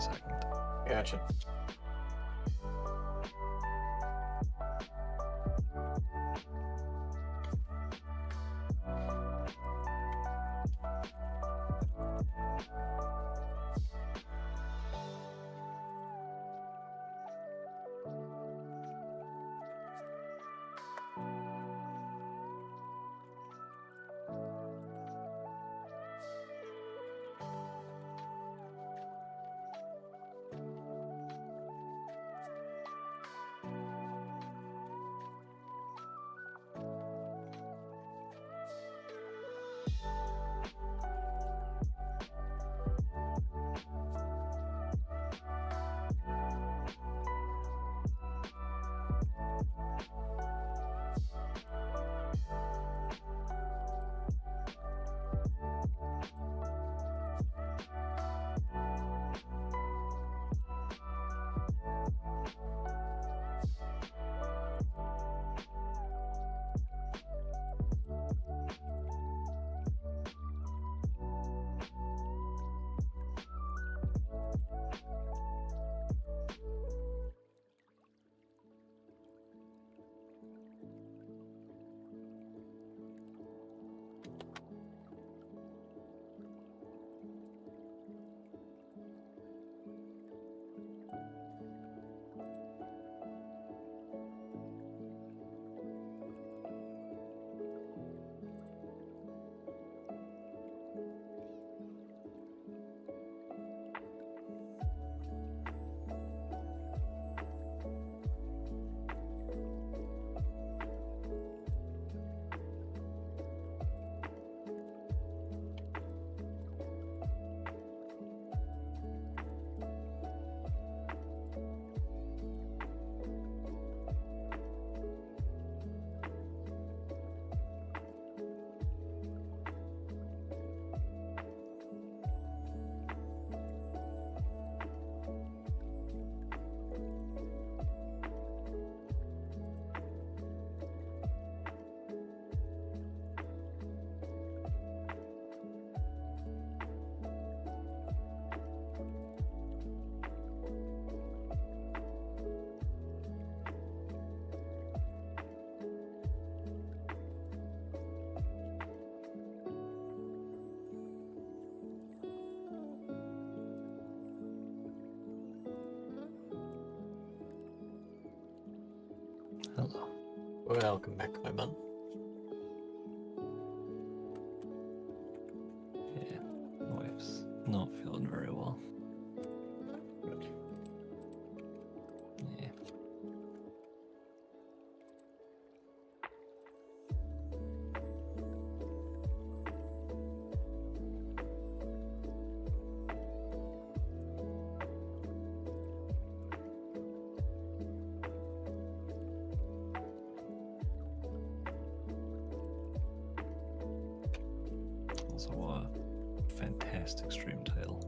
second. Gotcha. Hello. Welcome back, my man. Yeah, wife's not feeling very well. Good. Yeah. Also, a fantastic stream title.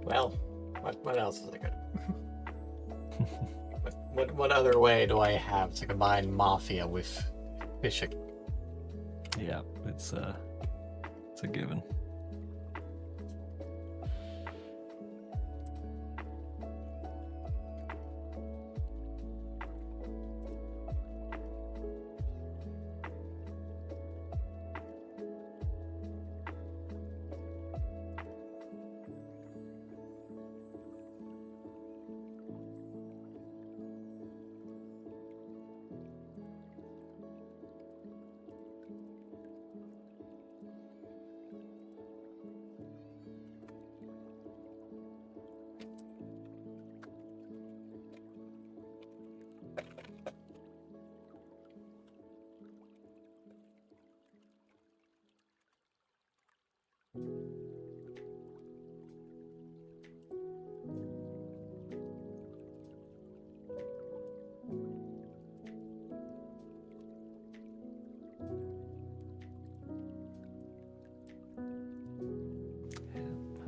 Well, what else is it good? What other way do I have to combine Mafia with fishing? Yeah, it's a given.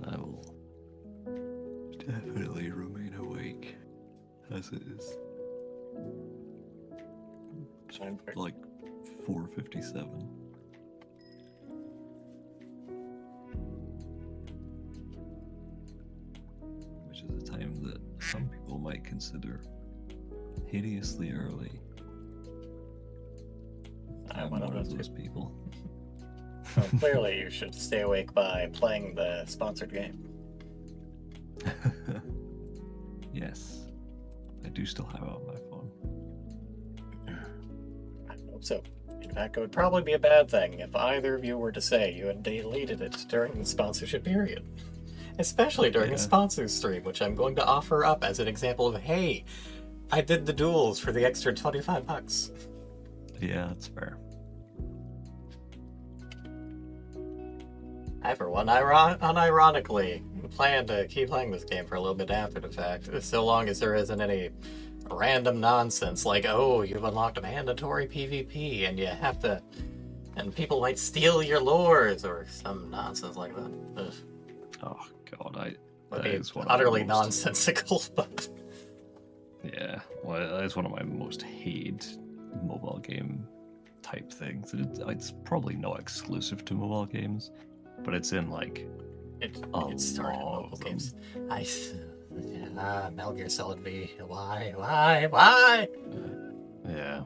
I will definitely remain awake as it is like 4:57. might consider hideously early. I'm one of those people. Well, clearly, you should stay awake by playing the sponsored game. Yes, I do still have it on my phone. I hope so. In fact, it would probably be a bad thing if either of you were to say you had deleted it during the sponsorship period. Especially during the Yeah. sponsor stream, which I'm going to offer up as an example of, hey, I did the duels for the extra $25. Yeah, that's fair. I, for one, unironically plan to keep playing this game for a little bit after the fact, so long as there isn't any random nonsense like, oh, you've unlocked a mandatory PvP and you have to, and people might steal your lores or some nonsense like that. Ugh. Oh god, Would that be is one of my utterly most- nonsensical, but Yeah, well, that's one of my most hated mobile game type things. It's probably not exclusive to mobile games, but it's in like it a started in lot mobile of them. games. Metal Gear Solid V. Why? Yeah.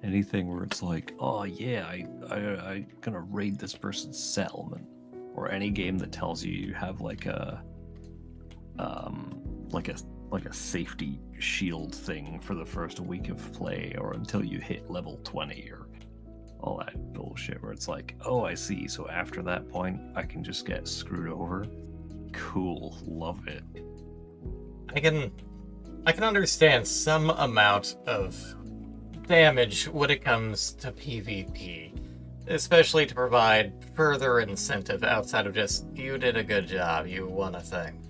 Anything where it's like, oh yeah, I gonna raid this person's settlement, or any game that tells you have like a like a safety shield thing for the first week of play, or until you hit level 20, or all that bullshit where it's like, oh, I see, so after that point I can just get screwed over. Cool, love it. I can understand some amount of damage when it comes to PvP, especially to provide further incentive outside of just you did a good job, you won a thing.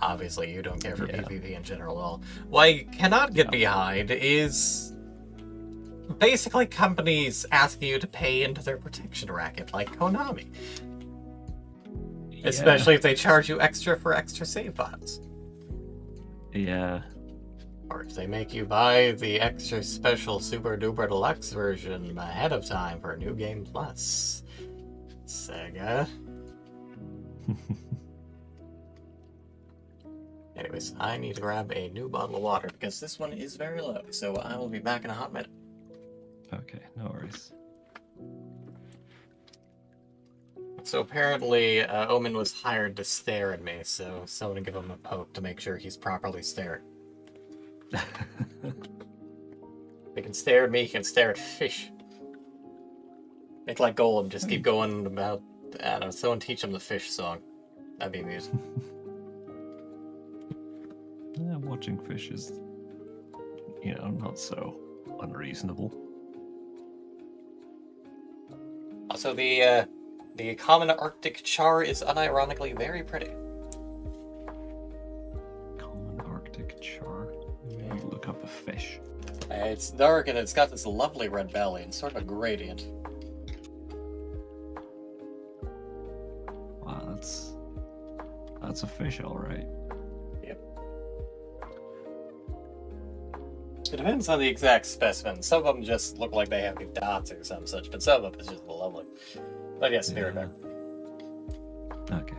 Obviously, you don't care for Yeah. PvP in general at all. What I cannot get behind is basically companies asking you to pay into their protection racket, like Konami. Especially if they charge you extra for extra save files. Yeah. Or if they make you buy the extra special Super Duper Deluxe version ahead of time for New Game Plus. Sega. Anyways, I need to grab a new bottle of water because this one is very low, so I will be back in a hot minute. Okay, no worries. So apparently, Omen was hired to stare at me, so someone give him a poke to make sure he's properly staring. He can stare at me, he can stare at fish. Make like Golem, just keep going about, I don't know, someone teach him the fish song. That'd be amusing. Yeah, watching fish is, not so unreasonable. Also, the common Arctic char is unironically very pretty. Common Arctic char. Let me look up a fish. It's dark and it's got this lovely red belly and sort of a gradient. Wow, that's a fish, all right. Yep. It depends on the exact specimen. Some of them just look like they have dots or some such, but some of them is just lovely. But yes, be right back. Okay.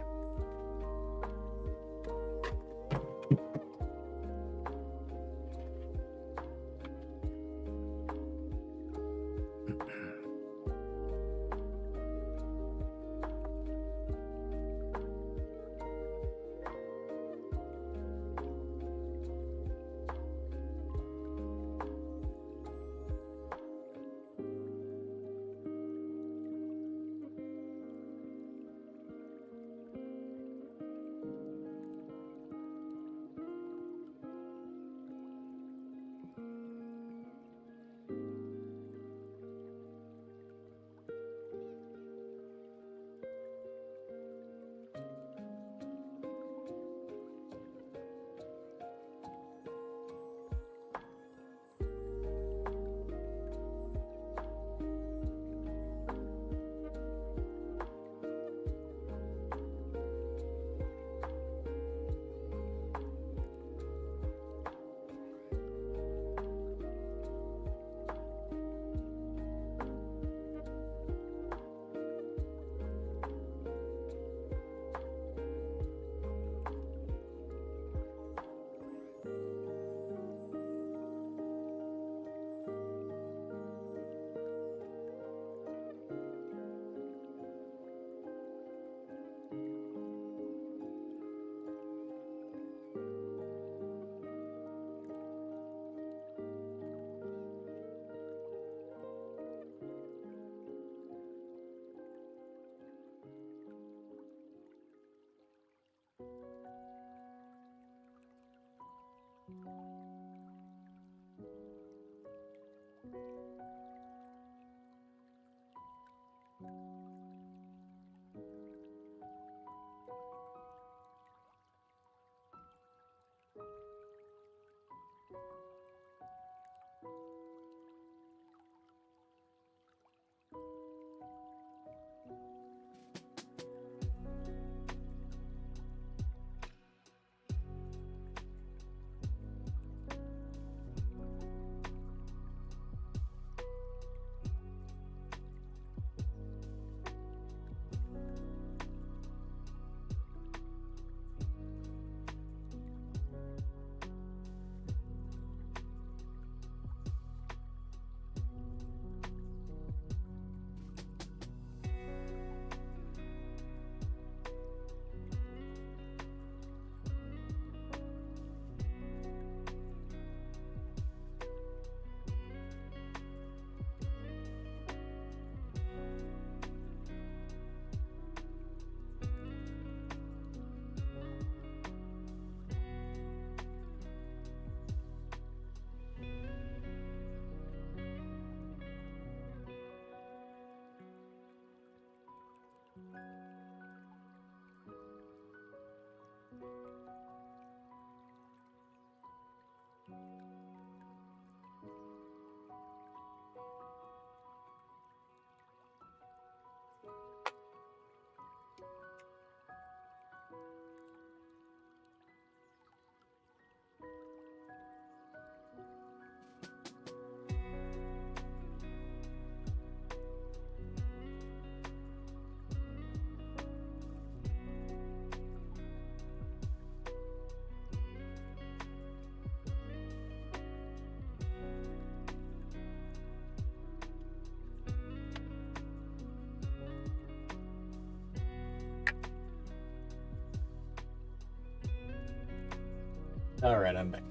Alright, I'm back.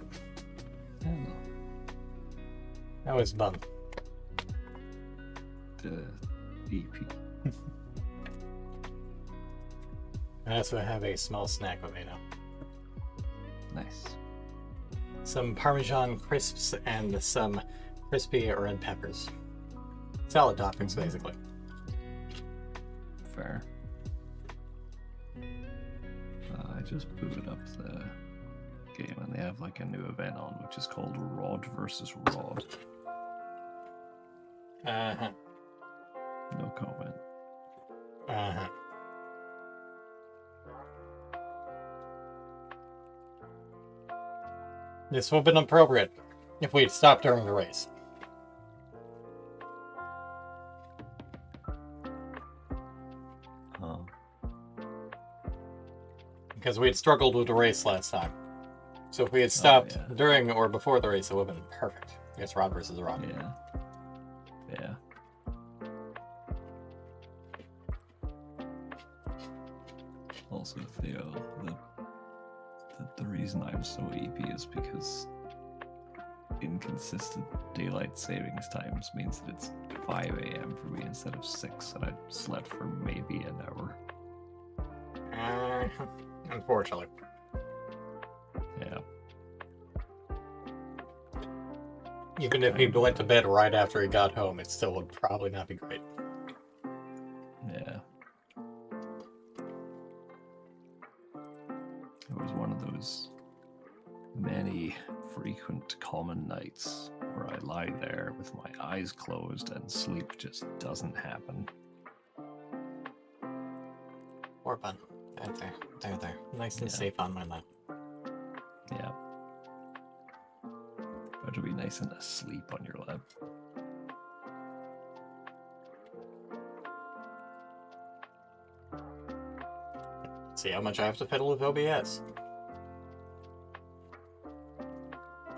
That was fun. The EP. I also have a small snack with me now. Nice. Some Parmesan crisps and some crispy red peppers. Salad toppings, basically. Fair. I just booted up the game and they have like a new event on which is called Rod versus Rod. Uh-huh. No comment. Uh-huh. This would have been appropriate if we had stopped during the race. Oh. Because we had struggled with the race last time. So if we had stopped during or before the race, it would have been perfect. It's Rod versus Rod. Yeah. Yeah. Also, Theo, the reason I'm so EP is because inconsistent daylight savings times means that it's 5 a.m. for me instead of 6, and I slept for maybe an hour. Unfortunately. Yeah. Even if he went to bed right after he got home, it still would probably not be great. Yeah. It was one of those many frequent common nights where I lie there with my eyes closed and sleep just doesn't happen. Or fun. There. Nice and safe on my lap. Yeah. But to be nice and asleep on your lap. See how much I have to fiddle with OBS.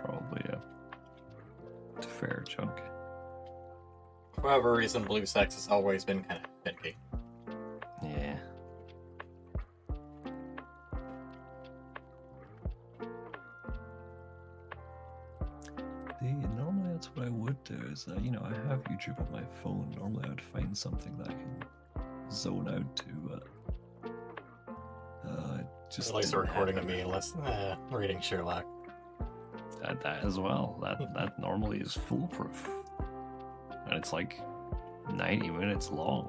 Probably a fair chunk. For whatever reason, Blue Sex has always been kind of finicky. Yeah. Normally that's what I would do is, I have YouTube on my phone. Normally I would find something that I can zone out to, just At least a recording of me, unless reading Sherlock. That as well. That normally is foolproof. And it's like 90 minutes long.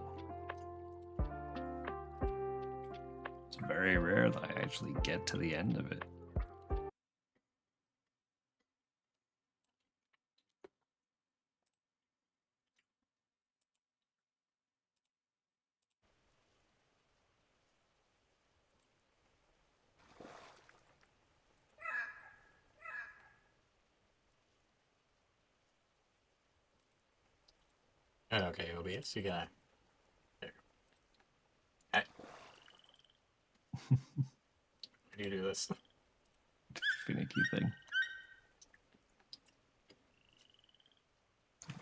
It's very rare that I actually get to the end of it. Okay, OBS, you gotta. There. How do you do this? Finicky thing.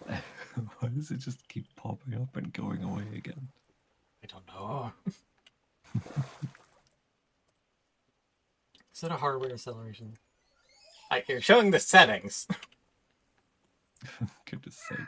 Why does it just keep popping up and going away again? I don't know. Is it a hardware acceleration? You're showing the settings. Goodness sake.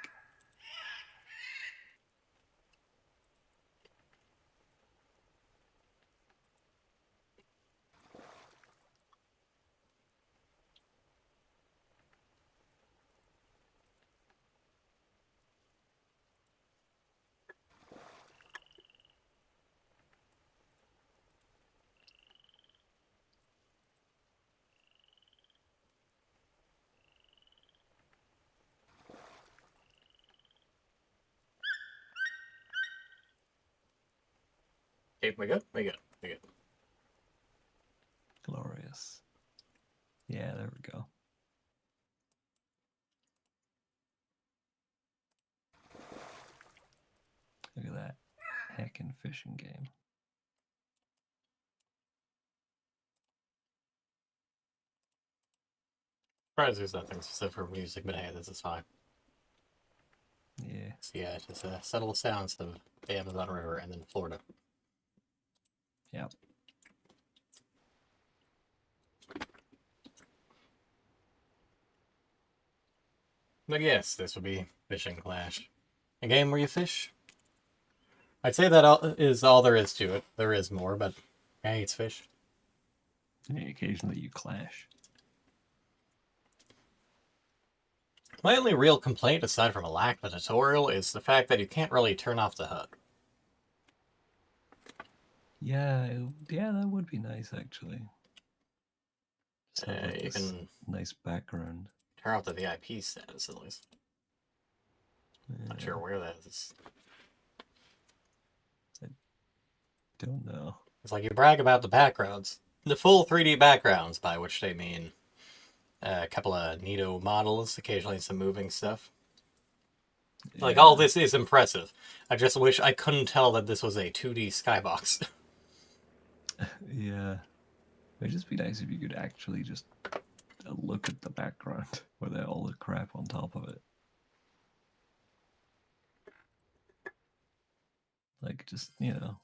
Okay, we good? We good. We good. Glorious. Yeah, there we go. Look at that heckin' fishing game. Surprised there's nothing specific for music, but hey, this is fine. Yeah. So yeah, just subtle sounds of the Amazon River and then Florida. Yep. But yes, this would be Fishing Clash. A game where you fish. I'd say that is all there is to it. There is more, but hey, it's fish. Yeah, occasionally you clash. My only real complaint, aside from a lack of a tutorial, is the fact that you can't really turn off the HUD. Yeah, yeah, that would be nice actually. Just have like You this can nice background. turn off the VIP status at least. Not sure where that is. Don't know. It's like you brag about the backgrounds. The full 3D backgrounds, by which they mean a couple of neato models, occasionally some moving stuff. Like, all this is impressive. I just wish I couldn't tell that this was a 2D skybox. Yeah. It'd just be nice if you could actually just look at the background without all the crap on top of it. Like, just, you know,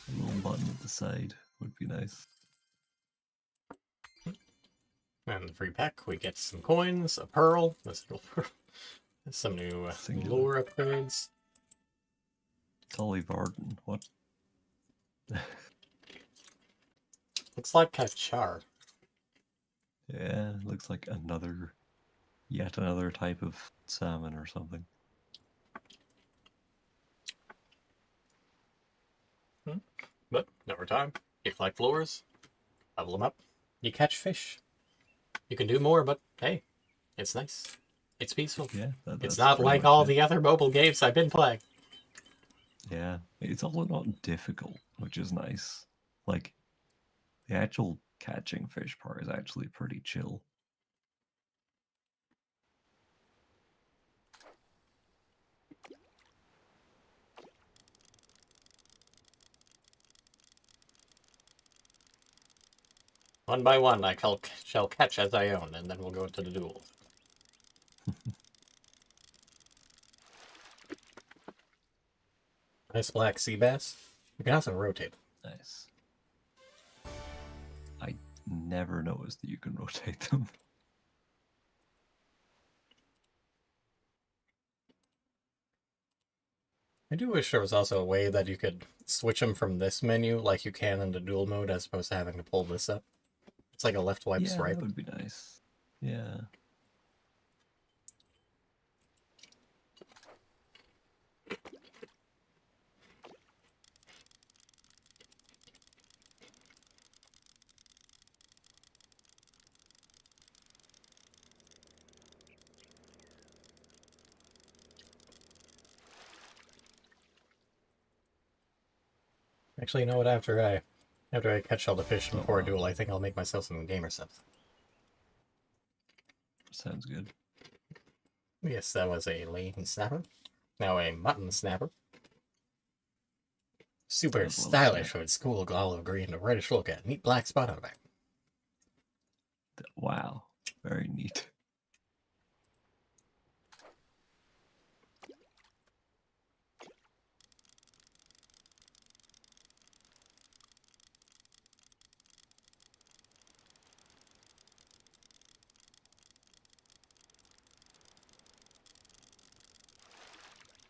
a little button at the side would be nice. And the free pack, we get some coins, a pearl, some new lure upgrades. Dolly Varden, what? Looks like a char. Yeah, looks like yet another type of salmon or something. But over time, you collect lures, level them up, you catch fish. You can do more, but hey, it's nice. It's peaceful. Yeah, it's not like all the other mobile games I've been playing. Yeah, it's also not difficult, which is nice. Like, the actual catching fish part is actually pretty chill. One by one, I shall catch as I own, and then we'll go into the duel. Nice black sea bass. You can also rotate. Nice. I never noticed that you can rotate them. I do wish there was also a way that you could switch them from this menu like you can in the dual mode as opposed to having to pull this up. It's like a left swipe swipe. That would be nice. Yeah. Actually, you know what? After I catch all the fish before a duel, I think I'll make myself some gamer subs. Sounds good. Yes, that was a lane snapper. Now a mutton snapper. Super Love stylish snap. with its cool olive green, a reddish look at neat black spot on the back. Wow, very neat.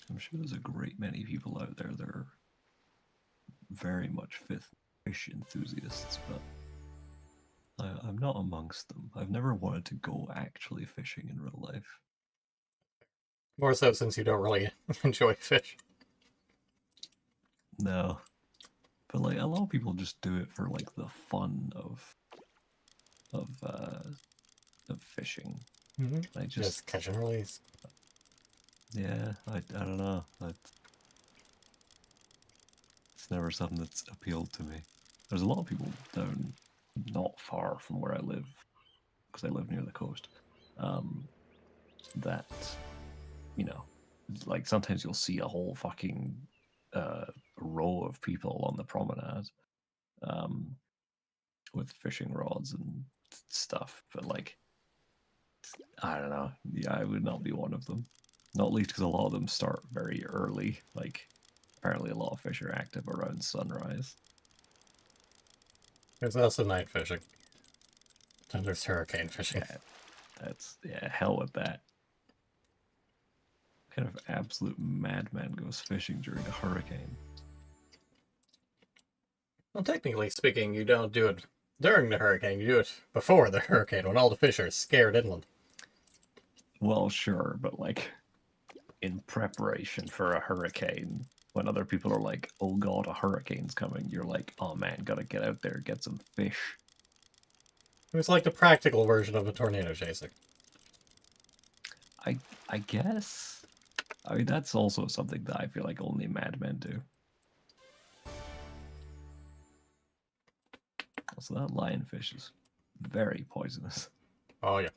I'm sure there's a great many people out there that are very much fish enthusiasts, but I'm not amongst them. I've never wanted to go actually fishing in real life. More so since you don't really enjoy fish. No, but like a lot of people just do it for like the fun of uh of fishing. Mm-hmm. I Just catch and release. yeah, I don't know. It's never something that's appealed to me. There's a lot of people down not far from where I live, because I live near the coast. That you know, like sometimes you'll see a whole fucking row of people on the promenade, um, with fishing rods and stuff. But like, I don't know. Yeah, I would not be one of them. Not least because a lot of them start very early. Like, apparently, a lot of fish are active around sunrise. There's also night fishing. And there's hurricane fishing. Yeah, hell with that. What kind of absolute madman goes fishing during a hurricane? Well, technically speaking, you don't do it during the hurricane. You do it before the hurricane when all the fish are scared inland. Well, sure, but like in preparation for a hurricane, when other people are like, "Oh God, a hurricane's coming," you're like, "Oh man, gotta get out there, get some fish." It's like the practical version of a tornado chasing. I guess. I mean, that's also something that I feel like only madmen do. Also, that lionfish is very poisonous. Oh, yeah.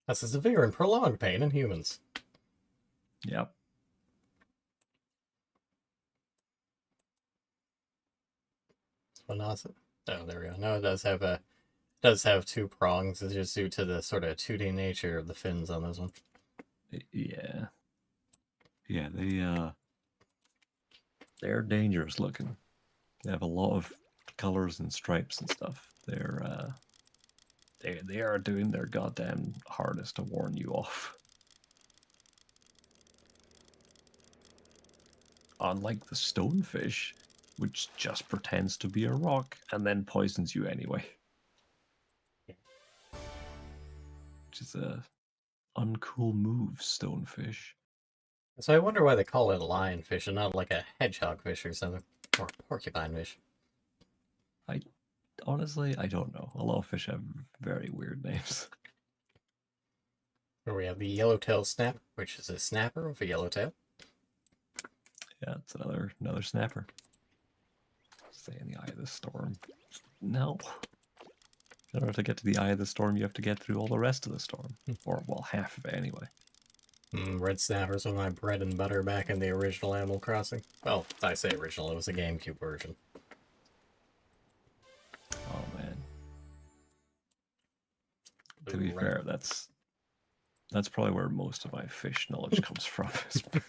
That's a severe and prolonged pain in humans. Yep. Well, not so. Oh, there we go. No, it does have two prongs. It's just due to the sort of 2D nature of the fins on this one. Yeah. Yeah, they're dangerous looking. They have a lot of colors and stripes and stuff. They are doing their goddamn hardest to warn you off. Unlike the stonefish, which just pretends to be a rock and then poisons you anyway. Which is a uncool move, stonefish. So I wonder why they call it a lionfish and not like a hedgehog fish or something. Or porcupine fish. Honestly, I don't know. A lot of fish have very weird names. Where we have the yellowtail snap, which is a snapper with a yellowtail. Yeah, it's another snapper. Stay in the eye of the storm. No. In order to get to the eye of the storm, you have to get through all the rest of the storm. Or, well, half of it anyway. Red snappers were my bread and butter back in the original Animal Crossing. Well, I say original, it was a GameCube version. Oh, man. To be fair, that's probably where most of my fish knowledge comes from.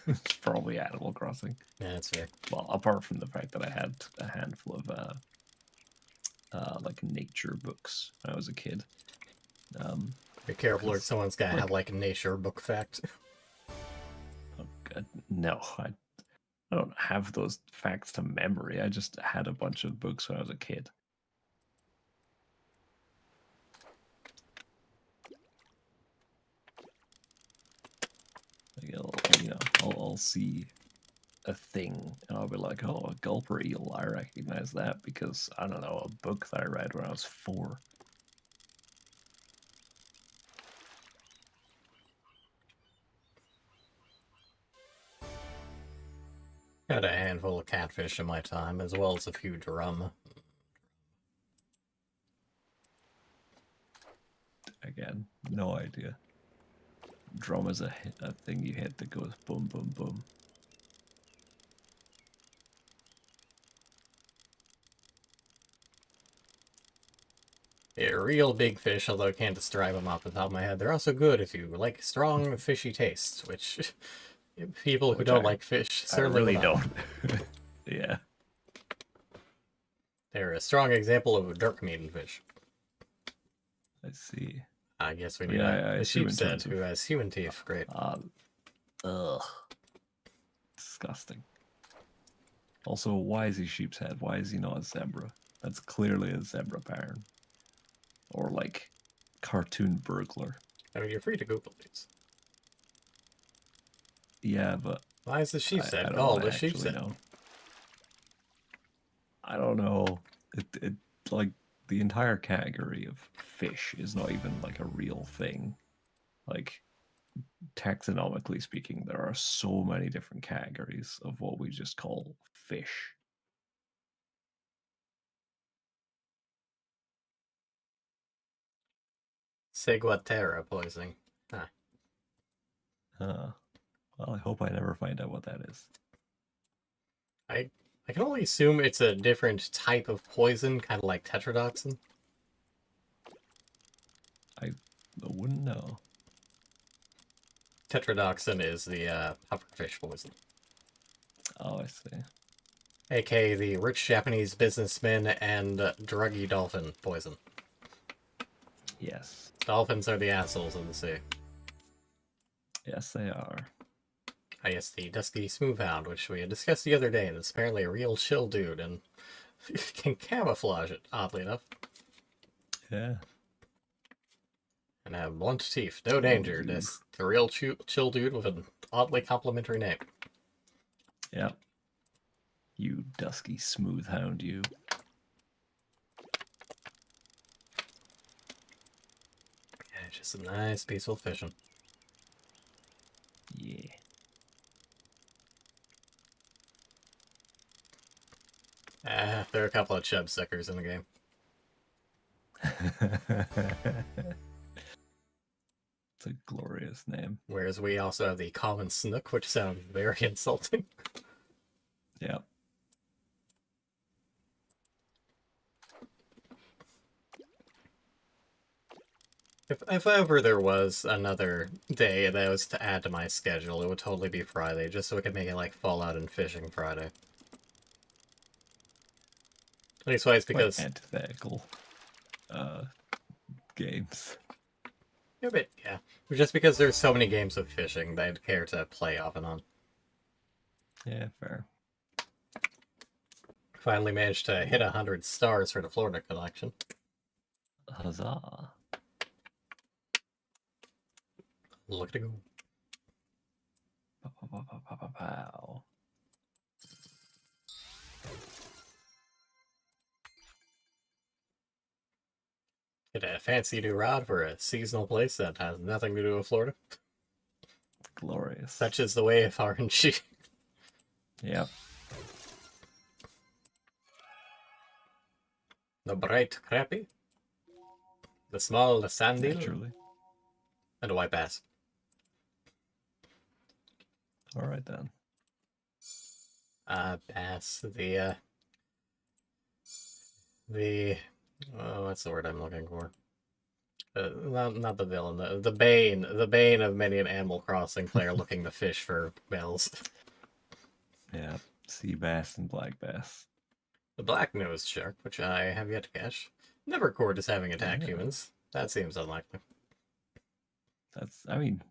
It's probably Animal Crossing. Yeah, that's fair. Well, apart from the fact that I had a handful of like nature books when I was a kid. Be careful, or someone's gonna have like a nature book fact. Oh God, no, I don't have those facts to memory. I just had a bunch of books when I was a kid. I'll see a thing and I'll be like, oh, a gulper eel, I recognize that because, I don't know, a book that I read when I was 4. Had a handful of catfish in my time, as well as a few drum. Again, no idea. drum is a thing you hit that goes boom, boom, boom. Yeah, real big fish, although I can't describe them off the top of my head. They're also good if you like strong fishy tastes, which people who Which don't I- like fish I certainly really will not. don't. Yeah. They're a strong example of a dark meat fish. I see. I guess we I need mean, I a assume in sheepshead terms of- who has human teeth. Great. Ugh. Disgusting. Also, why is he sheep's head? Why is he not a zebra? That's clearly a zebra pattern. Or like cartoon burglar. I mean, you're free to Google these. Yeah, but Why is the I sheepshead don't called wanna a actually sheepshead? know. I don't know. It like the entire category of fish is not even like a real thing. Like taxonomically speaking, there are so many different categories of what we just call fish. Ciguatera poisoning. Well, I hope I never find out what that is. I can only assume it's a different type of poison, kind of like tetrodotoxin. I wouldn't know. Tetrodotoxin is the pufferfish poison, Oh, I see. aka the rich Japanese businessman and druggy dolphin poison. Yes. Dolphins are the assholes of the sea. Yes, they are. I guess the dusky smoothhound, which we had discussed the other day, and is apparently a real chill dude and can camouflage it, oddly enough, Yeah. and have blunt teeth. No danger. dude. That's the real chill dude with an oddly complimentary name. Yep. You dusky smooth hound, you. Yeah, just some nice, peaceful fishing. Yeah. There are a couple of chub suckers in the game. It's a glorious name. Whereas we also have the common snook, which sounds very insulting. Yep. If ever there was another day that was to add to my schedule, it would totally be Friday, just so we could make it like Fallout and Fishing Friday. At least why it's Quite because antithetical games. yeah, but yeah, just because there's so many games of fishing that I'd care to play off and on. Yeah, fair. Finally managed to hit 100 stars for the Florida collection. Huzzah. Look at it go. Pow, pow, pow, pow, pow, pow. Get a fancy new rod for a seasonal place that has nothing to do with Florida. Glorious. Such is the way of RNG. Yep. The bright crappie, the small sandy, Naturally. and a white bass. Alright then. Bass, oh, what's the word I'm looking for? Not the villain, the bane of many an Animal Crossing player looking to fish for bells. Yeah. Sea bass and black bass. The black-nosed shark, which I have yet to catch. Never record as having attacked Yeah. humans. That seems unlikely. I mean,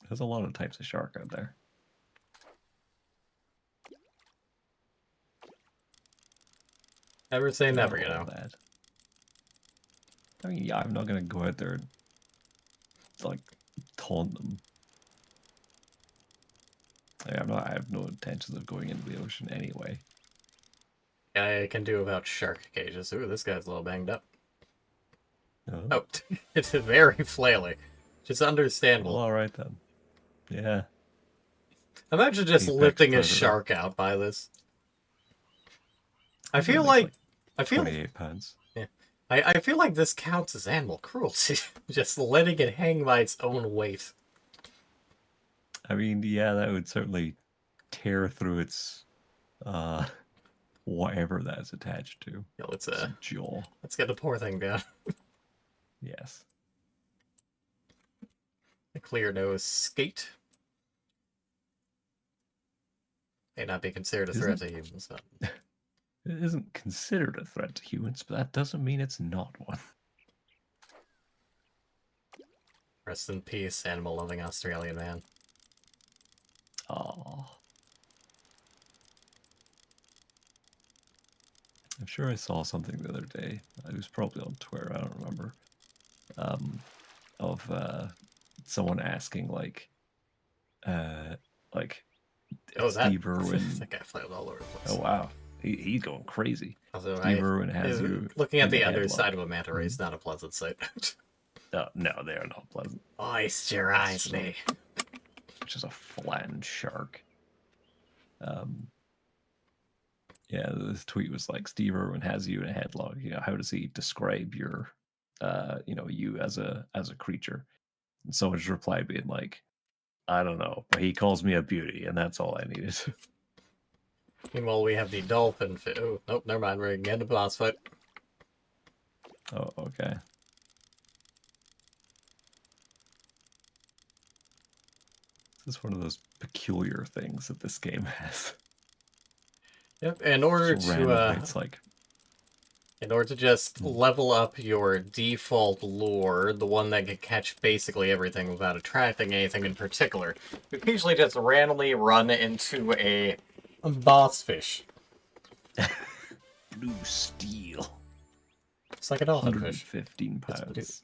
there's a lot of types of shark out there. Never say never, Not you all know. bad. I mean, yeah, I'm not gonna go out there and like taunt them. I have no intentions of going into the ocean anyway. I can do about shark cages. Ooh, this guy's a little banged up. No. Oh, it's very flaily. Just Well, understandable. alright then. Yeah. Imagine just Apex lifting a predator. shark out by this. I It feel weighs, like I feel 28 pounds. I feel like this counts as animal cruelty. Just letting it hang by its own weight. I mean, yeah, that would certainly tear through its whatever that's attached to. Yeah, Its jaw. let's get the poor thing down. Yes. A clear nose skate. May not be considered a threat to humans. But... It isn't considered a threat to humans, but that doesn't mean it's not one. Rest in peace, animal-loving Australian man. Oh. I'm sure I saw something the other day. It was probably on Twitter, I don't remember. Of someone asking Oh, Steve Irwin. That guy flailed all over the place. Oh wow, he's going crazy. Also, Steve Irwin has you looking at in the a underside headlock. of a manta ray is not a pleasant sight. No, they are not pleasant. Moisturize me. Which is a flattened shark. Yeah, this tweet was like, Steve Irwin has you in a headlock. You know, how does he describe your, you as a creature? And someone just replied being like, I don't know, but he calls me a beauty, and that's all I needed. Meanwhile, we have the dolphin. Oh, nope, never mind. We're getting a boss fight. Oh, okay. This is one of those peculiar things that this game has. Yep. In order it's like, in order to just level up your default lure, the one that can catch basically everything without attracting anything in particular, you can usually just randomly run into a boss fish. blue steel. It's like a dolphin fish. 115 pounds.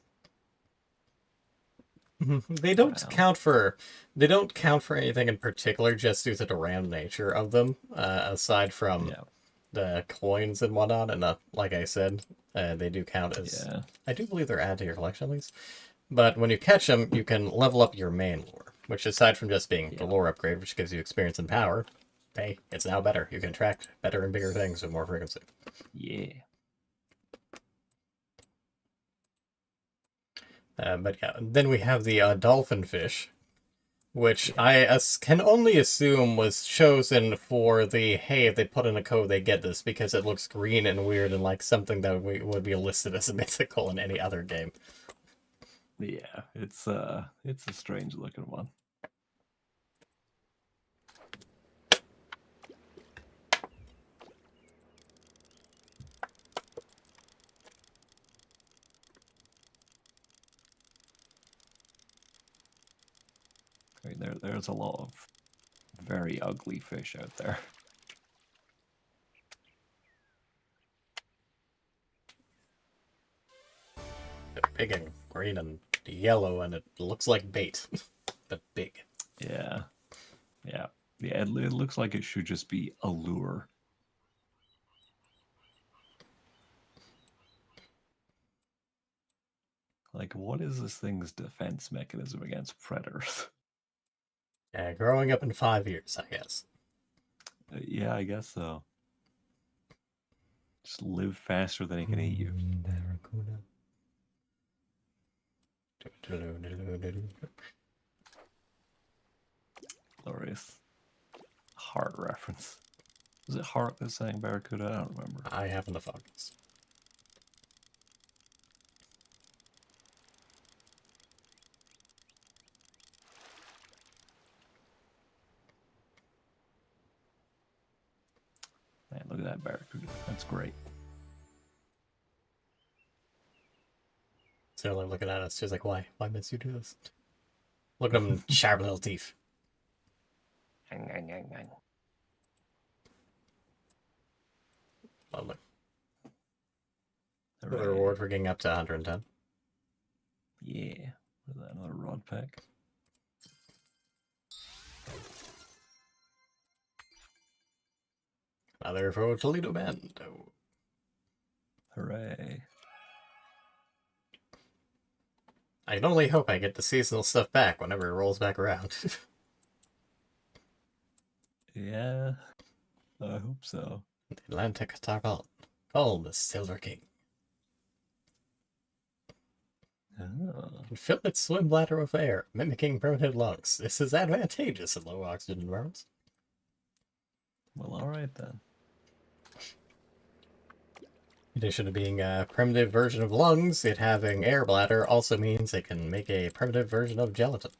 They don't count for anything in particular, just due to the random nature of them. Aside from the coins and whatnot, and like I said, they do count as. I do believe they're added to your collection at least. But when you catch them, you can level up your main lure, which aside from just being the lure upgrade, which gives you experience and power, hey, it's now better. You can attract better and bigger things with more frequency. Yeah. But yeah, then we have the dolphin fish, which I can only assume was chosen for the, hey, if they put in a code, they get this, because it looks green and weird and like something that would be listed as a mythical in any other game. Yeah, it's a strange looking one. I mean, there's a lot of very ugly fish out there. Big and green and yellow, and it looks like bait, but big. Yeah. It looks like it should just be a lure. Like, what is this thing's defense mechanism against predators? Yeah, growing up in 5 years, I guess. Yeah, I guess so. Just live faster than he can eat you. Barracuda. Glorious. Heart reference. Was it Heart that sang Barracuda? I don't remember. I haven't the foggiest. Man, look at that Barracuda. That's great. So they're looking at us, she's like, why? Why must you do this? Look at them sharp little teeth. Lovely. The reward for getting up to 110. Yeah. What is that, another rod pack? Another for Toledo Band. Hooray. I can only hope I get the seasonal stuff back whenever it rolls back around. Yeah. I hope so. The Atlantic Tarpon. Called the Silver King. Oh. Can fill its swim bladder with air, mimicking primitive lungs. This is advantageous in low oxygen environments. Well, all right then. In addition to being a primitive version of lungs, it having air bladder also means it can make a primitive version of gelatin.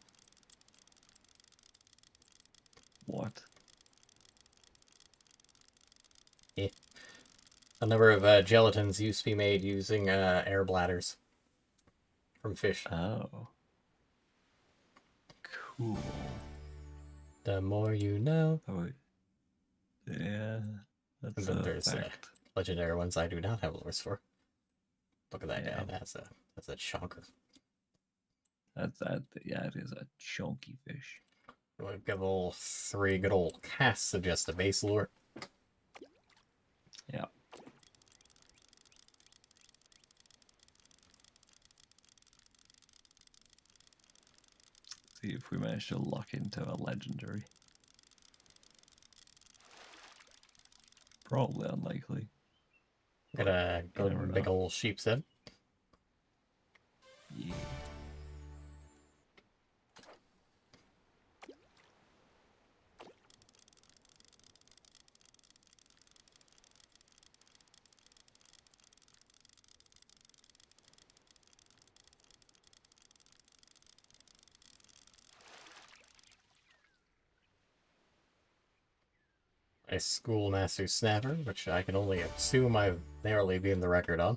What? Yeah. A number of gelatins used to be made using air bladders from fish. Oh. Cool. The more you know. Oh, wait. Yeah, that's And then a there's fact. legendary ones I do not have lures for. Look at that Yeah. guy. That's a chonker. Yeah, it is a chunky fish. We've got all 3 good old casts of just a base lure. Yeah. See if we manage to luck into a legendary. Probably unlikely. Got a You never good big know. old sheep's head. Yeah. A schoolmaster snapper, which I can only assume I've narrowly been the record on.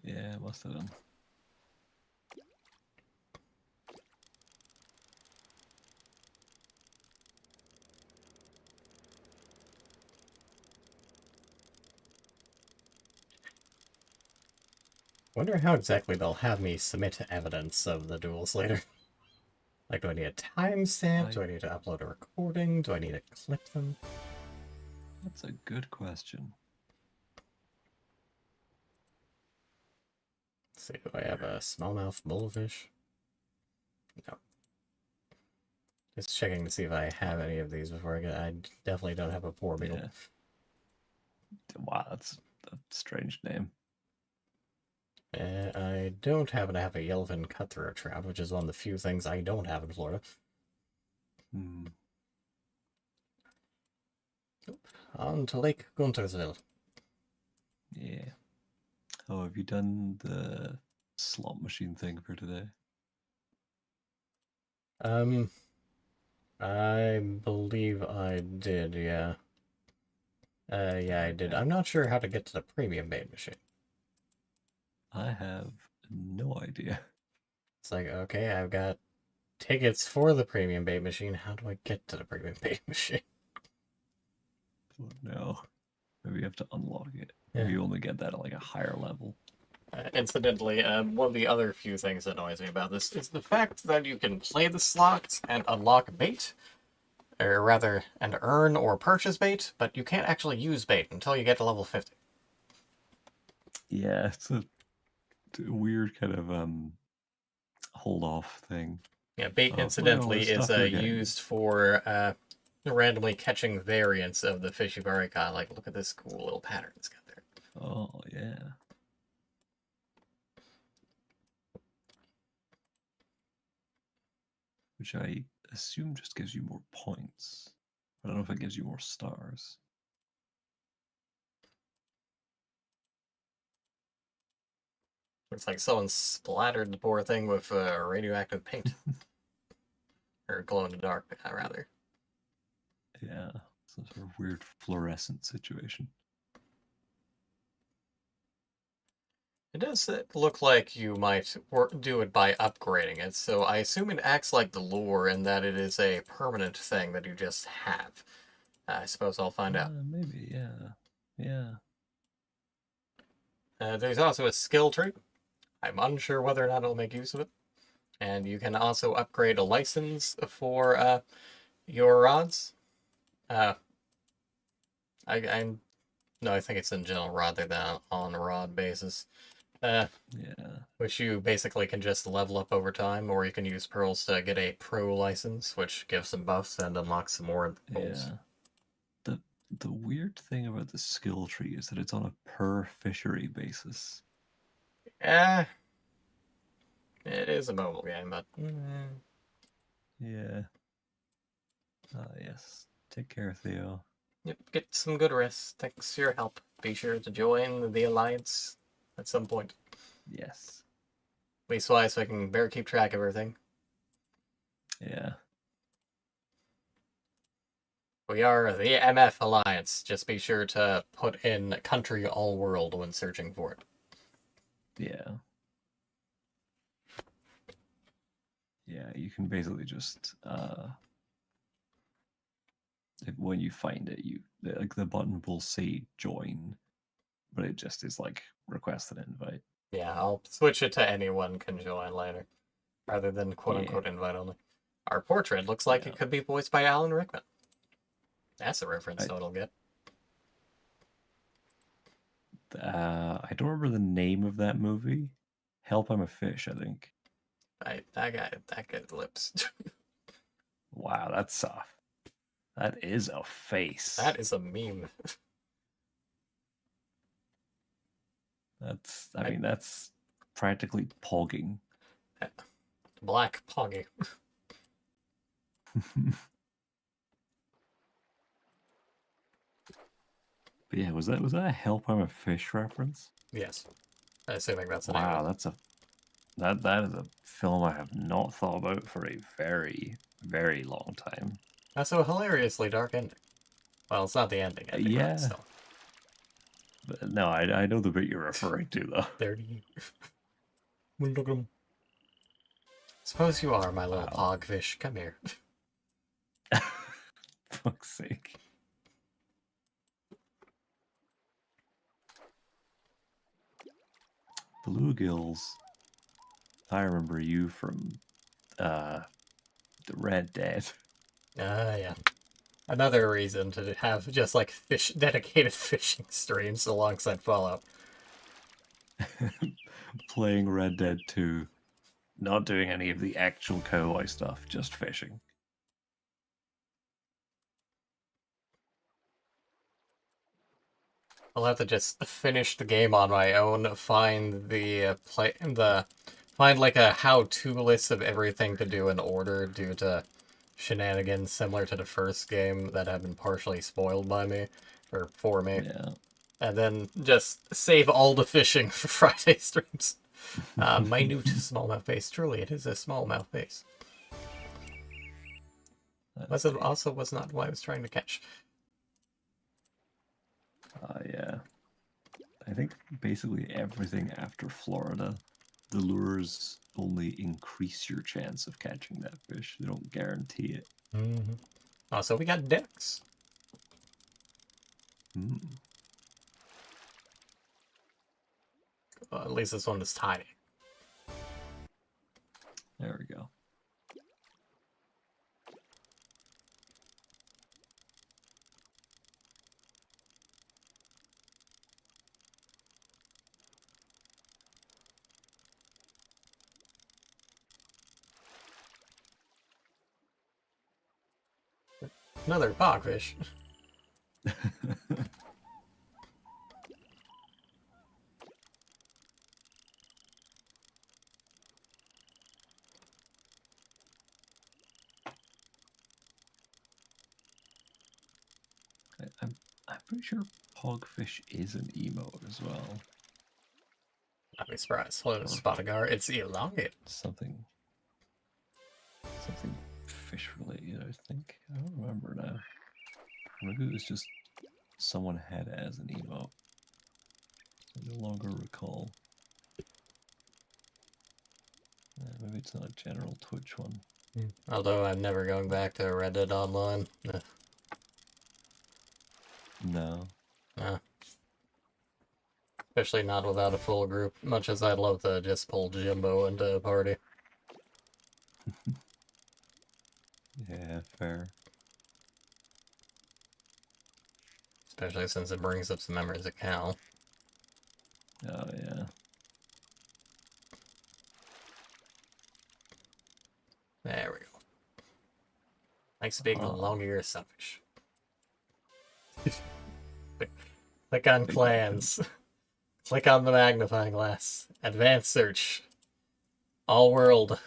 Yeah, must have done. Wonder how exactly they'll have me submit evidence of the duels later. Like, do I need a timestamp? Do I need to upload a recording? Do I need to clip them? That's a good question. Let's see, do I have a smallmouth bullfish? No. Just checking to see if I have any of these before I get. I definitely don't have a poor beetle. Yeah. Wow, that's a strange name. I don't happen to have a yellowfin cutthroat trout, which is one of the few things I don't have in Florida. Hmm. On to Lake Guntersville. Yeah. Oh, have you done the slot machine thing for today? I believe I did, yeah. Yeah, I did. I'm not sure how to get to the premium bait machine. I have no idea. It's like, okay, I've got tickets for the premium bait machine. How do I get to the premium bait machine? Oh, no. Maybe you have to unlock it. Yeah. Maybe you only get that at like a higher level. Incidentally, one of the other few things that annoys me about this is the fact that you can play the slots and unlock bait, or rather, and earn or purchase bait, but you can't actually use bait until you get to level 50. Yeah, it's a weird kind of hold off thing. Yeah, bait, look at all incidentally, this is stuff you're getting. used for randomly catching variants of the fishy barracuda. Like, look at this cool little pattern it's got there. Oh, yeah. Which I assume just gives you more points. I don't know if it gives you more stars. It's like someone splattered the poor thing with radioactive paint. Or glow in the dark, rather. Yeah, some sort of weird fluorescent situation. It does look like you might do it by upgrading it, so I assume it acts like the lure in that it is a permanent thing that you just have. I suppose I'll find out. Maybe, yeah. Yeah. There's also a skill tree. I'm unsure whether or not it'll make use of it. And you can also upgrade a license for your rods. I'm no, I think it's in general rather than on a rod basis. Yeah. Which you basically can just level up over time, or you can use pearls to get a pro license, which gives some buffs and unlocks some more goals. Yeah. The weird thing about the skill tree is that it's on a per fishery basis. Yeah, It is a mobile game, but Yeah. Yes. Take care, Theo. yep, get some good rest. Thanks for your help. Be sure to join the Alliance at some point. Yes. Leastwise, so I can better keep track of everything. Yeah. We are the MF Alliance. Just be sure to put in country all world when searching for it. Yeah. Yeah, you can basically just when you find it, like the button will say join, but it just is like request an invite. Yeah, I'll switch it to anyone can join later, rather than quote-unquote Yeah. invite only. Our portrait looks like Yeah. it could be voiced by Alan Rickman. That's a reference I- it'll get. I don't remember the name of that movie. Help, I'm a Fish, I think. Right, that guy's lips. Wow, that's soft. That is a face. That is a meme. I mean, that's practically pogging. Black Poggy. But yeah, was that a Help, I'm a Fish reference? Yes. I assuming that's the Wow, name. that is a film I have not thought about for a very, very long time. That's a hilariously dark ending. Well, it's not the ending, Yeah. but still. But no, I know the bit you're referring to though. 30. Look at him. Suppose you are my little pogfish. Come here. Fuck's sake. Bluegills. I remember you from the Red Dead. Yeah. Another reason to have just like dedicated fishing streams alongside Fallout. Playing Red Dead 2. Not doing any of the actual cowboy stuff, just fishing. I'll have to just finish the game on my own, find find like a how-to list of everything to do in order due to shenanigans similar to the first game that have been partially spoiled by me, or for me. Yeah. And then just save all the fishing for Friday streams. Minute smallmouth base. Truly, it is a smallmouth base. But it also was not what I was trying to catch. Yeah. I think basically everything after Florida, the lures only increase your chance of catching that fish. They don't guarantee it. Mm-hmm. Also, we got decks. Well, at least this one is tiny. There we go. Another pogfish. I'm pretty sure Pogfish is an emote as well. Not be surprised. Hello, Spotigar. It's elongated. Something fish related, I think. I don't remember now. Maybe it was just someone had it as an emote. I no longer recall. Maybe it's not a general Twitch one. Although I'm never going back to Red Dead Online. No. Especially not without a full group, much as I'd love to just pull Jimbo into a party. Yeah, fair. Especially since it brings up some memories of Cal. Oh, yeah. There we go. Nice big longer sunfish. Click on clans. Click on the magnifying glass. Advanced search. All world.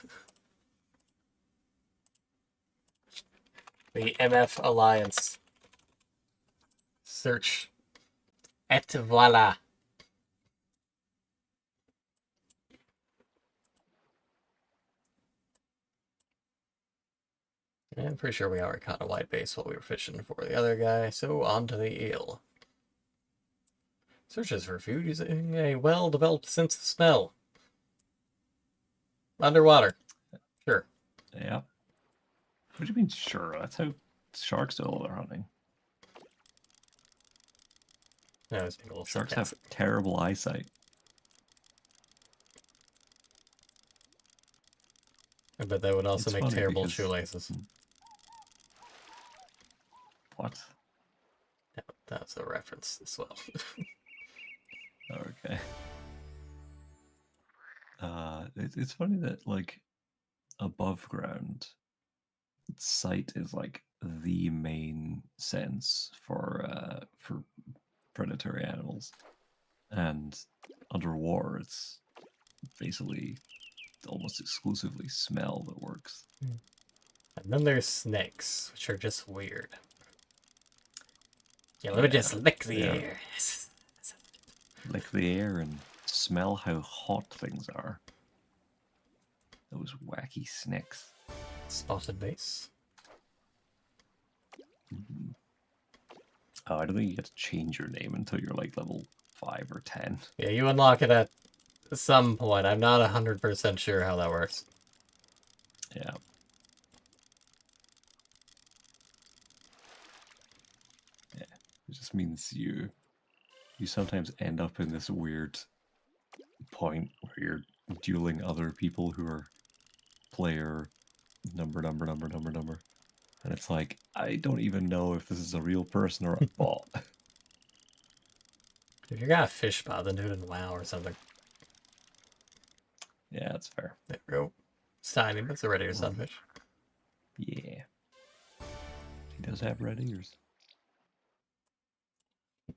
The MF Alliance. Search. Et voila. Yeah, I'm pretty sure we already caught a white base while we were fishing for the other guy, so on to the eel. Searches for food using a well-developed sense of smell. Underwater. Sure. Yeah. What do you mean, sure? That's how sharks do all their hunting. I was being a little Sharks have sarcastic. terrible eyesight. I bet that would also It's make funny terrible because- shoelaces. What? That's a reference as well. Okay. It's funny that like above ground, sight is like the main sense for predatory animals, and underwater it's basically almost exclusively smell that works. And then there's snakes, which are just weird. Yeah, let me Yeah, just lick the yeah. air. Lick the air and smell how hot things are. Those wacky snakes. Spotted base. Mhm. Oh, I don't think you get to change your name until you're like level 5 or 10. Yeah, you unlock it at some point. I'm not 100% sure how that works. Yeah. Yeah. It just means you sometimes end up in this weird point where you're dueling other people who are player number. And it's like, I don't even know if this is a real person or a bot. If you got a fish spot, then do it in WoW or something. Yeah, that's fair. There we go. It's tiny, but it's a red ear sunfish. Yeah. He does have red ears.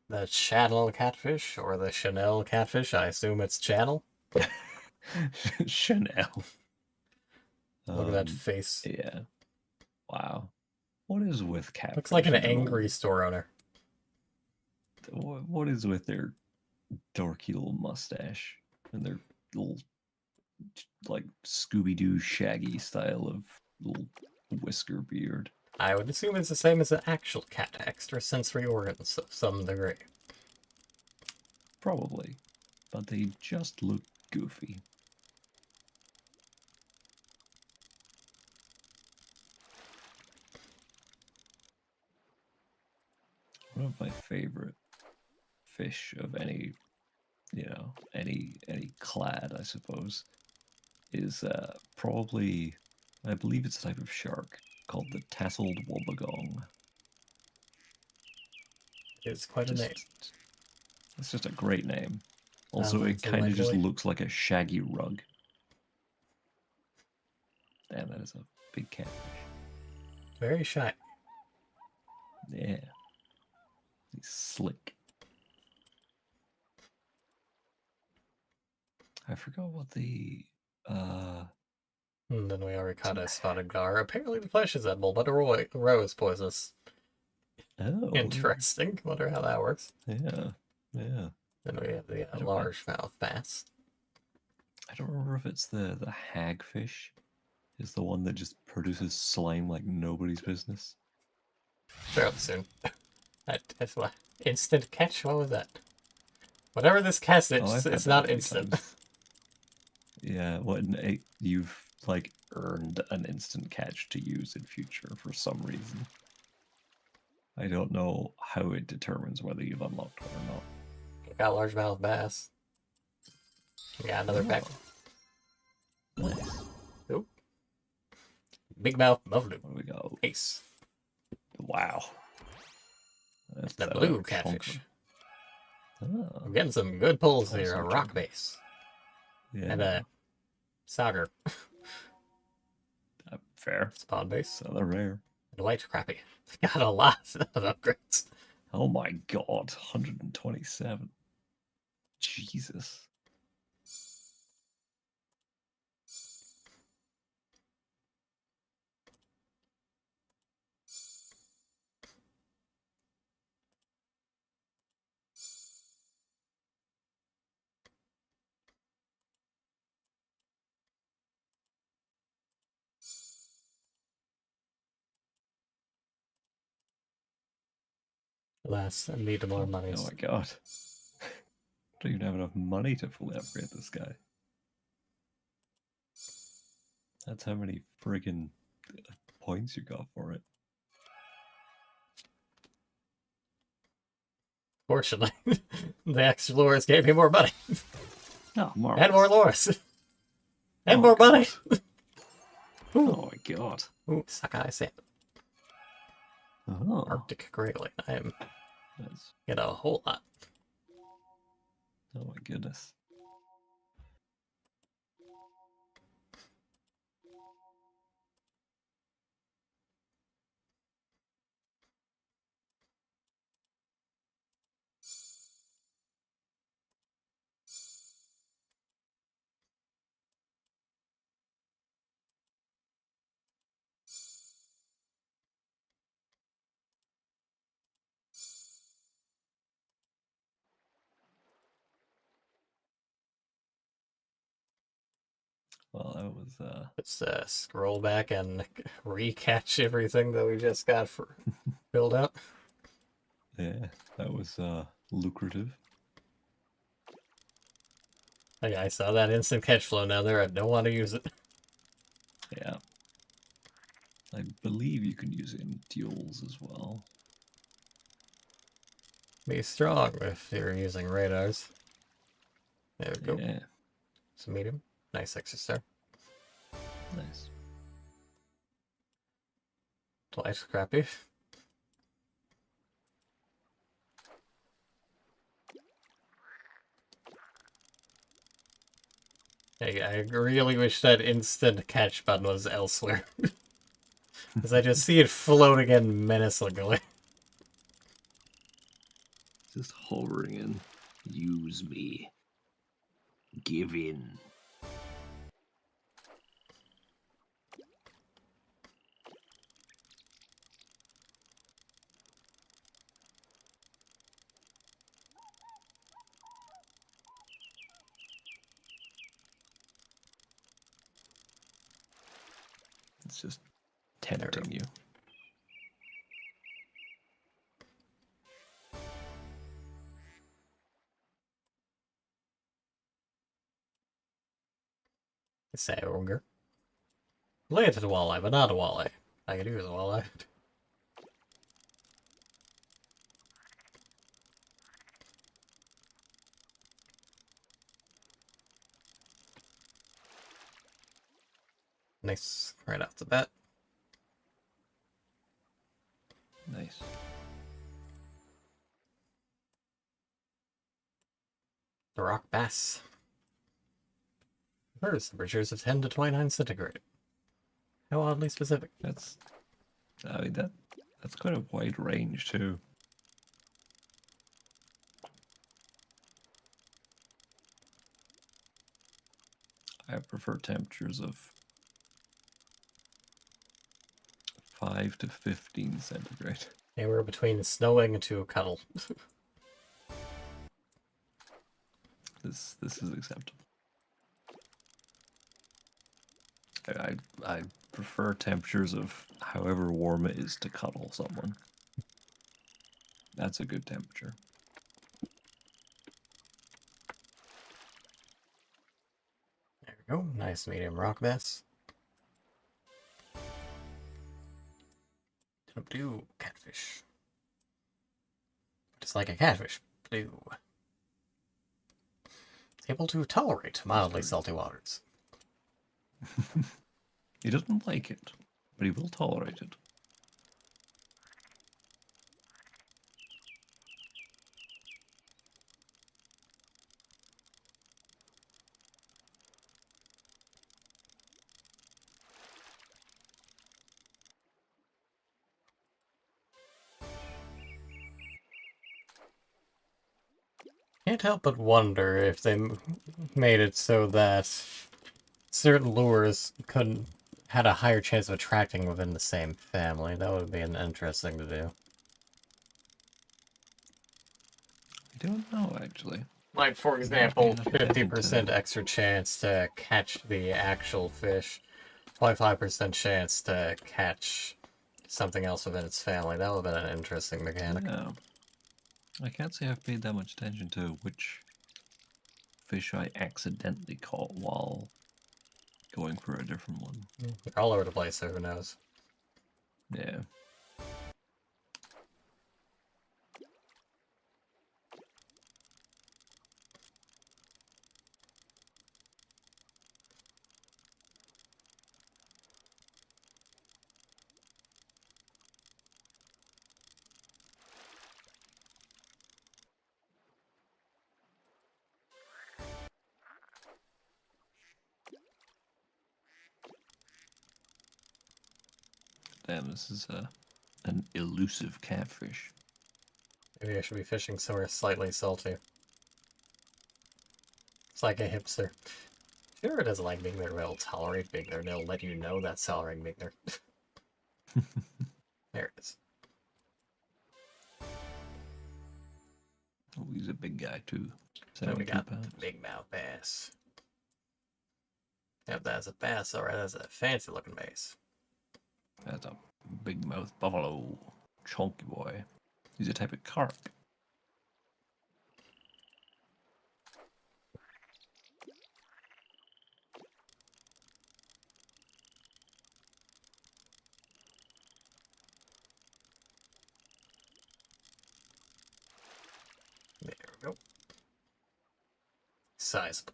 The channel catfish, or the Chanel catfish, I assume it's channel. Chanel. Look at that face. Yeah. Wow. What is with catfish? Looks like an and their angry store owner. What is with their dorky little mustache and their little, like, Scooby-Doo shaggy style of little whisker beard? I would assume it's the same as an actual cat, extra sensory organs of some degree. Probably. But they just look goofy. One of my favorite fish of any, any clad, I suppose, is probably, I believe it's a type of shark called the tasseled wobbegong. It's quite a name. It's just a great name. Also, Sounds it kind of just likely. looks like a shaggy rug. Damn, that is a big catfish. Very shy. Yeah. He's slick. I forgot what the And then we already caught a spotted gar. Apparently the flesh is edible, but a roe is poisonous. oh Interesting. Wonder how that works. yeah. Then we have the I don't know. largemouth bass. I don't remember if it's the hagfish is the one that just produces slime like nobody's business. Fairly soon. That's what. Instant catch? What was that? Whatever this catch, Oh, I've it's had that not a few instant. times. Yeah, you've like earned an instant catch to use in future for some reason. I don't know how it determines whether you've unlocked one or not. We got largemouth bass. We got another pack. Nice. Oop. Big mouth muffler. What do we go? Ace. Wow. That's The a blue chunk catfish. of- Oh, I'm getting some good pulls Awesome here. A chunk. rock base. yeah. And a sauger. Fair. Spawn base. So they're rare. And a white crappie. Got a lot of upgrades. Oh my god, 127. Jesus. Alas, I need more money. Oh my god. Don't even have enough money to fully upgrade this guy. That's how many friggin' points you got for it. Fortunately, the extra lures gave me more money. Oh, more And more lures. And Oh, more money. Oh my god. Ooh, Sakai salmon. Oh, Arctic grayling. I am that's, get a whole lot. oh my goodness. Well, that was Let's scroll back and recatch everything that we just got for filled out. yeah, that was lucrative. Okay, I saw that instant catch flow down there. I don't want to use it. Yeah. I believe you can use it in duels as well. Be strong if you're using radars. There we go. Yeah, It's a medium. Nice extra star. nice. Twice crappy. Hey, I really wish that instant catch button was elsewhere. Because I just see it floating in menacingly. Just hovering in. Use me. Give in. It's just tempting you. Say ogre. Related to walleye, but not a walleye. I could use a walleye. Nice, right off the bat. Nice. The rock bass. First, temperatures of 10 to 29 centigrade. How oddly specific. That's, I mean, that's quite a wide range too. I prefer temperatures of 5 to 15 centigrade. Anywhere between snowing to cuddle. This is acceptable. I prefer temperatures of however warm it is to cuddle someone. That's a good temperature. There we go. Nice medium rock bass. Blue catfish. Just like a catfish. Blue. Able to tolerate mildly salty waters. He doesn't like it, but he will tolerate it. Can't help but wonder if they made it so that certain lures had a higher chance of attracting within the same family. That would be an interesting to do. I don't know, actually. Like, for example, 50% extra chance to catch the actual fish, 25% chance to catch something else within its family. That would have been an interesting mechanic. Yeah. I can't say I've paid that much attention to which fish I accidentally caught while going for a different one. They're all over the place, so who knows? Yeah. Damn, this is an elusive catfish. Maybe I should be fishing somewhere slightly salty. It's like a hipster. Sure, it doesn't like being there, they'll tolerate being there, and they'll let you know that's tolerating being there. There it is. Oh, he's a big guy too. Then we 72 got pounds. big mouth bass. Yep, that's a bass, alright, that's a fancy looking bass. That's a big mouth buffalo. Chunky boy. He's a type of carp. There we go. Sizable.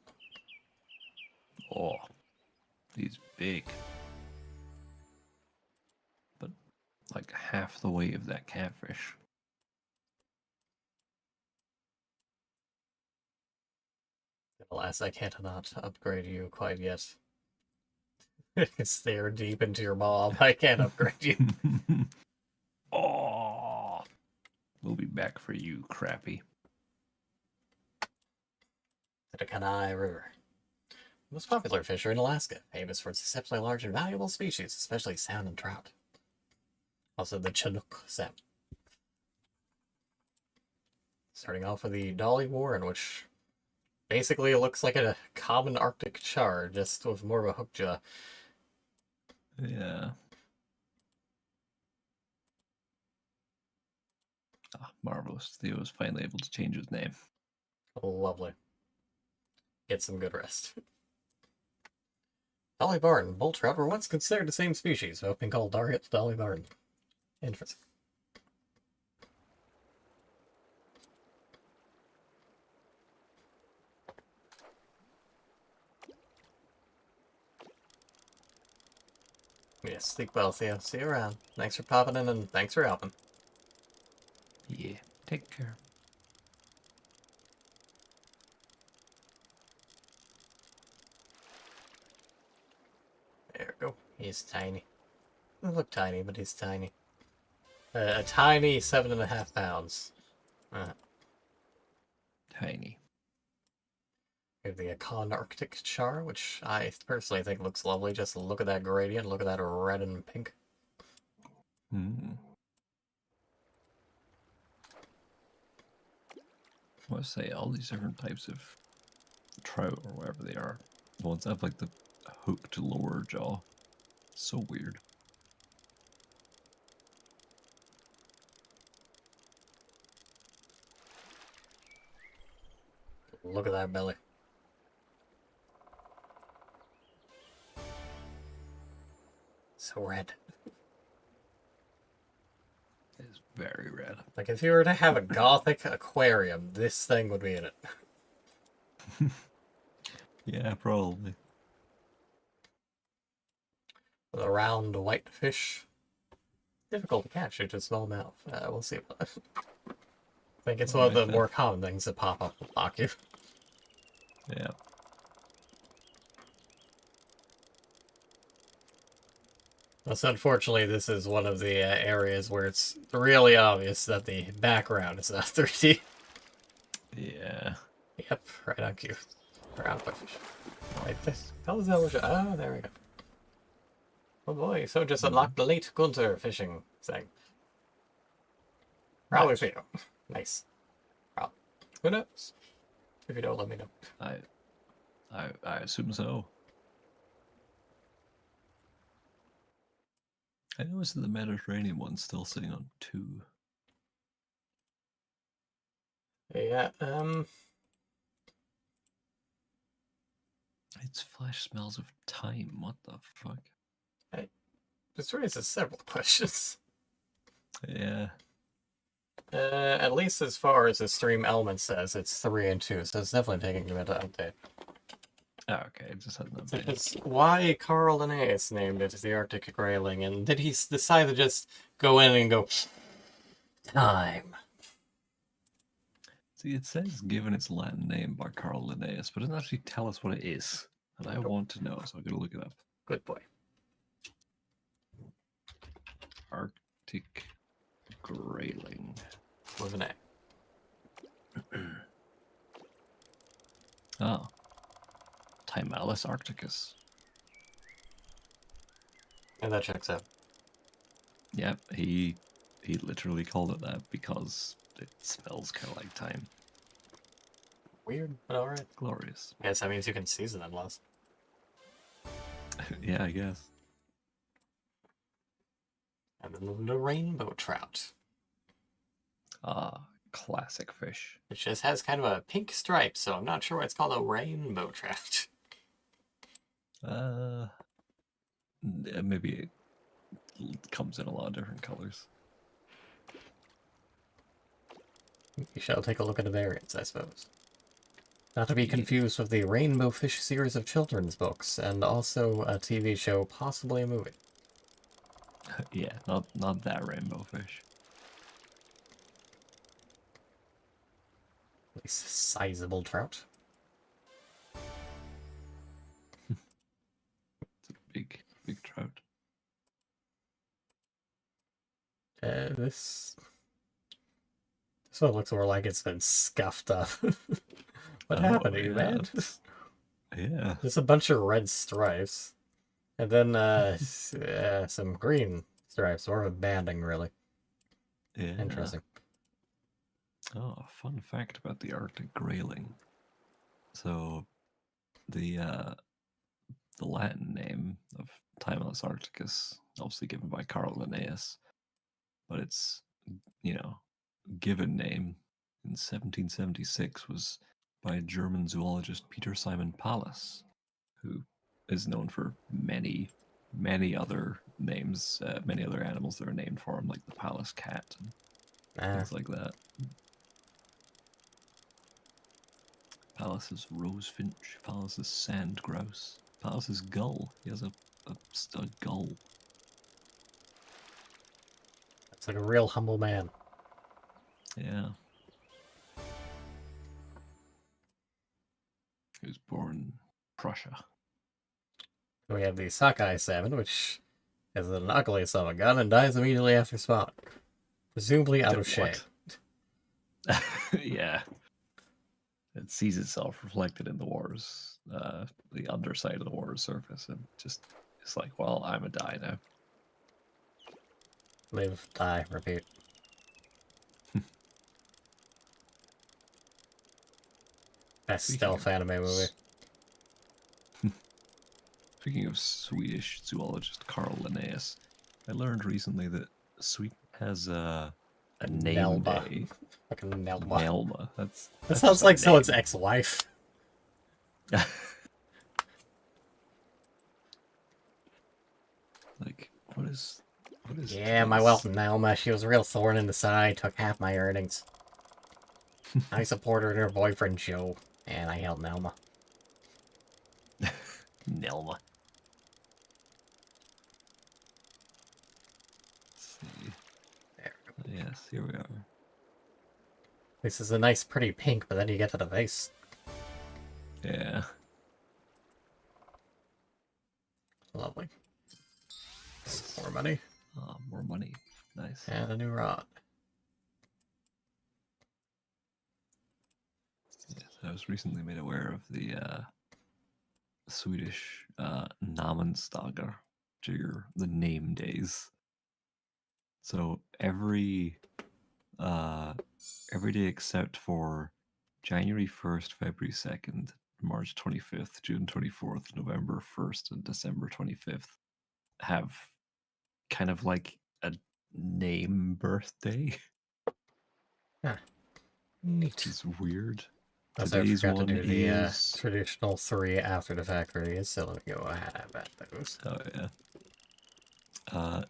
Oh, he's big. But like half the weight of that catfish. Alas, I cannot upgrade you quite yet. Stare deep into your maw. I can't upgrade you. Oh, we'll be back for you, Crappy. To the Kenai River. Most popular fishery in Alaska, famous for its exceptionally large and valuable species, especially salmon and trout. Also the Chinook salmon. Starting off with the Dolly Warren, which basically looks like a common Arctic char, just with more of a hook jaw. Yeah. Ah, marvelous. Theo was finally able to change his name. Lovely. Get some good rest. Dolly Varden and bull trout were once considered the same species, both being called Dolly Varden. Interesting. Yes, sleep well, Theo. See you around. Thanks for popping in and thanks for helping. Yeah. Take care. There we go. He's tiny. Doesn't look tiny, but he's tiny. A tiny 7.5 pounds. Tiny. We have the Akan Arctic char, which I personally think looks lovely. Just look at that gradient. Look at that red and pink. Hmm. I want to say all these different types of trout or whatever they are. The ones that have like the hooked lower jaw. So weird. Look at that belly. So red. It's very red. Like, if you were to have a gothic aquarium, this thing would be in it. Yeah, probably. With a round white fish. Difficult to catch due to a small mouth. We'll see about that. I think it's one of the Alright, more common things that pop up with block you. Yeah. Thus, unfortunately, this is one of the areas where it's really obvious that the background is not 3D. Yeah. Yep, right on cue. Round whitefish. Whitefish. Tell us how much. Oh, there we go. Oh boy, so just unlocked the late Gunter fishing thing. Probably for you. Nice. Probably. Who knows? If you don't, let me know. I assume so. I noticed that the Mediterranean one's still sitting on 2. Yeah, Its flesh smells of time. What the fuck? this raises several questions. Yeah. At least as far as the stream element says, it's 3 and 2, so it's definitely taking a bit to update. Oh, okay, it just had that. Because why Carl Linnaeus named it the Arctic Grayling, and did he decide to just go in and go, time? See, it says given its Latin name by Carl Linnaeus, but it doesn't actually tell us what it is. And I want to know, so I'm going to look it up. Good boy. Arctic grayling. With an A. Oh. Timalis arcticus. And that checks out. Yep, he literally called it that because it smells kind of like time. Weird, but alright. Glorious. I guess that means you can season them less. Yeah, I guess. And then the rainbow trout, Ah, classic fish. which just has kind of a pink stripe, so I'm not sure why it's called a rainbow trout. Maybe it comes in a lot of different colors. You shall take a look at the variants, I suppose. Not to be confused with the Rainbow Fish series of children's books, and also a TV show, possibly a movie. Yeah, not that rainbow fish. At least a sizable trout. It's a big trout. This one looks more like it's been scuffed up. What happened to you, man? Yeah. There's a bunch of red stripes. And then some green stripes, more of a banding, really. Yeah. Interesting. Oh, fun fact about the Arctic grayling. So, the Latin name of Timalis arcticus, obviously given by Carl Linnaeus, but its given name in 1776 was by German zoologist Peter Simon Pallas, who is known for many other names, many other animals that are named for him, like the Pallas cat and things like that. Pallas's rosefinch, Pallas's sand grouse, Pallas's gull. He has a gull. It's like a real humble man. Yeah. He was born in Prussia. We have the Sockeye salmon, which is an ugly son of a gun and dies immediately after spawning. Presumably out of shade. Yeah. It sees itself reflected in the water's, the underside of the water's surface, and just it's like, well, I'm a die now. Live, die, repeat. Best stealth anime movie. Speaking of Swedish zoologist Carl Linnaeus, I learned recently that Sweden has a name Nelma. day. Fucking Nelma. Nelma. That that's sounds just a like someone's name. ex-wife. Like, what is Yeah, my wealth Nelma. She was a real thorn in the side, took half my earnings. I support her and her boyfriend Joe, and I help Nelma. Nelma. Let's see. There. Yes, here we are. This is a nice pretty pink, but then you get to the face. Yeah. Lovely. More money. Oh, more money. Nice. And a new rod. Yes, I was recently made aware of the Swedish Namnsdagar, which are the name days. So every day except for January 1st, February 2nd, March 25th, June 24th, November 1st, and December 25th have kind of like a name birthday. Huh. Neat. which is weird. Also, I Today's forgot to one do the is traditional 3 after the fact reviews, so let me go ahead and bet those. oh yeah.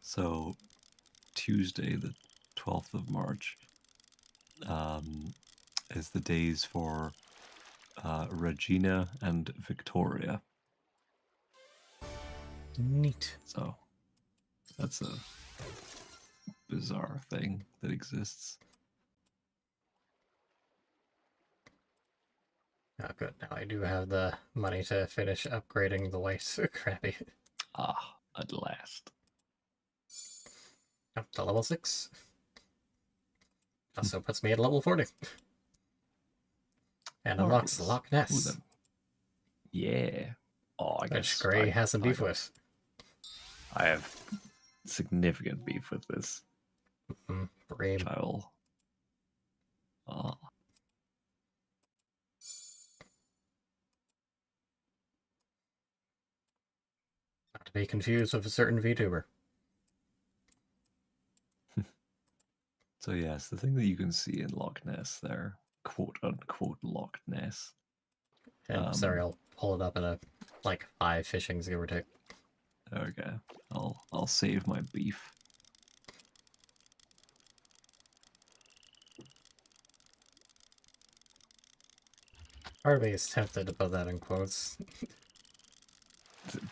So Tuesday, the 12th of March, is the days for Regina and Victoria. Neat. So that's a bizarre thing that exists. Oh, good. Now I do have the money to finish upgrading the white crappy. Ah, at last. Up to level 6. Also puts me at level 40. And unlocks Marvelous. Loch Ooh, Ness, then. Yeah. Oh, I which guess Gray has some beef got- with. I have significant beef with this Brave. child. Oh, Not to be confused with a certain VTuber. so yes, the thing that you can see in Loch Ness there, quote unquote Loch Ness. And sorry, I'll pull it up in a like 5 fishings, give or take. Okay, I'll save my beef. Part of me is tempted to put that in quotes.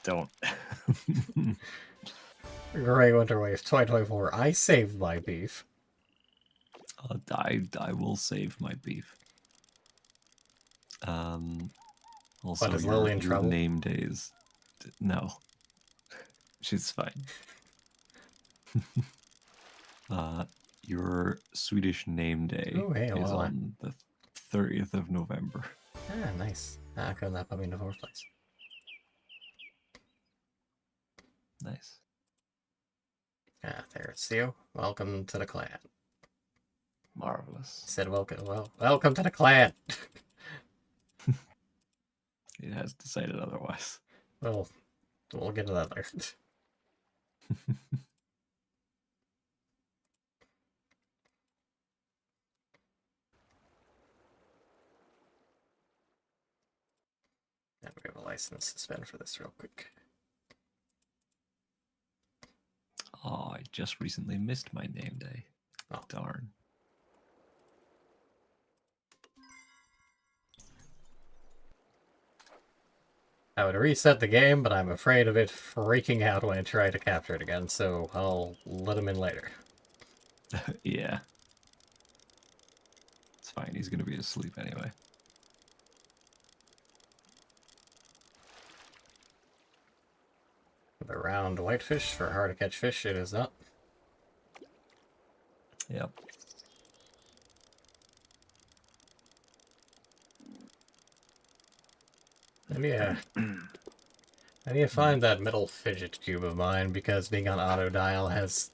Don't. Gray Winterwave 2024. I saved my beef. I will save my beef. Also, But is Lily in your trouble? name days. No, she's fine. Your Swedish name day Oh, hey, is well, on the 30th of November. Ah, nice. How come that put me in the 4th place? Nice. Ah, there's Theo. Welcome to the clan. Marvelous. Said welcome. Well, welcome to the clan. It has decided otherwise. Well, we'll get to that later. And we have a license to spend for this real quick. Oh, I just recently missed my name day. Oh. Darn. I would reset the game, but I'm afraid of it freaking out when I try to capture it again, so I'll let him in later. Yeah. It's fine. He's going to be asleep anyway. The round whitefish for hard to catch fish, it is not. Yep. And yeah. I need to find that middle fidget cube of mine because being on auto dial has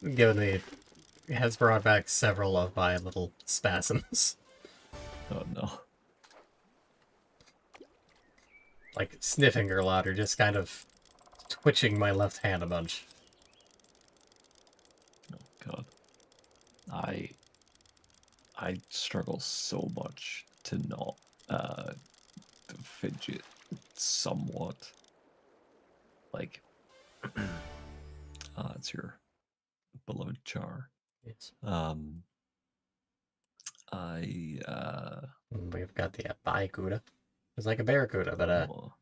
brought back several of my little spasms. Oh no. Like sniffing a lot or just kind of twitching my left hand a bunch. Oh god. I struggle so much to not fidget somewhat. Like it's your beloved Char. Yes. We've got the Barracuda. It's like a Barracuda, but oh,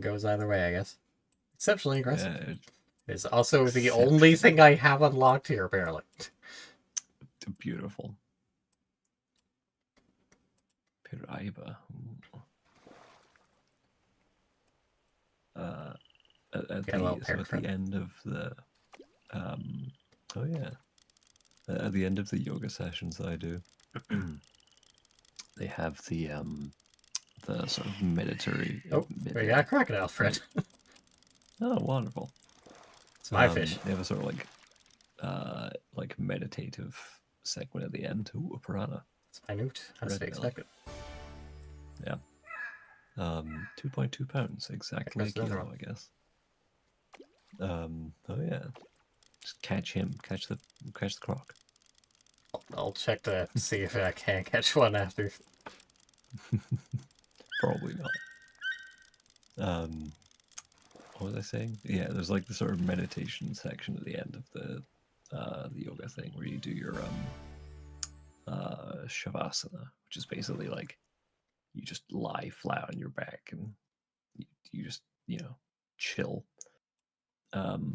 goes either way, I guess. Exceptionally aggressive. yeah, It's also the only thing I have unlocked here, apparently. beautiful. Piraiba. At the end of the oh yeah, at the end of the yoga sessions that I do, they have the sort of meditative. Oh, we got a crocodile, Fred. Oh, wonderful! It's my fish. They have a sort of like meditative segment at the end. Ooh, a piranha. It's minute, as to be expected. Yeah. 2.2 pounds, exactly a kilo, I guess. Oh yeah. Just catch him, catch the croc. I'll check to see if I can catch one after. Probably not. What was I saying? Yeah, there's like the sort of meditation section at the end of the yoga thing where you do your shavasana, which is basically like you just lie flat on your back and you just chill. But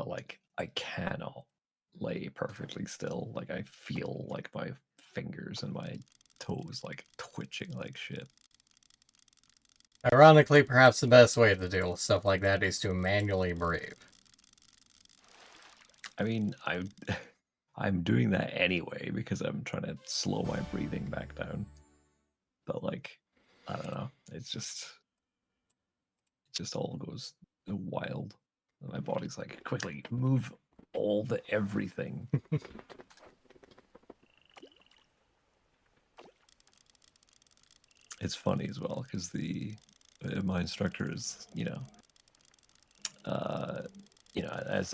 like I cannot lay perfectly still. Like I feel like my fingers and my toes like twitching like shit. Ironically, perhaps the best way to deal with stuff like that is to manually breathe. I mean, I'm doing that anyway because I'm trying to slow my breathing back down. But like, I don't know. It just all goes wild. And my body's like, quickly move all the everything. It's funny as well because my instructor is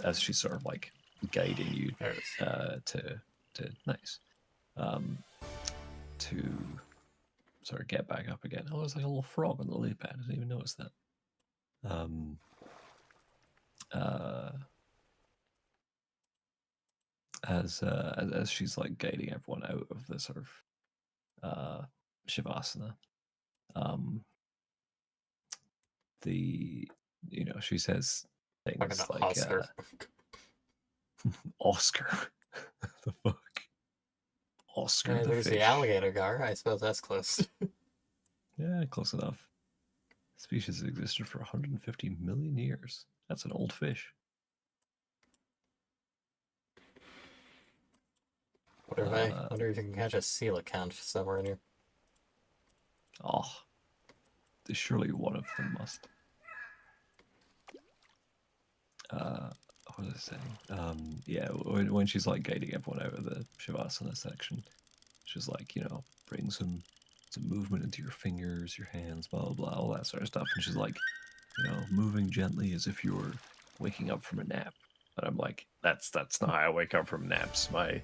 as she's sort of like guiding you to nice to sort of get back up again. Oh, there's like a little frog on the lily pad. I didn't even notice that. As she's like guiding everyone out of the sort of shavasana, she says things like Oscar. Oscar. The fuck? Oscar the There's fish. the alligator gar. I suppose that's close. Yeah, close enough. The species has existed for 150 million years. That's an old fish. Wonder if you can catch a coelacanth somewhere in here. Oh, surely one of them must. What was I saying? Yeah, when she's like guiding everyone out of the shavasana section, she's like, bring some movement into your fingers, your hands, blah blah blah, all that sort of stuff. And she's like, moving gently as if you were waking up from a nap. And I'm like, that's not how I wake up from naps. My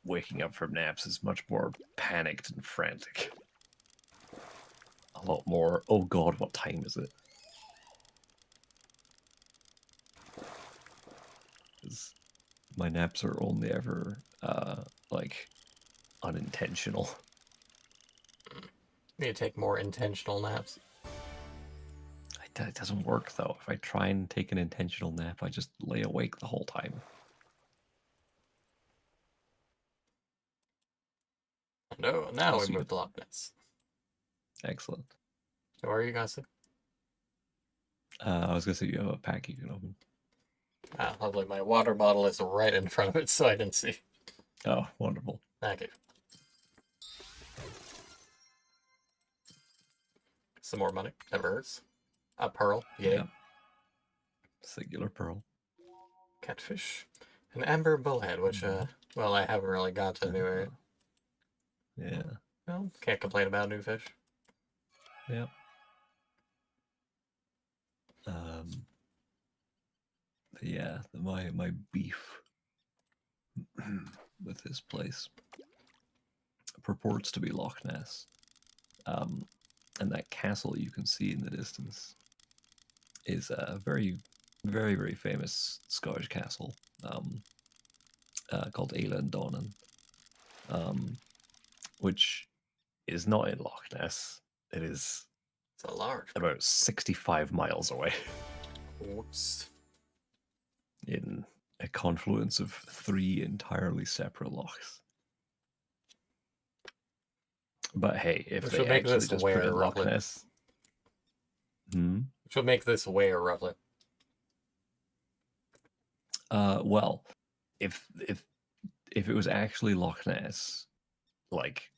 waking up from naps is much more panicked and frantic. A lot more, oh god, what time is it? Because my naps are only ever like unintentional. You need to take more intentional naps. It doesn't work though. If I try and take an intentional nap, I just lay awake the whole time. No, now we moved to Loch Ness. Excellent. So where are you guys? I was gonna say you have a pack you can open. Ah, lovely. My water bottle is right in front of it, so I didn't see. Oh, wonderful. Thank you. Some more money. Never hurts. A pearl. Yay. Yeah. Singular pearl. Catfish. An amber bullhead, which, well, I haven't really got to do it. Yeah. Well, can't complain about new fish. Yep. But yeah, my beef with this place purports to be Loch Ness. And that castle you can see in the distance is a very, very, very famous Scottish castle called Eilean Donan, which is not in Loch Ness. It's a large. About 65 miles away. Whoops. In a confluence of 3 entirely separate lochs. But hey, if they actually just put in Loch Ness... Which would make this where, roughly? Well, if it was actually Loch Ness, like,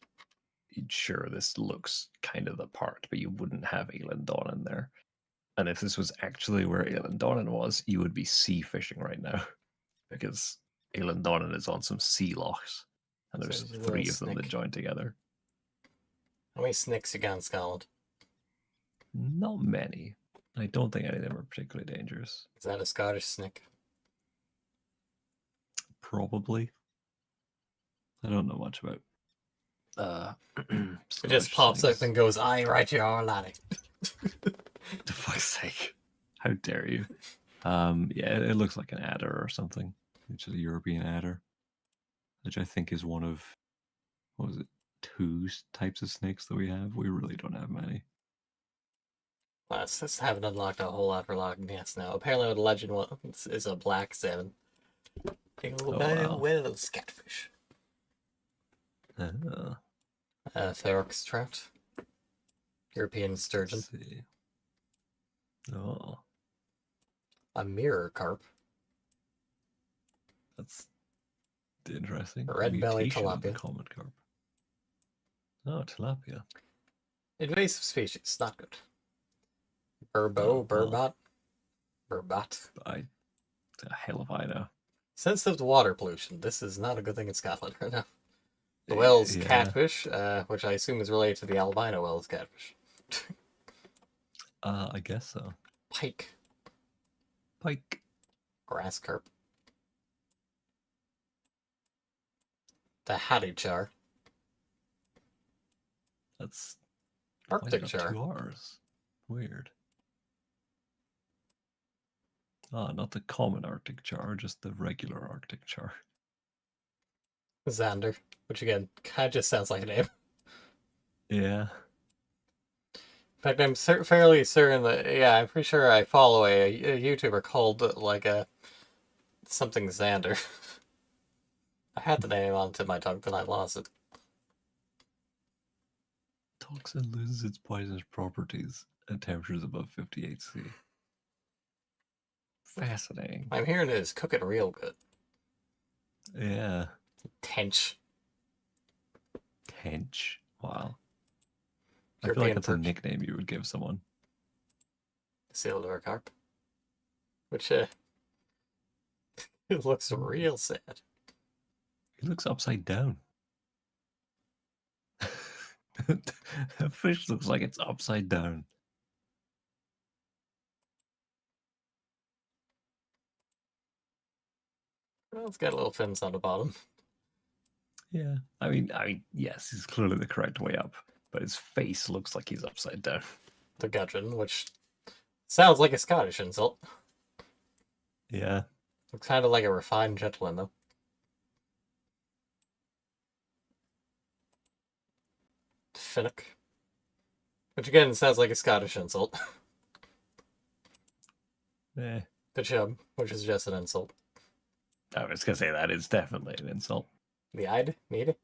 sure, this looks kind of the part, but you wouldn't have Eilean Donan there. And if this was actually where Eilean Donan was, you would be sea fishing right now. Because Eilean Donan is on some sea lochs. And there's 3 of them that join together. How many snicks you got in Scotland? Not many. I don't think any of them are particularly dangerous. Is that a Scottish snick? Probably. I don't know much about It just sludge pops up snakes. and goes, "Aye, right, you are, laddie." For fuck's sake. How dare you? Yeah, it looks like an adder or something. Which is a European adder. Which I think is one of, what was it, two types of snakes that we have? We really don't have many. Just haven't unlocked a whole lot for Loch Ness now. Apparently, the legend is a black salmon. A little, Oh, wow. little scatfish. Ferox trout. European sturgeon. Let's see. Oh, A mirror carp. that's interesting. Red belly Mutation of the tilapia. common carp. Oh, tilapia. Invasive species, not good. Oh, well. Burbot. The hell if I know. Sensitive to water pollution. This is not a good thing in Scotland right now. The Wells Yeah. catfish, which I assume is related to the albino Wells catfish. I guess so. Pike. Pike. Grass carp. The Haddichar. That's Arctic why is it got char. 2 R's? Weird. Ah, not the common Arctic char, just the regular Arctic char. Xander, which again kind of just sounds like a name. Yeah. In fact, I'm fairly certain that, yeah, I'm pretty sure I follow a YouTuber called like a something Xander. I had the name on the tip of my tongue, then I lost it. Toxin loses its poisonous properties at temperatures above 58°C. Fascinating. I'm hearing it is cooking real good. Yeah. Tench. Tench. Wow. I feel like European that's a perch. nickname you would give someone. Silver carp. Which, it looks real sad. He looks upside down. A fish looks like it's upside down. Well, it's got little fins on the bottom. Yeah. I mean, yes, he's clearly the correct way up, but his face looks like he's upside down. The gudgeon, which sounds like a Scottish insult. Yeah. Looks kind of like a refined gentleman, though. Finnock. Which again sounds like a Scottish insult. Eh. The chub, which is just an insult. I was gonna say that is definitely an insult. The Ide? Mead?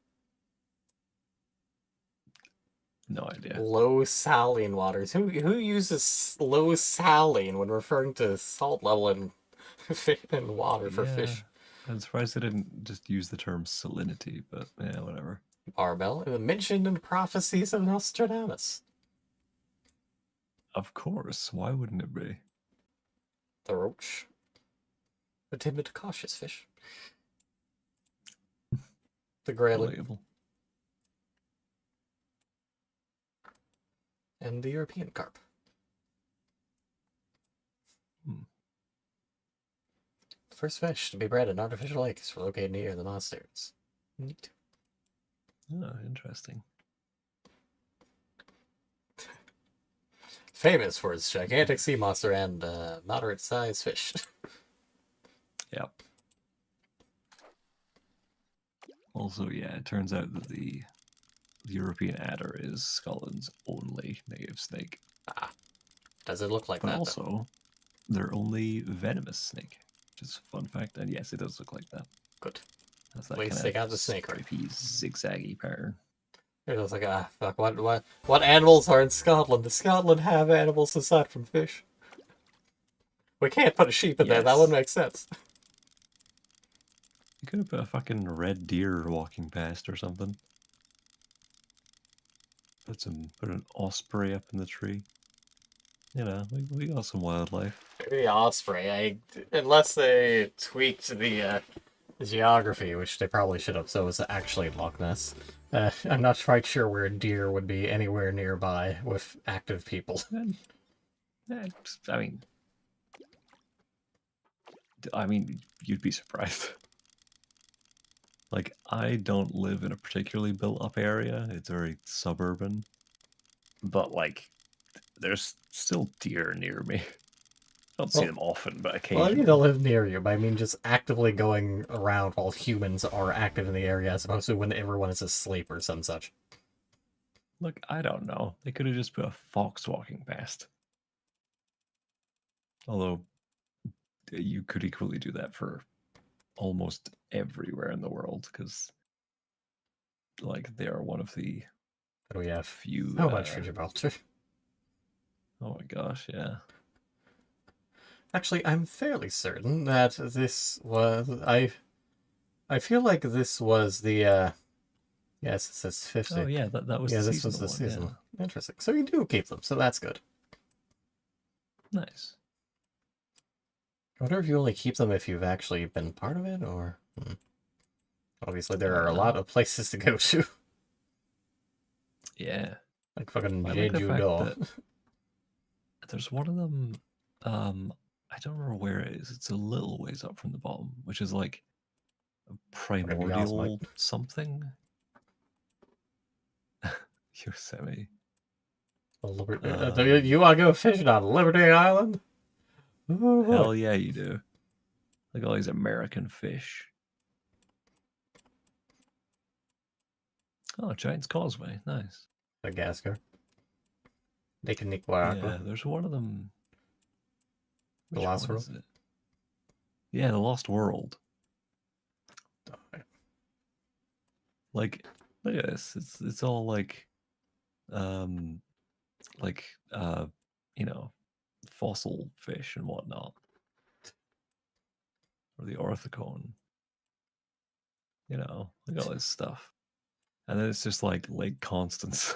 No idea. Low saline waters. Who uses low saline when referring to salt level in water for Yeah. fish? I'm surprised they didn't just use the term salinity, but yeah, whatever. Barbel, mentioned in prophecies of Nostradamus. Of course. Why wouldn't it be? The roach. A timid, cautious fish. The grayling. Relatable. And the European carp. The first fish to be bred in artificial lakes were located near the monasteries. Neat. Oh, interesting. Famous for its gigantic sea monster and moderate-sized fish. Yep. Also, yeah, it turns out that the European adder is Scotland's only native snake. Does it look like But that? also, their only venomous snake, which is a fun fact. And yes, it does look like that. Good. That's At that least kind they of got the snake right. stripy, zigzaggy pattern. It was like, fuck, what animals are in Scotland? Does Scotland have animals aside from fish? We can't put a sheep in there, that Yes. wouldn't make sense. You could have put a fucking red deer walking past or something. Put an osprey up in the tree. You know, we got some wildlife. Maybe osprey, unless they tweaked the geography, which they probably should have, so it's actually Loch Ness. I'm not quite sure where deer would be anywhere nearby with active people. I mean, you'd be surprised. Like, I don't live in a particularly built up area. It's very suburban. But like, there's still deer near me. I don't see Well, them often, but well, I occasionally. mean, they'll live near you, but I mean just actively going around while humans are active in the area, as opposed to when everyone is asleep or some such. Look, I don't know. They could have just put a fox walking past. Although you could equally do that for almost everywhere in the world, because like they are one of the But we have few. so much for Gibraltar. Oh my gosh, yeah. Actually, I'm fairly certain that this was I feel like this was the yes, it says 50. Oh yeah, that was Yeah, the this was seasonal the one. season. Yeah. Interesting. So you do keep them, so that's good. Nice. I wonder if you only keep them if you've actually been part of it, or obviously there are a lot of places to go to, Yeah. like fucking I like the fact Jeju-do. that there's one of them. I don't remember where it is. It's a little ways up from the bottom, which is like a primordial something. Yosemite. You want to go fishing on Liberty Island? Ooh, Hell yeah, you do. Like all these American fish. Oh, Giant's Causeway. Nice. Madagascar. They can Yeah, there's one of them. The Lost World? Is it? Yeah, The Lost World. Like, look at this. It's all like, you know, fossil fish and whatnot, or the orthicone. You know, look at all this stuff, and then it's just like Lake Constance.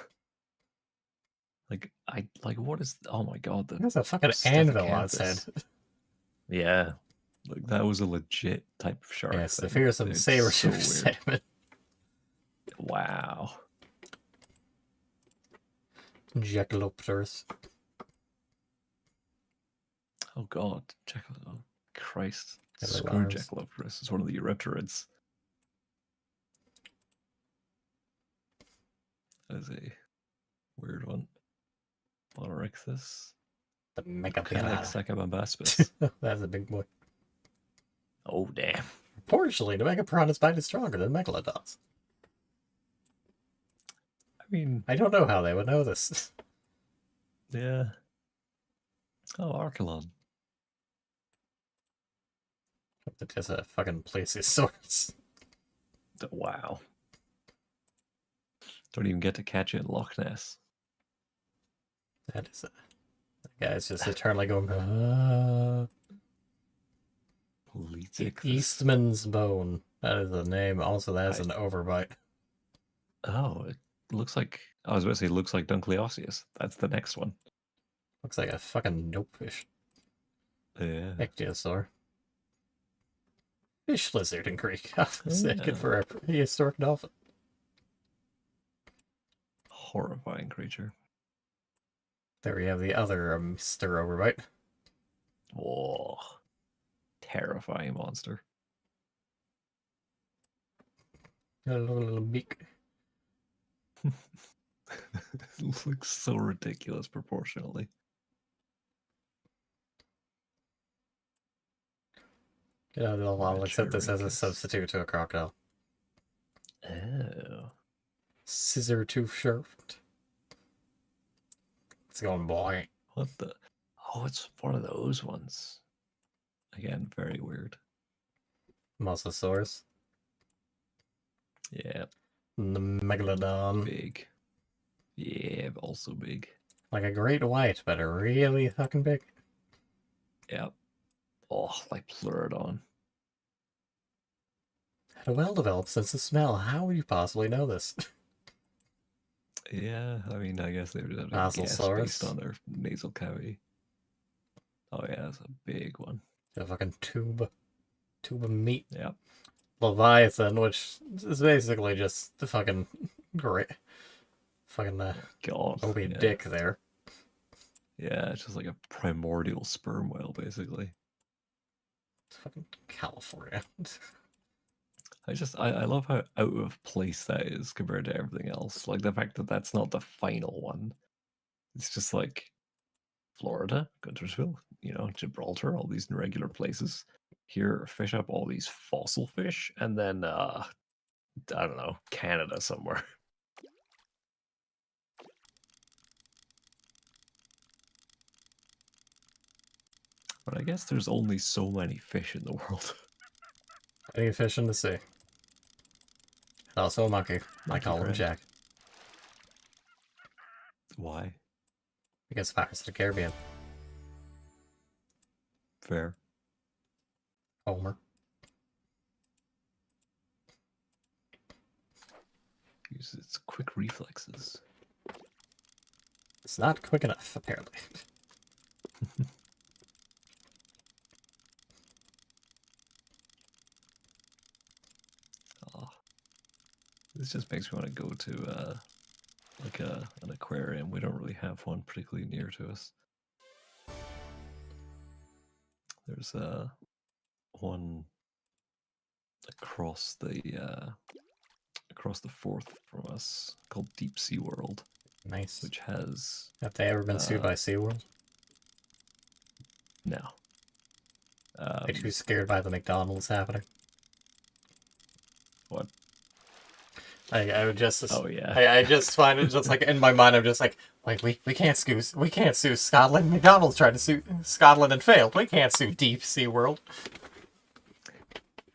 What is? Oh my god, there's a fucking anvil on its head. Yeah, like that was a legit type of shark. Yes, the fearsome saber-tooth salmon. Wow. Jackalopterus. Oh god, oh Christ. Screw Jackalopterus. It's one of the Eurypterids. That is a weird one. Monorixus. The Megapirata. Sacabambaspis. That's a big boy. Oh, damn. Unfortunately, the Megapiranha's bite is stronger than Megalodon's. I mean... I don't know how they would know this. Yeah. Oh, Archelon. That is a fucking plesiosaurus. Wow. Don't even get to catch it in Loch Ness. That is a... That guy's just eternally going... Eastman's Bone. That is the name. Also, that is an overbite. Oh, it looks like... I was about to say it looks like Dunkleosteus. That's the next one. Looks like a fucking dopefish. Yeah. Ichthyosaur. Fish lizard in Greek. I was thinking for a prehistoric dolphin. Horrifying creature. There we have the other Mr. Overbite. Whoa. Terrifying monster. Got a little beak. It looks so ridiculous proportionally. Yeah, I'll accept this as a substitute to a crocodile. Oh. Scissor tooth sharp. It's going boy. What the? Oh, it's one of those ones. Again, very weird. Mosasaurus. Yeah. The Megalodon. Big. Yeah, also big. Like a great white, but really fucking big. Yep. Oh, like Pleurodon. Had a well-developed sense of smell. How would you possibly know this? Yeah, I mean, I guess they would have a guess based on their nasal cavity. Oh yeah, that's a big one. A fucking tube of meat. Yeah. Leviathan, which is basically just the fucking great, fucking God, Moby Dick there. Yeah, it's just like a primordial sperm whale, basically. It's fucking California. I love how out of place that is compared to everything else. Like the fact that that's not the final one. It's just like Florida, Guntersville, Gibraltar, all these irregular places. Here, fish up all these fossil fish, and then I don't know, Canada somewhere. But I guess there's only so many fish in the world. Any fish in the sea. Also a monkey. I Monkey call him friend. Jack. Why? Because Pirates of the Caribbean. Fair. Homer. Use its quick reflexes. It's not quick enough, apparently. Oh, this just makes me want to go to like an aquarium. We don't really have one particularly near to us. There's one across the Forth from us called Deep Sea World, Nice. which has Have they ever been sued by SeaWorld? no. Are too scared by the McDonald's happening? What? I would just. Oh yeah. I just find it just like in my mind. I'm just like we can't sue Scotland. McDonald's tried to sue Scotland and failed. We can't sue Deep Sea World.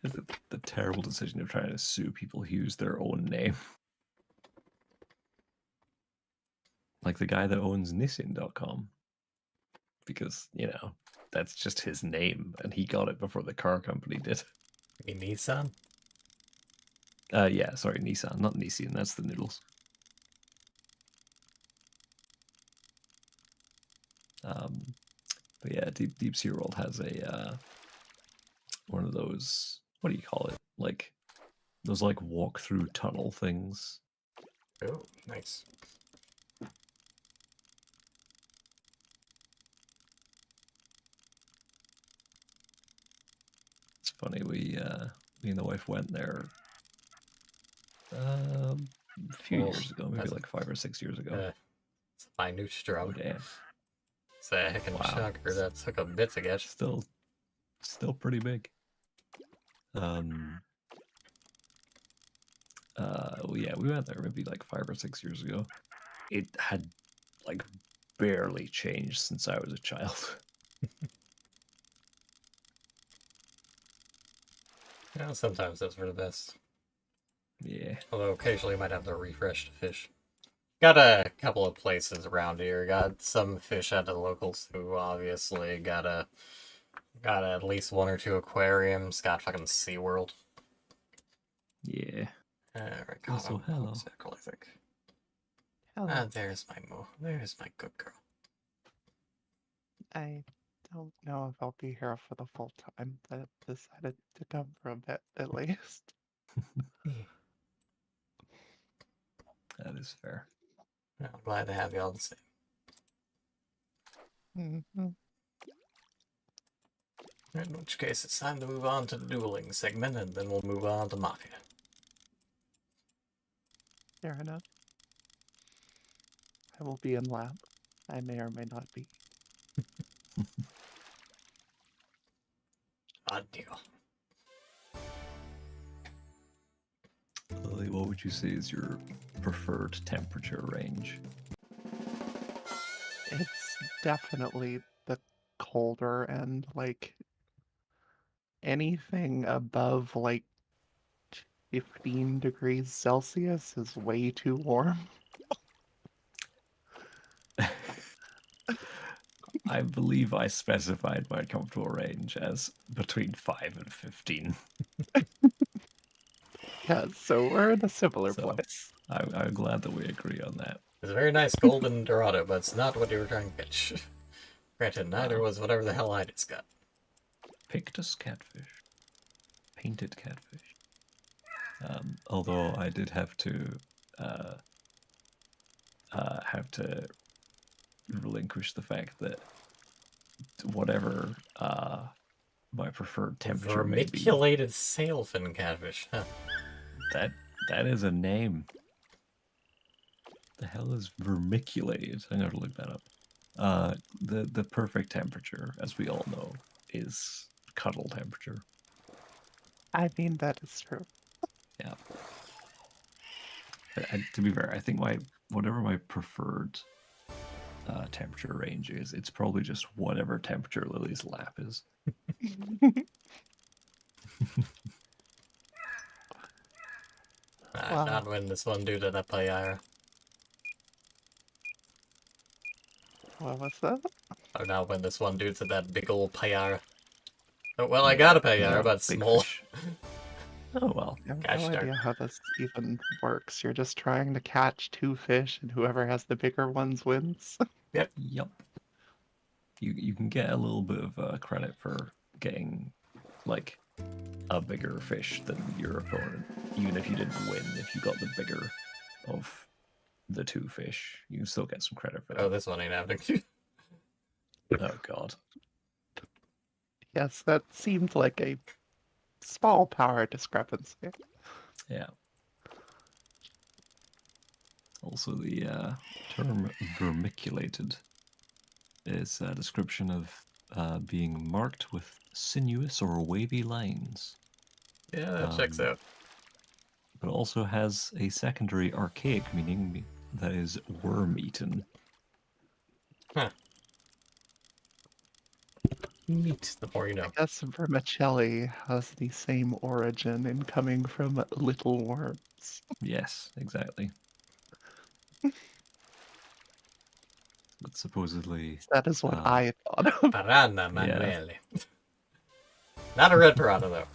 The terrible decision of trying to sue people who use their own name. Like the guy that owns Nissan.com. Because, that's just his name, and he got it before the car company did. You mean Nissan? Yeah, sorry, Nissan, not Nissan, that's the noodles. But yeah, Deep Sea World has a one of those, what do you call it? Like those like walk-through tunnel things. Oh, nice. It's funny, me and the wife went there a few years ago, maybe like 5 or 6 years ago. It's a minute Oh drug. damn. It's a heckin' shocker. That took a bit to get. Still pretty big. Well, yeah, we went there maybe like 5 or 6 years ago. It had like barely changed since I was a child. Yeah, sometimes those were the best. Yeah. Although occasionally you might have to refresh the fish. Got a couple of places around here. Got some fish at the locals who obviously got at least 1 or 2 aquariums. Got fucking SeaWorld. Yeah. Also, hello. I think. Hello. There's my good girl. I don't know if I'll be here for the full time, but decided to come for a bit at least. That is fair. I'm glad to have you all the same. Mm-hmm. In which case, it's time to move on to the dueling segment, and then we'll move on to Mafia. Fair enough. I will be in lab. I may or may not be. Odd deal. Lily, what would you say is your preferred temperature range? It's definitely the colder end. Like anything above like 15 degrees Celsius is way too warm. I believe I specified my comfortable range as between 5 and 15. Yeah, so we're in a similar So, place. I'm glad that we agree on that. It's a very nice golden Dorado, but it's not what you were trying to pitch. Granted, neither was whatever the hell I just got. Pictus catfish. Painted catfish. Although I did have to relinquish the fact that whatever my preferred temperature may be. Vermiculated sailfin catfish. Huh. That is a name. The hell is vermiculated? I'm gonna look that up. The perfect temperature, as we all know, is cuddle temperature. I mean, that is true. Yeah. To be fair, I think whatever my preferred temperature range is, it's probably just whatever temperature Lily's lap is. Wow. Not win this one due to the Payara. What was that? I'll not win this one due to that big old Payara. Oh, well, I got a Payara, but Big small. fish. Oh well. I have Gosh no darn. idea how this even works. You're just trying to catch 2 fish, and whoever has the bigger ones wins. Yep. You can get a little bit of credit for getting like a bigger fish than your opponent, even if you didn't win. If you got the bigger of the 2 fish, you can still get some credit for that. Oh, this one ain't happening. Oh god. Yes, that seemed like a small power discrepancy. Yeah. Also, the term vermiculated is a description of being marked with sinuous or wavy lines, Yeah, that checks out. but also has a secondary archaic meaning that is worm-eaten. Meat, the more you know. I guess vermicelli has the same origin in coming from little worms. Yes, exactly. But supposedly, That is what I thought of. Piranha Manuele. Not a red piranha, though.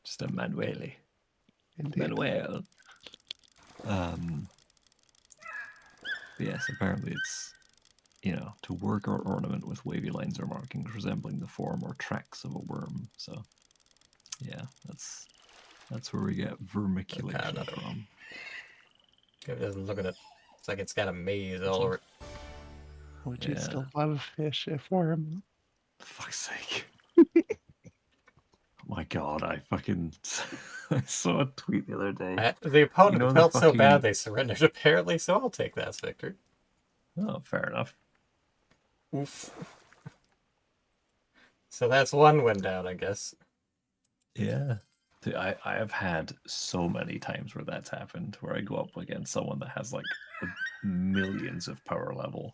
just a Manuele. Indeed. Manuel. Yes, apparently it's, to work or ornament with wavy lines or markings resembling the form or tracks of a worm. So, yeah, that's where we get vermiculation Okay, from. It doesn't look at it. It's like it's got a maze all over it. Would you Yeah. still love fish if worm? For fuck's sake. Oh my god, I saw a tweet the other day. The opponent the felt so bad fucking- they surrendered, apparently, so I'll take that, Victor. Oh, fair enough. Oof. So that's one win down, I guess. Yeah. Dude, I have had so many times where that's happened, where I go up against someone that has like millions of power level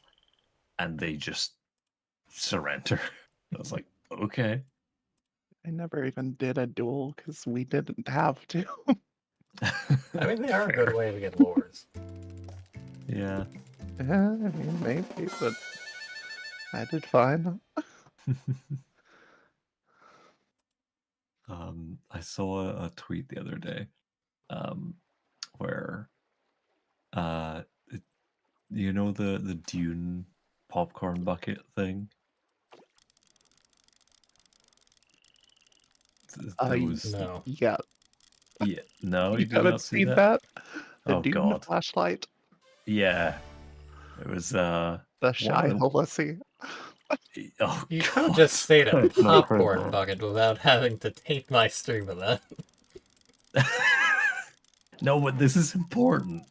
and they just surrender. I was like, okay. I never even did a duel because we didn't have to. I mean, they are a Fair. good way to get lures. Yeah. Yeah, I mean, maybe, but I did fine. I saw a tweet the other day where the Dune popcorn bucket thing. There was No. Yeah, yeah, no, you you did haven't not see seen that. that? The Oh, Dune God. flashlight, Yeah, it was the shy of Holosy. oh You god. could just state a I've not heard popcorn that. bucket without having to tape my stream of that. No, but this is important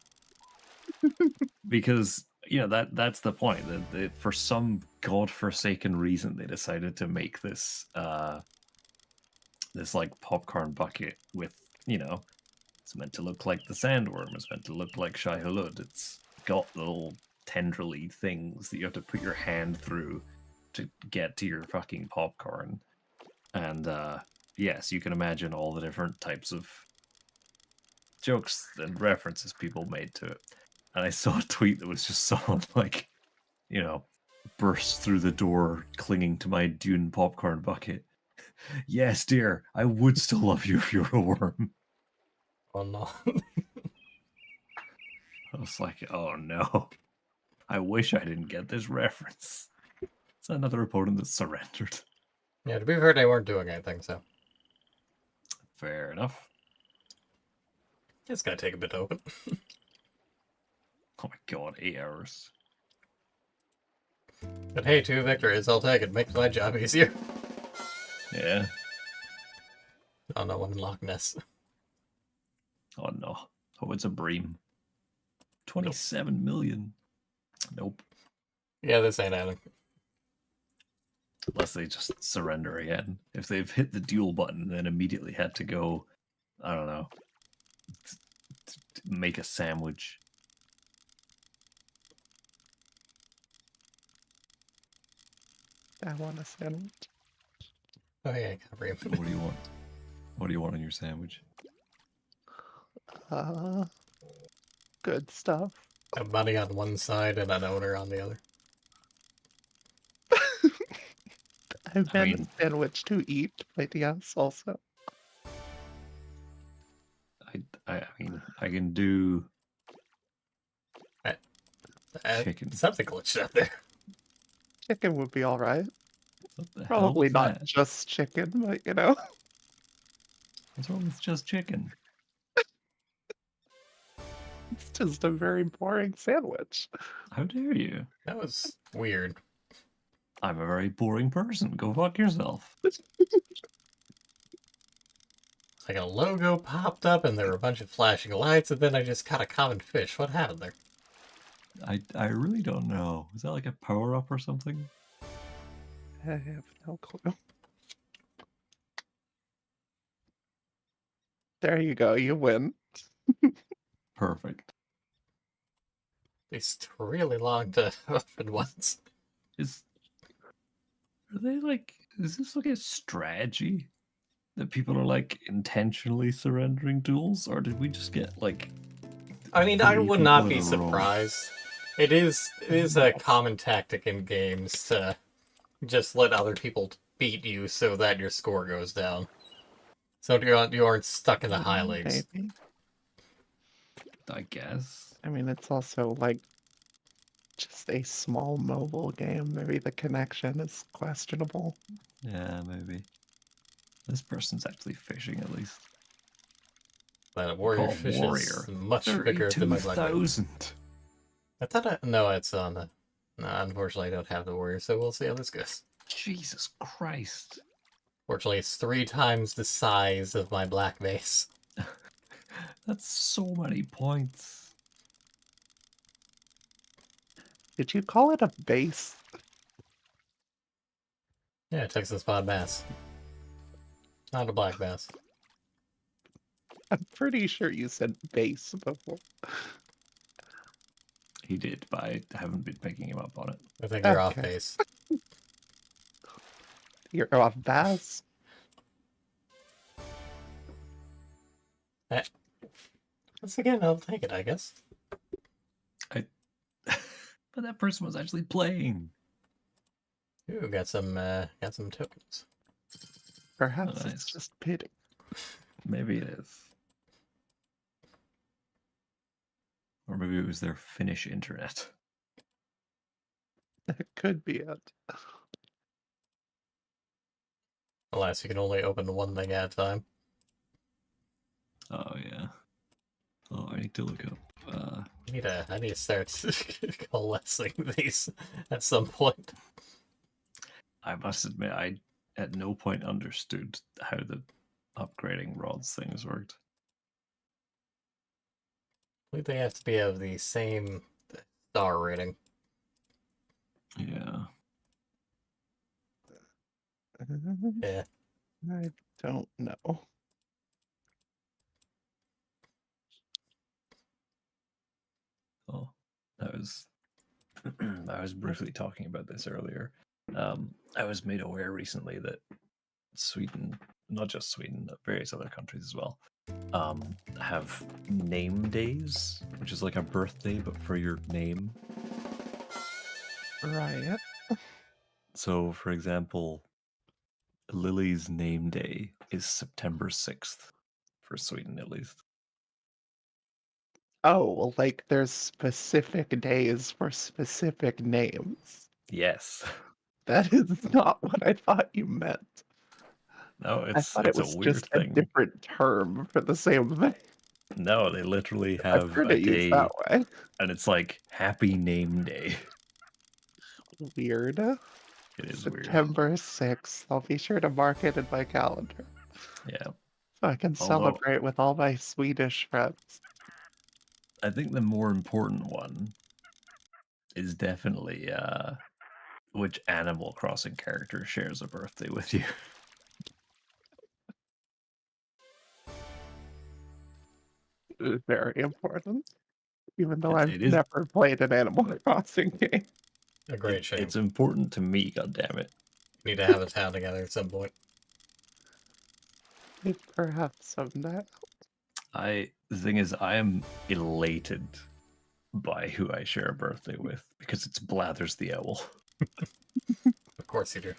because that's the point. That for some godforsaken reason they decided to make this this like popcorn bucket with it's meant to look like the sandworm. It's meant to look like Shai Hulud. It's got little tendrily things that you have to put your hand through to get to your fucking popcorn. And yes, you can imagine all the different types of jokes and references people made to it. And I saw a tweet that was just someone like, burst through the door clinging to my Dune popcorn bucket. Yes, dear, I would still love you if you were a worm. Oh no. I was like, oh no. I wish I didn't get this reference. It's another opponent that surrendered. Yeah, to be fair, they weren't doing anything, so. Fair enough. It's gonna take a bit to open. Oh my god, 8 hours. But hey, 2 victories, I'll take it. Makes my job easier. Yeah. Oh no, one in Loch Ness. Oh no. Oh, it's a bream. 27 million. Nope. Yeah, this ain't happening. Unless they just surrender again. If they've hit the duel button and then immediately had to go, I don't know, make a sandwich. I want a sandwich. Oh yeah, I got bream. What do you want? What do you want on your sandwich? Good stuff. A money on one side and an owner on the other. I meant mean- a sandwich to eat, but yes, also. I mean, I can do chicken. Something glitched out there. Chicken would be alright. What the hell Probably is not that? just chicken, but you know. What's wrong with just chicken? It's just a very boring sandwich. How dare you? That was weird. I'm a very boring person. Go fuck yourself. Like a logo popped up and there were a bunch of flashing lights, and then I just caught a common fish. What happened there? I really don't know. Is that like a power up or something? I have no clue. There you go, you win. Perfect. It's really long to open once. Are they like, is this like a strategy that people are like intentionally surrendering duels, or did we just get like I mean, I three would not people be in a row? surprised. It is a common tactic in games to just let other people beat you so that your score goes down. So you aren't stuck in the high leagues. Maybe. I guess. I mean, it's also like just a small mobile game. Maybe the connection is questionable. Yeah, maybe. This person's actually fishing at least. That warrior Call fish warrior. is much bigger than my black. 32,000. I thought no, it's on the. No, unfortunately, I don't have the warrior, so we'll see how this goes. Jesus Christ. Fortunately, it's 3 times the size of my black base. That's so many points. Did you call it a base? Yeah, Texas spot bass. Not a black bass. I'm pretty sure you said base before. He did, but I haven't been picking him up on it. I think you're off Okay. base. You're off bass. Once again, I'll take it, I guess. But that person was actually playing. Ooh, got some tokens. Perhaps Nice. it's just pity. Maybe it is. Or maybe it was their Finnish internet. That could be it. Alas, you can only open one thing at a time. Oh, yeah. Oh, I need to look up. I need to start coalescing these at some point. I must admit, I at no point understood how the upgrading rods things worked. I believe they have to be of the same star rating. Yeah. Yeah. I don't know. Oh, I was briefly talking about this earlier. I was made aware recently that Sweden, not just Sweden, various other countries as well, have name days, which is like a birthday but for your name. Right. So, for example, Lily's name day is September 6th for Sweden, at least. Oh, well, like there's specific days for specific names. Yes. That is not what I thought you meant. No, I it's thought it it's a was weird just a thing. different term for the same thing. No, they literally I've have heard a it used day, that way. and it's like Happy Name Day. Weird. It is weird. September 6th. I'll be sure to mark it in my calendar Yeah. so I can Although- celebrate with all my Swedish friends. I think the more important one is definitely which Animal Crossing character shares a birthday with you. Very important. Even though It- I've it is- never played an Animal Crossing game. A great shame. It's important to me, goddammit. Need to have a town together at some point. Perhaps someday. The thing is, I am elated by who I share a birthday with because it's Blathers the Owl. Of course you do.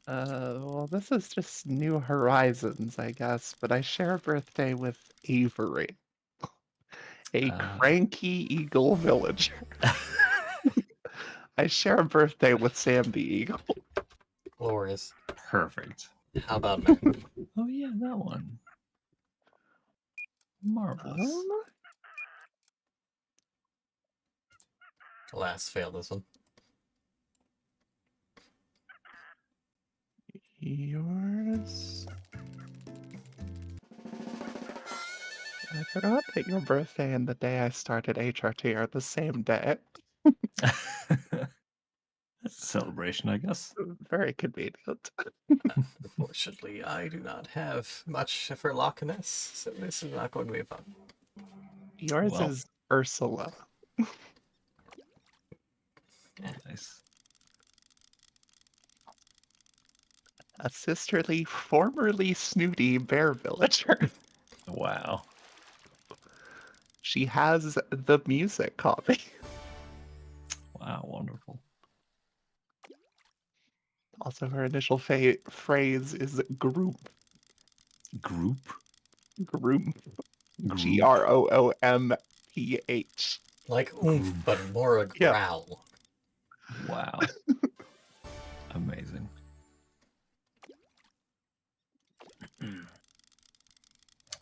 Well, this is just New Horizons, I guess, but I share a birthday with Avery, a cranky eagle villager. I share a birthday with Sam the Eagle. Glorious. Perfect. How about me? Oh yeah, that one. Marvelous. Alas, failed this one. Yours. I forgot that your birthday and the day I started HRT are the same day. That's a celebration, I guess. Very convenient. Unfortunately, I do not have much for Loch Ness, so this is not going to be fun. Yours Well. is Ursula. Nice. A sisterly, formerly snooty bear villager. Wow. She has the music copy. Wow, wonderful. Also, her initial phrase is group. Group? Group. Group. GROOMPH. Like oomph, but more a Yeah. growl. Wow. Amazing.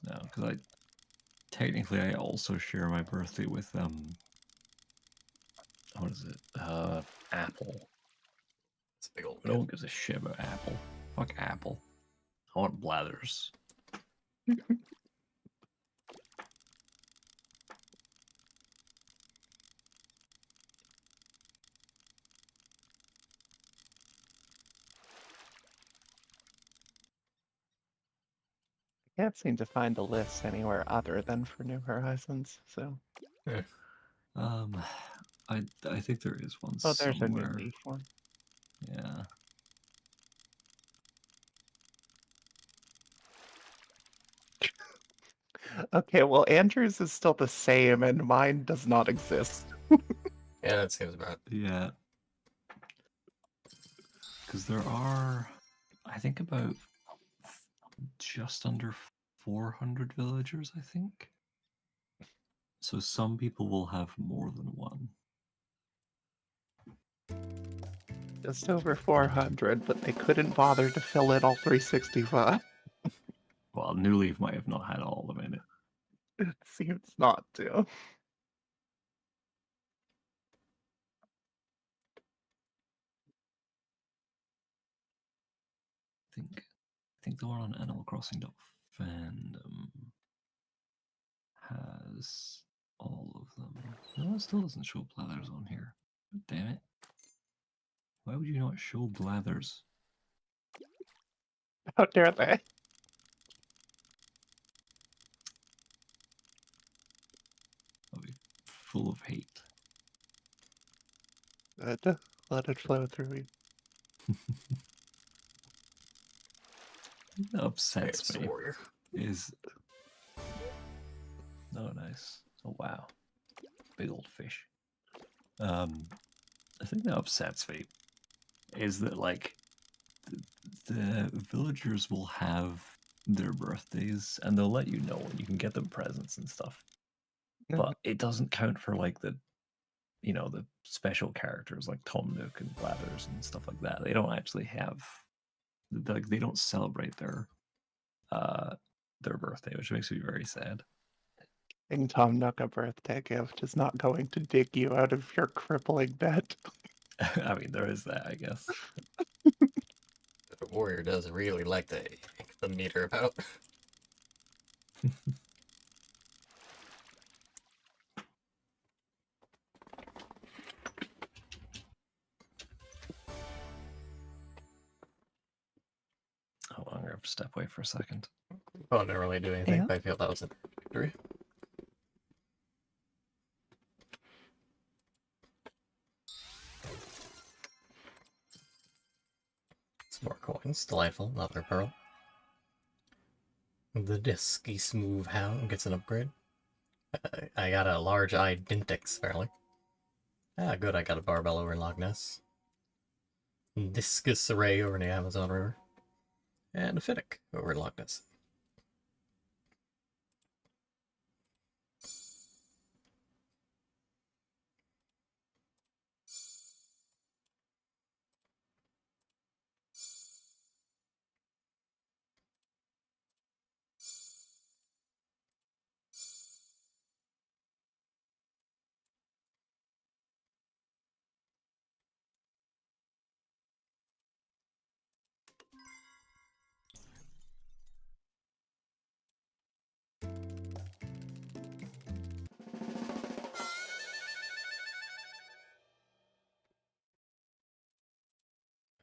No, because technically I also share my birthday with what is it? Apple. It's a big old No one gives a shit about Apple. Fuck Apple. I want Blathers. I can't seem to find a list anywhere other than for New Horizons, so. I think there is one Oh, there's somewhere. a new Leaf one. Yeah. Okay, well, Andrew's is still the same, and mine does not exist. Yeah, that seems about. Yeah. Because there are, I think, about just under 400 villagers, I think. So some people will have more than one. Just over 400, but they couldn't bother to fill in all 365. Well, New Leaf might have not had all of them in it. It seems not to. I think the one on Animal Crossing fandom has all of them. No, it still doesn't show Blathers on here. God damn it. Why would you not show Blathers? How dare they? I'll be full of hate. Let it flow through you. That upsets me. Warrior. Is oh nice. Oh wow. Big old fish. I think that upsets me is that like the villagers will have their birthdays and they'll let you know and you can get them presents and stuff. But it doesn't count for like the the special characters like Tom Nook and Blathers and stuff like that. They don't actually have they don't celebrate their birthday, which makes me very sad. Giving Tom Nook a birthday gift is not going to dig you out of your crippling debt. I mean, there is that, I guess. The warrior does really like to yank the meter about. Oh, I'm gonna have to step away for a second. Oh, didn't really do anything, Yeah. but I feel that was a victory. Some more coins. Delightful. Another pearl. The Disky Smooth Hound gets an upgrade. I got a large-eyed Dintix, apparently. Ah, good, I got a barbell over in Loch Ness. Discus Array over in the Amazon River. And a Fiddick over in Loch Ness.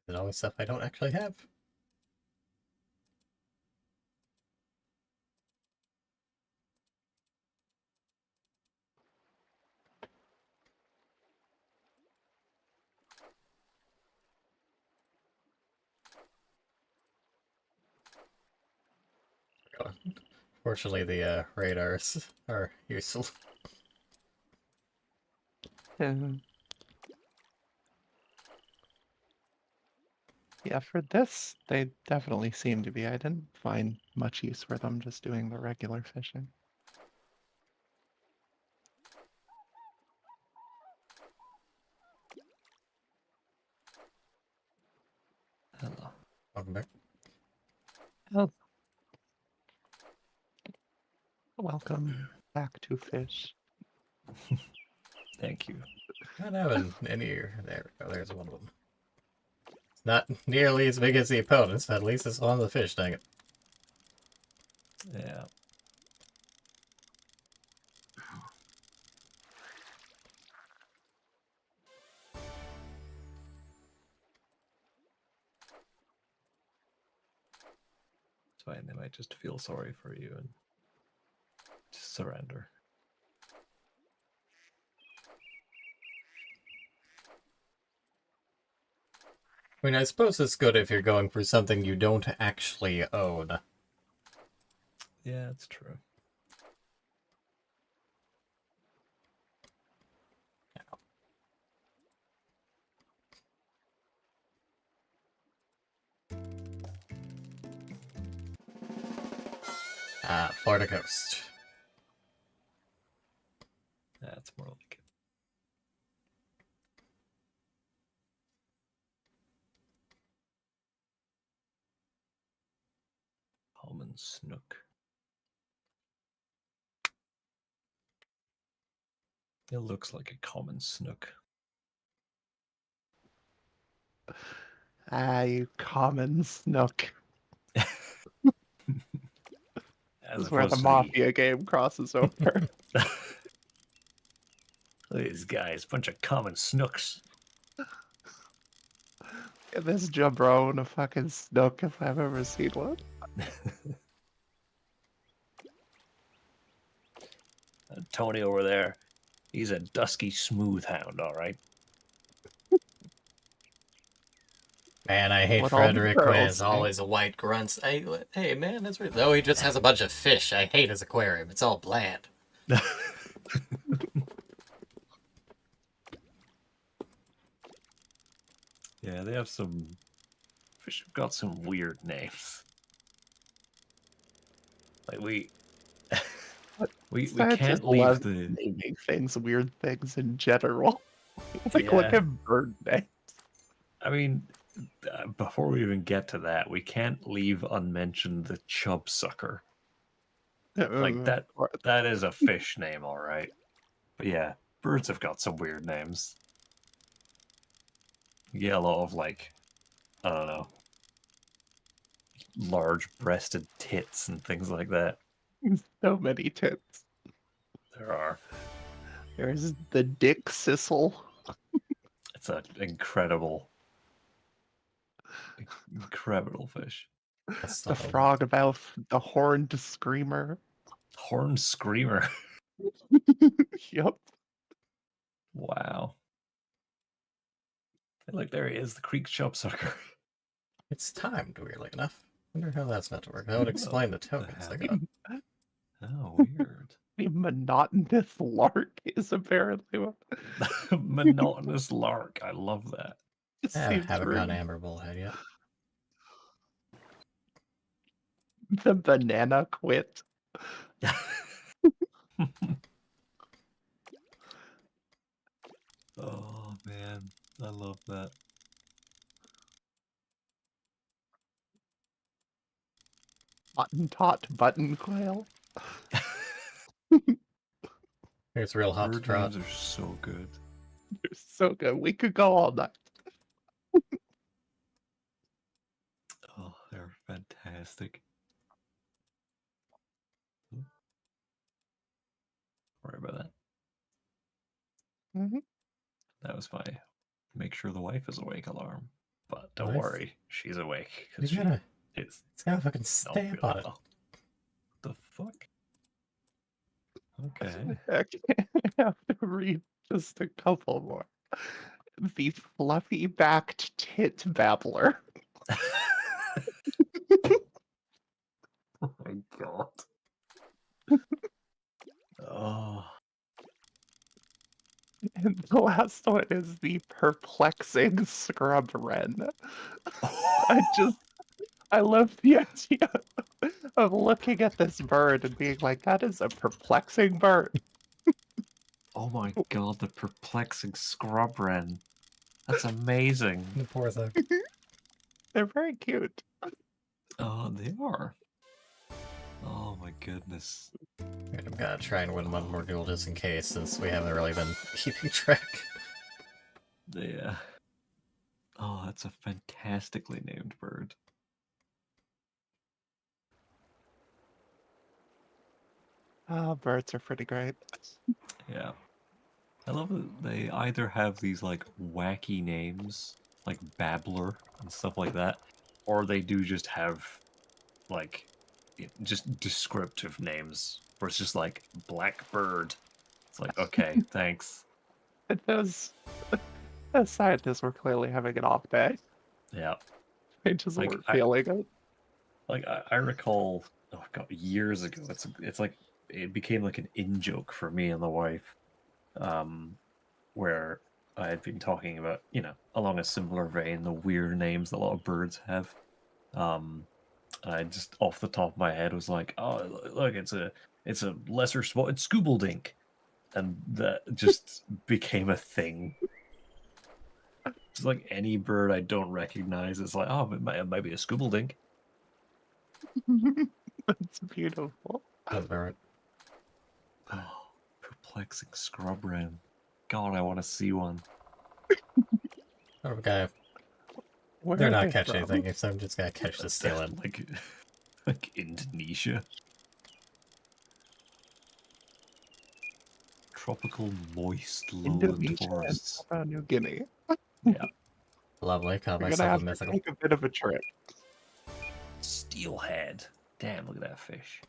And always stuff I don't actually have. Fortunately, the radars are useful. Yeah, for this, they definitely seem to be. I didn't find much use for them just doing the regular fishing. Hello. Welcome back. Oh, welcome back to fish. Thank you. Not having any. There we go. There's one of them. It's not nearly as big as the opponents, but at least it's one of the fish. Dang it. Yeah. It's fine. They might just feel sorry for you and just surrender. I mean, I suppose it's good if you're going for something you don't actually own. Yeah, it's true. Ah, Florida Coast. That's more like it. Common snook. It looks like a common snook. Ah, you common snook. As This is where the opposed to mafia game crosses over. Look at these guys, bunch of common snooks. Get this jabron a fucking snook if I've ever seen one. Tony over there, he's a dusky smooth hound, all right. Man, I hate What all the Frederick when girls it's say. always white grunts. Hey, man, that's weird. No, he just has a bunch of fish. I hate his aquarium. It's all bland. Yeah, they have some fish have got some weird names. Like we I can't just leave love the naming things weird things in general. Like, look Yeah. at bird names. I mean, before we even get to that, we can't leave unmentioned the chub sucker. Like that is a fish name, all right. But yeah, birds have got some weird names. You get a lot of like, I don't know, large-breasted tits and things like that. So many tits. There are. There's the dick sissel. It's an incredible fish. That's The not a- frog mouth, the horned screamer. Horned screamer. Yep. Wow. Look, there he is, the creek chop sucker. It's timed, weirdly enough. Wonder how that's meant to work. That would explain the tokens I got. Oh, weird. The monotonous lark is apparently what Monotonous lark. I love that. I seems haven't rude. gotten Amber Bullhead yet. The banana quit. Oh man, I love that. Hottentot button quail. It's real hot to Bird trot. names are so good. They're so good. We could go all night. Oh, they're fantastic. Sorry about that. Mhm. That was my make sure the wife is awake alarm. But don't Wife? worry, she's awake. You 'Cause she gotta, is it's got a fucking not stamp feeling on it. well. The fuck? Okay. I have to read just a couple more. The fluffy backed tit babbler. Oh my god. Oh. And the last one is the perplexing scrub wren. I love the idea of looking at this bird and being like, that is a perplexing bird. Oh my god, the perplexing scrub wren. That's amazing. The poor thing. They're very cute. Oh, they are. Oh my goodness. Right, I'm gonna try and win one more duel just in case, since we haven't really been keeping track. Yeah. Oh, that's a fantastically named bird. Birds are pretty great. Yeah. I love that they either have these like wacky names, like Babbler and stuff like that, or they do just have like just descriptive names where it's just like Blackbird. It's like, okay, thanks. And those scientists were clearly having an off day. Yeah. They just Like, weren't feeling it. Like I recall, oh god, years ago. It's like it became like an in joke for me and the wife, where I had been talking about, along a similar vein, the weird names that a lot of birds have. And I just off the top of my head was like, oh look, it's a lesser spotted scoobledink, and that just became a thing. It's like any bird I don't recognize. It's like, oh, it might be a scoobledink. That's beautiful. That's about right. Oh, perplexing scrub wren. God, I want to see one. Oh, okay. Where They're are not they catching from? anything, so I'm just gonna catch the steal it. Like Indonesia. Tropical moist lowland Indonesia and forests. Papua New Guinea. Yeah. Lovely, caught We're gonna myself a have to mythical. take a bit of a trip. Steelhead. Damn, look at that fish.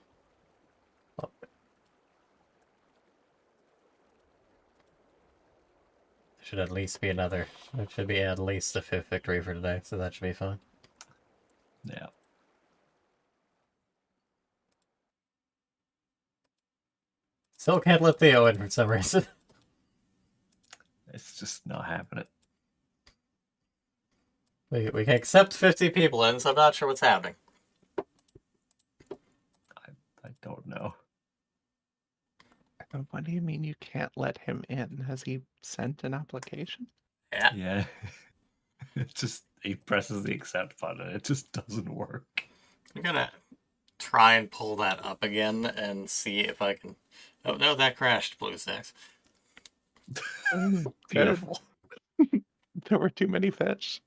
Should at least be another. It should be at least a 5th victory for today, so that should be fine. Yeah. Still can't let Theo in for some reason. It's just not happening. We can accept 50 people in, so I'm not sure what's happening. I don't know. What do you mean you can't let him in? Has he sent an application? Yeah. Yeah. It just, he presses the accept button. It just doesn't work. I'm gonna try and pull that up again and see if I can. Oh no, that crashed, BlueStacks. Beautiful. There were too many fish.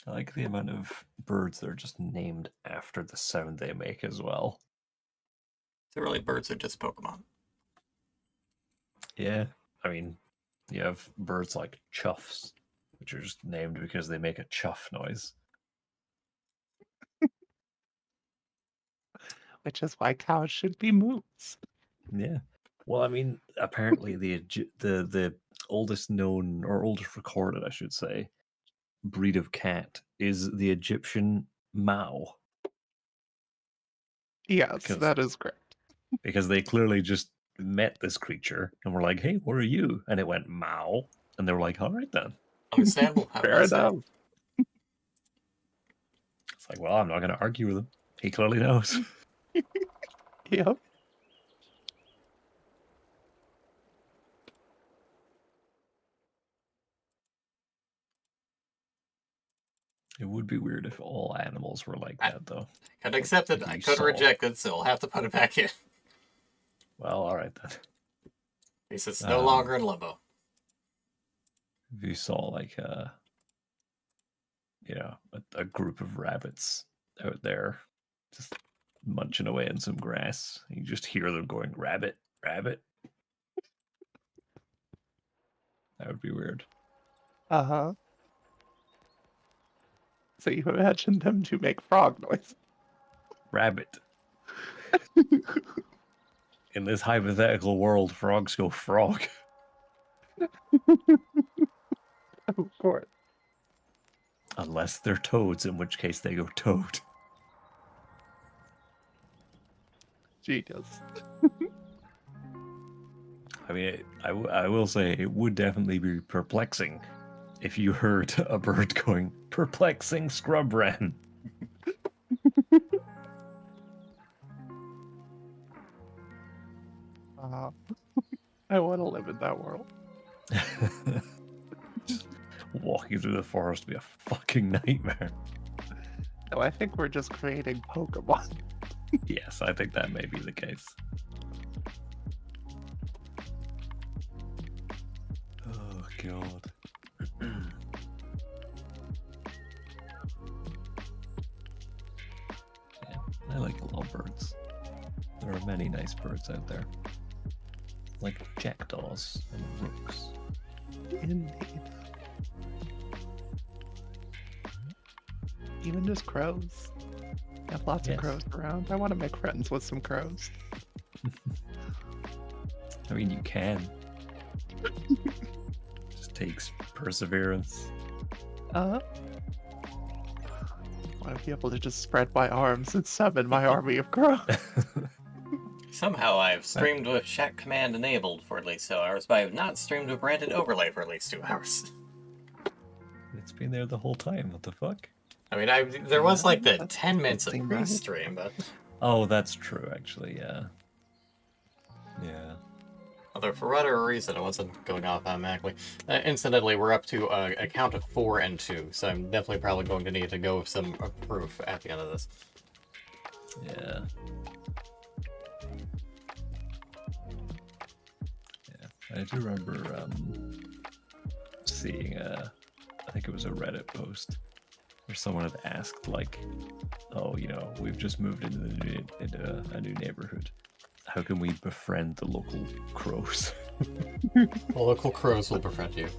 I like the amount of birds that are just named after the sound they make as well. So really, birds are just Pokemon. Yeah, I mean, you have birds like chuffs, which are just named because they make a chuff noise. Which is why cows should be moose. Yeah. Well, I mean, apparently the oldest known or oldest recorded, I should say, breed of cat is the Egyptian Mao. Yes, Because that is correct. because they clearly just met this creature and were like, "Hey, what are you?" And it went Mao, and they were like, "All right then." Understandable. I Fair would say. enough. It's like, well, I'm not going to argue with him. He clearly knows. Yep. It would be weird if all animals were like that, though. I could accept it. If I you could saw- reject it, so I'll have to put it back in. At Well, all right then. least it's no Um, longer in limbo. If you saw like a group of rabbits out there just munching away in some grass, you just hear them going rabbit, rabbit. That would be weird. Uh-huh. So you imagine them to make frog noise. Rabbit. In this hypothetical world, frogs go frog. Of course. Unless they're toads, in which case they go toad. Genius. I mean, I will say it would definitely be perplexing if you heard a bird going, perplexing scrub wren. I want to live in that world. Just walking through the forest would be a fucking nightmare. No, I think we're just creating Pokemon. Yes, I think that may be the case. Oh, God. Yeah, I like little birds. There are many nice birds out there. Like jackdaws and rooks. Indeed. Even just crows. I have lots Yes. of crows around. I want to make friends with some crows. I mean, you can. Just takes perseverance. I want to be able to just spread my arms and summon my army of crows. Somehow I've streamed with chat command enabled for at least 2 hours, but I have not streamed with branded overlay for at least 2 hours. It's been there the whole time. What the fuck? I mean, there was like the That's 10 minutes of interesting, right? pre-stream, but Oh, that's true, actually, yeah. Yeah. although for whatever reason it wasn't going off automatically. Incidentally, we're up to a count of 4 and 2, so I'm definitely probably going to need to go with some proof at the end of this. Yeah. Yeah. I do remember seeing I think it was a Reddit post where someone had asked like, "Oh, we've just moved into a new neighborhood. How can we befriend the local crows?" The local crows will befriend you.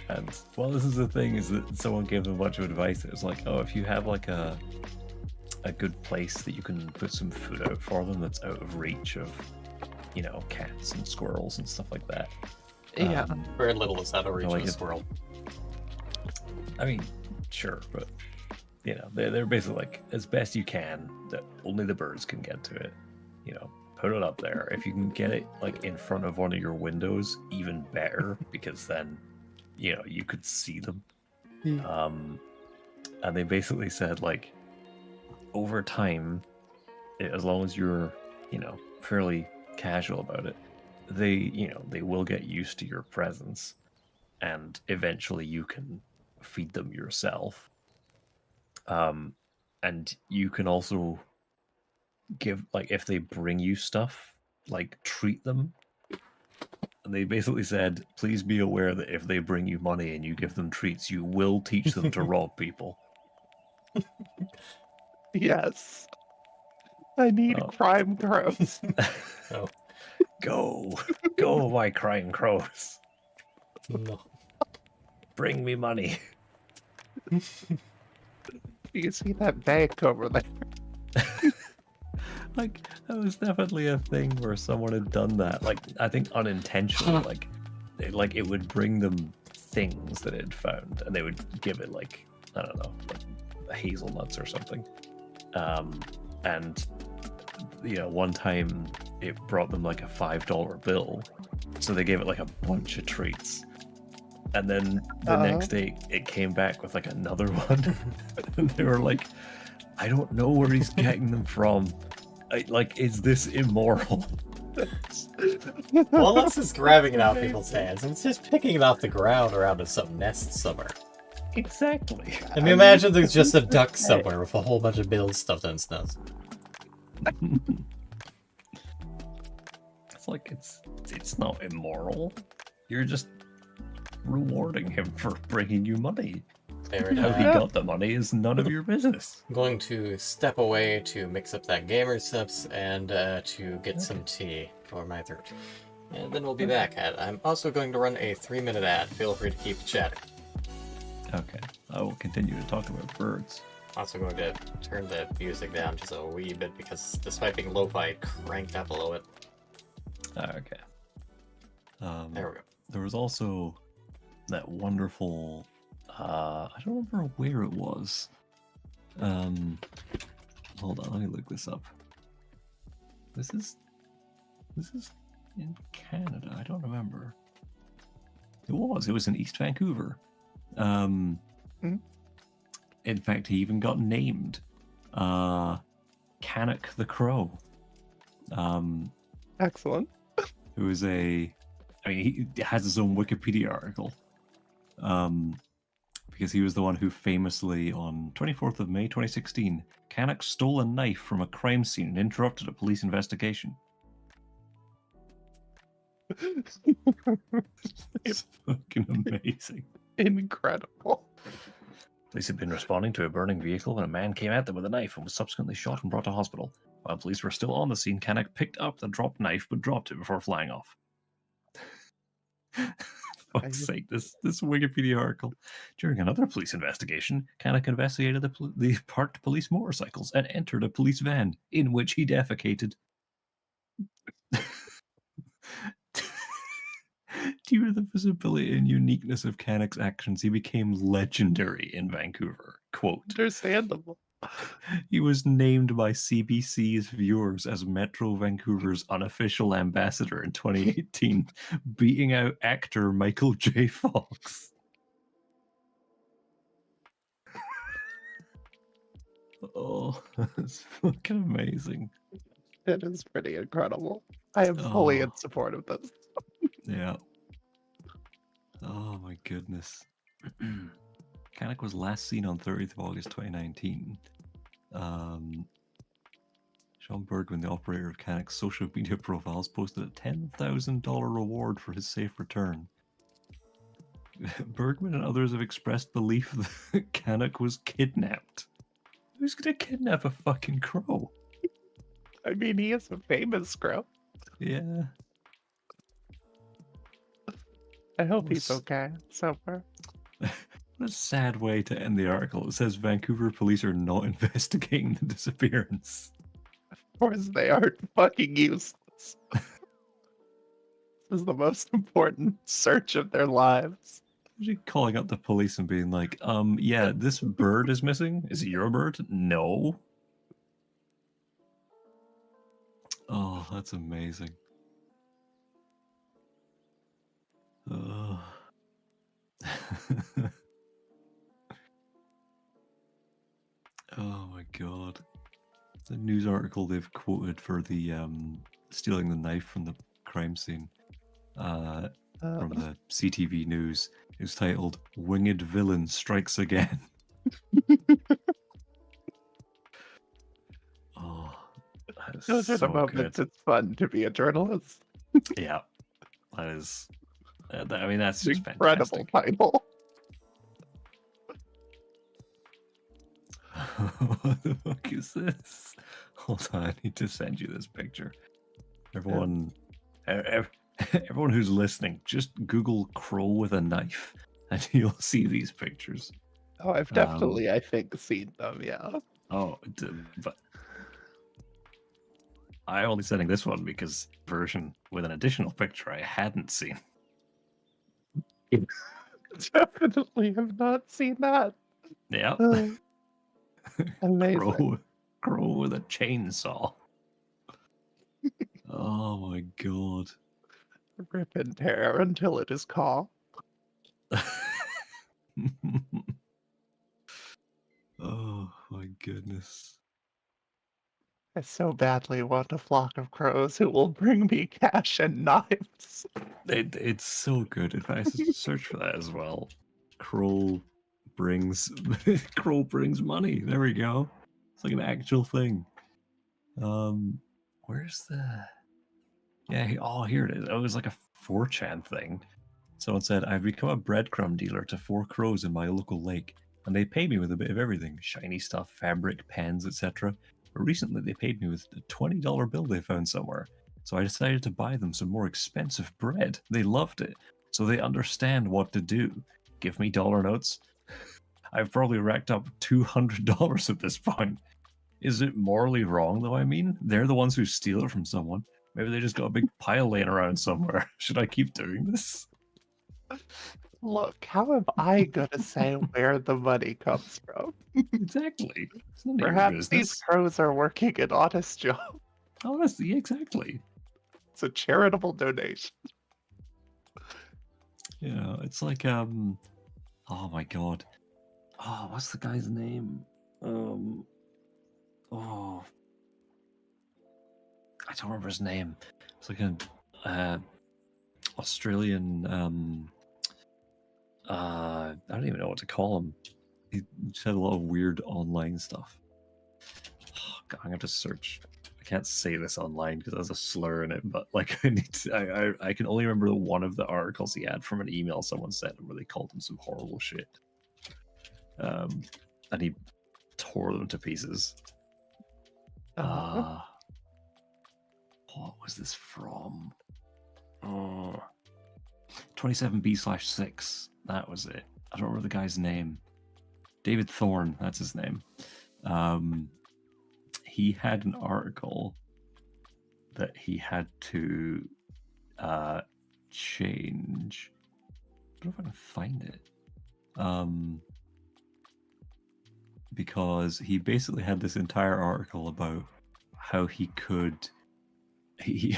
And well, this is the thing: is that someone gave them a bunch of advice. It was like, "Oh, if you have like a good place that you can put some food out for them that's out of reach of, cats and squirrels and stuff like that." Yeah. Very little is out of reach of like a it- squirrel. I mean, sure, but they're basically like, as best you can, that only the birds can get to it. Put it up there. If you can get it like in front of one of your windows, even better, because then you could see them. Yeah. And they basically said like, over time, as long as you're fairly casual about it, they will get used to your presence, and eventually you can feed them yourself. And you can also give, like, if they bring you stuff, like, treat them. And they basically said, please be aware that if they bring you money and you give them treats, you will teach them to rob people. Yes. I need Oh. crime crows. Oh, Go, my crying crows. no. Bring me money. You see that bank over there? Like, that was definitely a thing where someone had done that. Like, I think unintentionally. Like it would bring them things that it had found, and they would give it, like, I don't know, like hazelnuts or something. And one time it brought them like a $5 bill, so they gave it like a bunch of treats. And then the next day it came back with like another one, and they were like, I don't know where he's getting them from. Is this immoral? Well, unless it's grabbing it out of people's hands, and it's just picking it off the ground or out of some nest somewhere. Exactly. I mean, imagine there's just a duck somewhere with a whole bunch of bills stuffed in its nose. It's like it's not immoral. You're just rewarding him for bringing you money. Fair How he enough. got the money is none of your business. I'm going to step away to mix up that gamer steps and to get some tea for my throat. And then we'll be back at. I'm also going to run a 3-minute ad. Feel free to keep chatting. Okay, I will continue to talk about birds. Also going to turn the music down just a wee bit because despite being lo-fi, it cranked up below it. Okay. There we go. There was also that wonderful. I don't remember where it was. Hold on, let me look this up. This is in Canada. I don't remember. It was in East Vancouver. In fact, he even got named Canuck the Crow. Excellent. Who is he has his own Wikipedia article. Because he was the one who famously, on 24th of May 2016, Canuck stole a knife from a crime scene and interrupted a police investigation. It's fucking amazing. Incredible. Police had been responding to a burning vehicle when a man came at them with a knife and was subsequently shot and brought to hospital. While police were still on the scene, Canuck picked up the dropped knife but dropped it before flying off. Fuck's sake, this Wikipedia article. During another police investigation, Canuck investigated the parked police motorcycles and entered a police van, in which he defecated. Due to the visibility and uniqueness of Canuck's actions, he became legendary in Vancouver. Quote, Understandable. he was named by CBC's viewers as Metro Vancouver's unofficial ambassador in 2018, beating out actor Michael J. Fox. Oh, that's fucking amazing. It is pretty incredible. I am fully in support of this. Yeah. Oh my goodness. Canuck was last seen on 30th of August 2019. Sean Bergman, the operator of Canuck's social media profiles, posted a $10,000 reward for his safe return. Bergman and others have expressed belief that Canuck was kidnapped. Who's gonna kidnap a fucking crow? I mean, he is a famous crow. Yeah. I hope he's okay so far. What a sad way to end the article. It says Vancouver police are not investigating the disappearance. Of course, they aren't fucking useless. This is the most important search of their lives. Imagine calling up the police and being like, yeah, this bird is missing. Is it your bird? No. Oh, that's amazing. Oh. Oh my god. The news article they've quoted for the stealing the knife from the crime scene from the CTV News is titled "Winged Villain Strikes Again." Oh, is Those are the so moments good. it's fun to be a journalist. Yeah, that is. I mean, that's just Incredible fantastic. title. What the fuck is this? Hold on, I need to send you this picture. Everyone, everyone who's listening, just Google crow with a knife, and you'll see these pictures. Oh, I've definitely, I think, seen them. Yeah. But I'm only sending this one because version with an additional picture I hadn't seen. Definitely have not seen that. Yeah, Oh, amazing. crow with a chainsaw. Oh my god. Rip and tear until it is call. Oh my goodness. I so badly want a flock of crows who will bring me cash and knives. It's so good. If I search for that as well, Crow brings Crow brings money. There we go. It's like an actual thing. Where's the? Yeah. Here it is. Oh, it was like a 4chan thing. Someone said, "I've become a breadcrumb dealer to 4 crows in my local lake, and they pay me with a bit of everything: shiny stuff, fabric, pens, etc. But recently, they paid me with a $20 bill they found somewhere. So I decided to buy them some more expensive bread. They loved it, so they understand what to do. Give me dollar notes. I've probably racked up $200 at this point. Is it morally wrong, though? I mean, they're the ones who steal it from someone. Maybe they just got a big pile laying around somewhere. Should I keep doing this?" Look, how am I gonna say where the money comes from? Exactly. It's none of your Perhaps these business. crows are working an honest job. Honestly, exactly. It's a charitable donation. You know, it's like oh my god. Oh, what's the guy's name? Oh, I don't remember his name. It's like an Australian I don't even know what to call him. He just had a lot of weird online stuff. Oh, God, I'm gonna have to search. I can't say this online because there's a slur in it, but like I need to, I can only remember one of the articles he had from an email someone sent him where they called him some horrible shit. And he tore them to pieces. Uh-huh. What was this from? 27B/6. That was it. I don't remember the guy's name. David Thorne, that's his name. He had an article that he had to change. I don't know if I can find it. Because he basically had this entire article about how he could he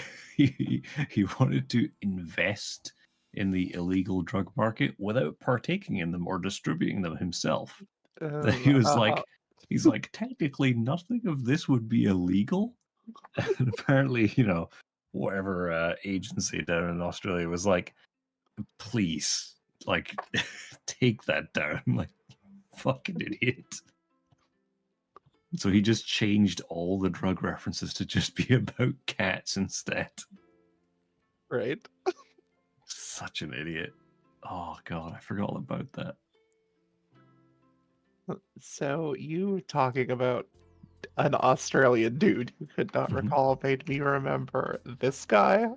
wanted to invest in the illegal drug market without partaking in them or distributing them himself. That he was like, he's like, technically nothing of this would be illegal. And apparently, you know, whatever agency down in Australia was like, please, like, take that down. Like, fucking idiot. So he just changed all the drug references to just be about cats instead. Right. Such an idiot. Oh god, I forgot all about that. So you talking about an Australian dude who could not Mhm. recall made me remember this guy.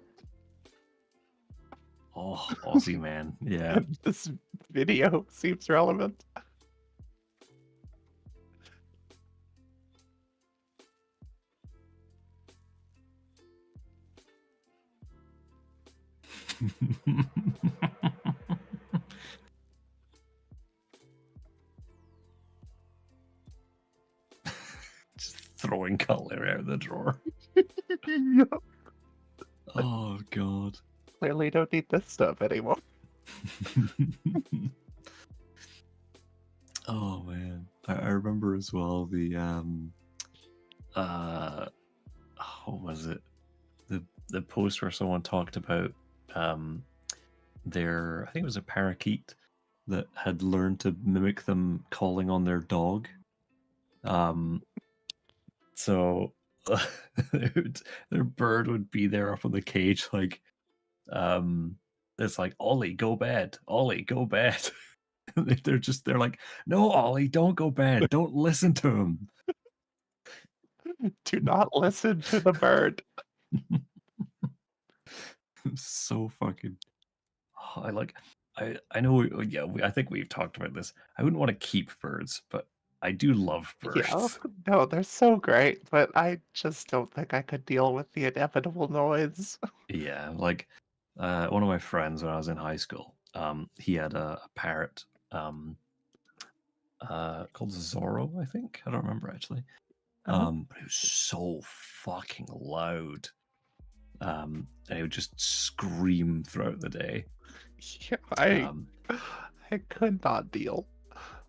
Oh, Aussie man. Yeah. And this video seems relevant. Just throwing cutlery out the drawer. Yup. Oh god. Clearly don't need this stuff anymore. Oh man. I remember as well the what was it? The post where someone talked about their, I think it was a parakeet that had learned to mimic them calling on their dog. So their bird would be there up on the cage, like, it's like, Ollie, go bed. Ollie, go bed. They're like, no, Ollie, don't go bed. Don't listen to him. Do not listen to the bird. So fucking. I like. I know. Yeah, I think we've talked about this. I wouldn't want to keep birds, but I do love Yeah, birds. no, they're so great, but I just don't think I could deal with the inevitable noise. Yeah, like one of my friends when I was in high school, he had a parrot called Zorro, I think. I don't remember actually. But it was so fucking loud. And it would just scream throughout the day. Yeah, I Um, I could not deal.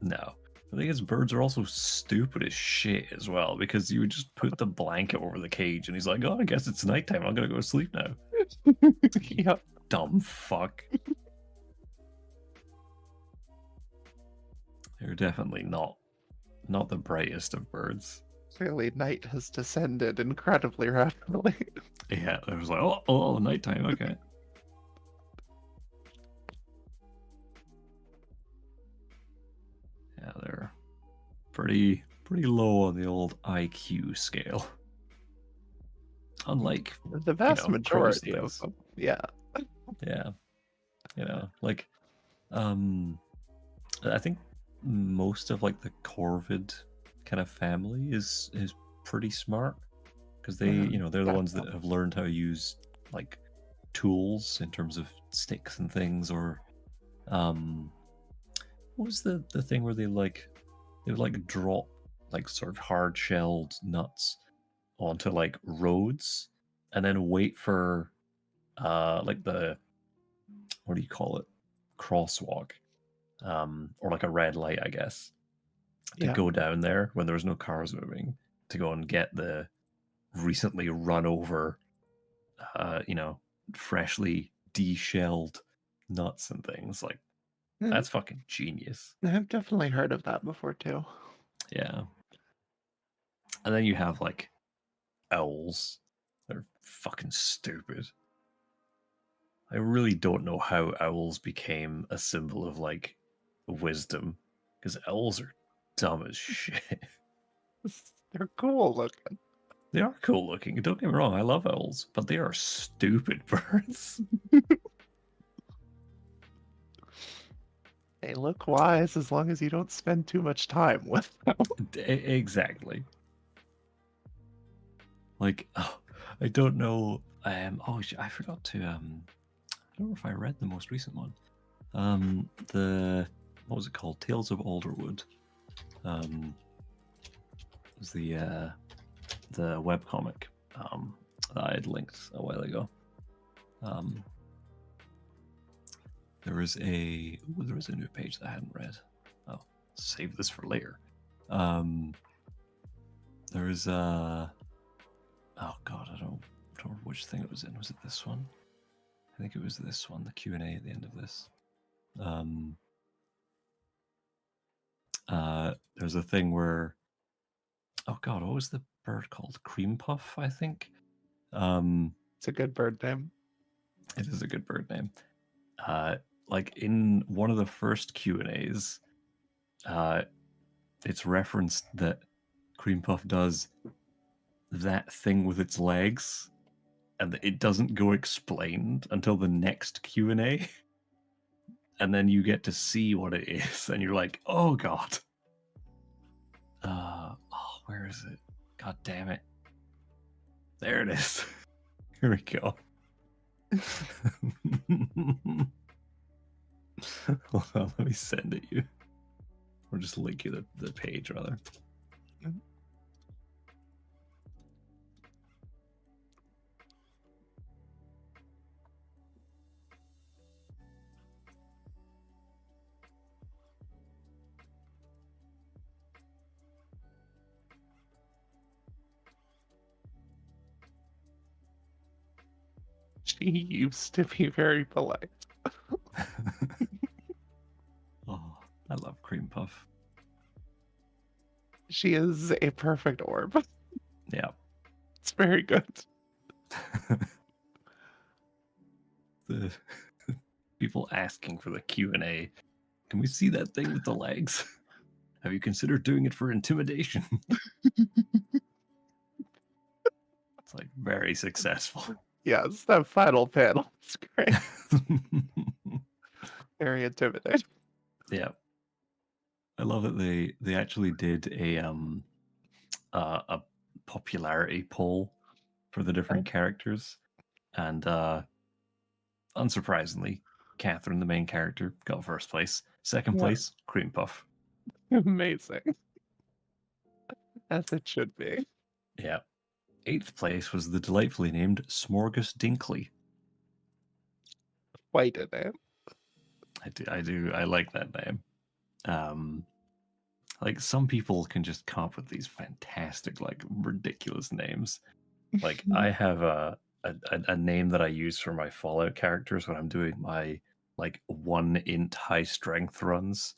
no. The thing is, birds are also stupid as shit as well, because you would just put the blanket over the cage and he's like, oh, I guess it's nighttime. I'm going to go to sleep now. Yeah, Dumb fuck. They're definitely not the brightest of birds. clearly night has descended incredibly rapidly. Yeah, it was like, oh, nighttime, okay. Yeah, they're pretty low on the old IQ scale. Unlike The vast crows and majority of things. them. Yeah. Yeah, like I think most of like the corvid kind of family is pretty smart because they they're the ones that have learned how to use like tools in terms of sticks and things, or what was the thing where they would like drop like sort of hard shelled nuts onto like roads and then wait for like the, what do you call it, crosswalk, or like a red light, I guess, to go down there when there was no cars moving to go and get the recently run over freshly deshelled nuts and things. Like, that's fucking genius. I've definitely heard of that before too. Yeah. And then you have like owls. They're fucking stupid. I really don't know how owls became a symbol of like wisdom, because owls are dumb as shit. They're cool looking. They are cool looking. Don't get me wrong, I love owls, but they are stupid birds. They look wise as long as you don't spend too much time with them. Exactly. Like, oh, I don't know. I forgot to. I don't know if I read the most recent one. What was it called? Tales of Alderwood. Was the webcomic that I had linked a while ago. There was a new page that I hadn't read. Oh, save this for later. There was oh god, I don't remember which thing it was in. Was it this one? I think it was this one, the Q&A at the end of this. There's a thing where, oh god, what was the bird called? Cream Puff, I think. It's a good bird name. It is a good bird name. Like in one of the first Q&As, it's referenced that Cream Puff does that thing with its legs, and it doesn't go explained until the next Q&A. And then you get to see what it is, and you're like, oh god. Where is it? God damn it. There it is. Here we go. Hold on, let me send it you. Or just link you the page, rather. She used to be very polite. Oh, I love Cream Puff. She is a perfect orb. Yeah. It's very good. The people asking for the Q&A. Can we see that thing with the legs? Have you considered doing it for intimidation? It's like very successful. Yes, that final panel is great. Very intimidating. Yeah. I love that they actually did a popularity poll for the different characters, and unsurprisingly, Catherine, the main character, got first place. Second Yeah. place, Cream Puff. Amazing. As it should be. Yeah. 8th place was the delightfully named Smorgus Dinkley. Quite a name. I like that name. Like some people can just come up with these fantastic, like ridiculous names. Like I have a name that I use for my Fallout characters when I'm doing my like 1 int high strength runs,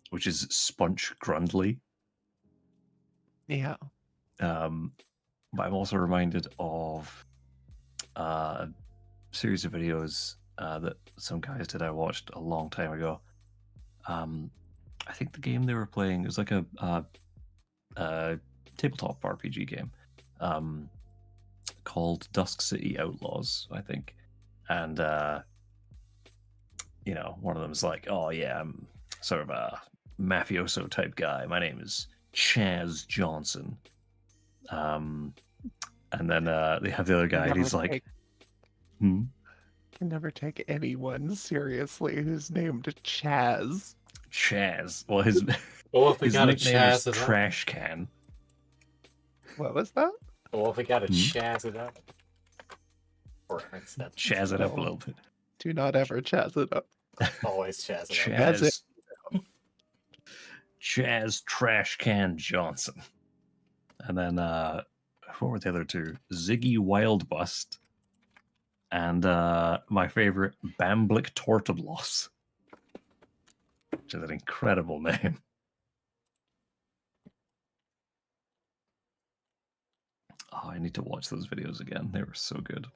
which is Spunch Grundley. Yeah. But I'm also reminded of a series of videos that some guys did I watched a long time ago. I think the game they were playing was like a tabletop RPG game called Dusk City Outlaws, I think. And you know, one of them is like, "Oh yeah, I'm sort of a mafioso type guy. My name is Chaz Johnson." And then they have the other guy, and he's like, can never take anyone seriously who's named Chaz. Chaz. Well, his Well, if we his got a nickname Chaz is Trash Can. What was that? Well, if we got to Chaz it up. Or instead. Chaz it up a little bit. Do not ever Chaz it up. Always Chaz it up. That's Chaz. it. Chaz Trash Can Johnson. And then what were the other two? Ziggy Wildbust. And my favorite, Bamblick Tortablos. Which is an incredible name. Oh, I need to watch those videos again. They were so good.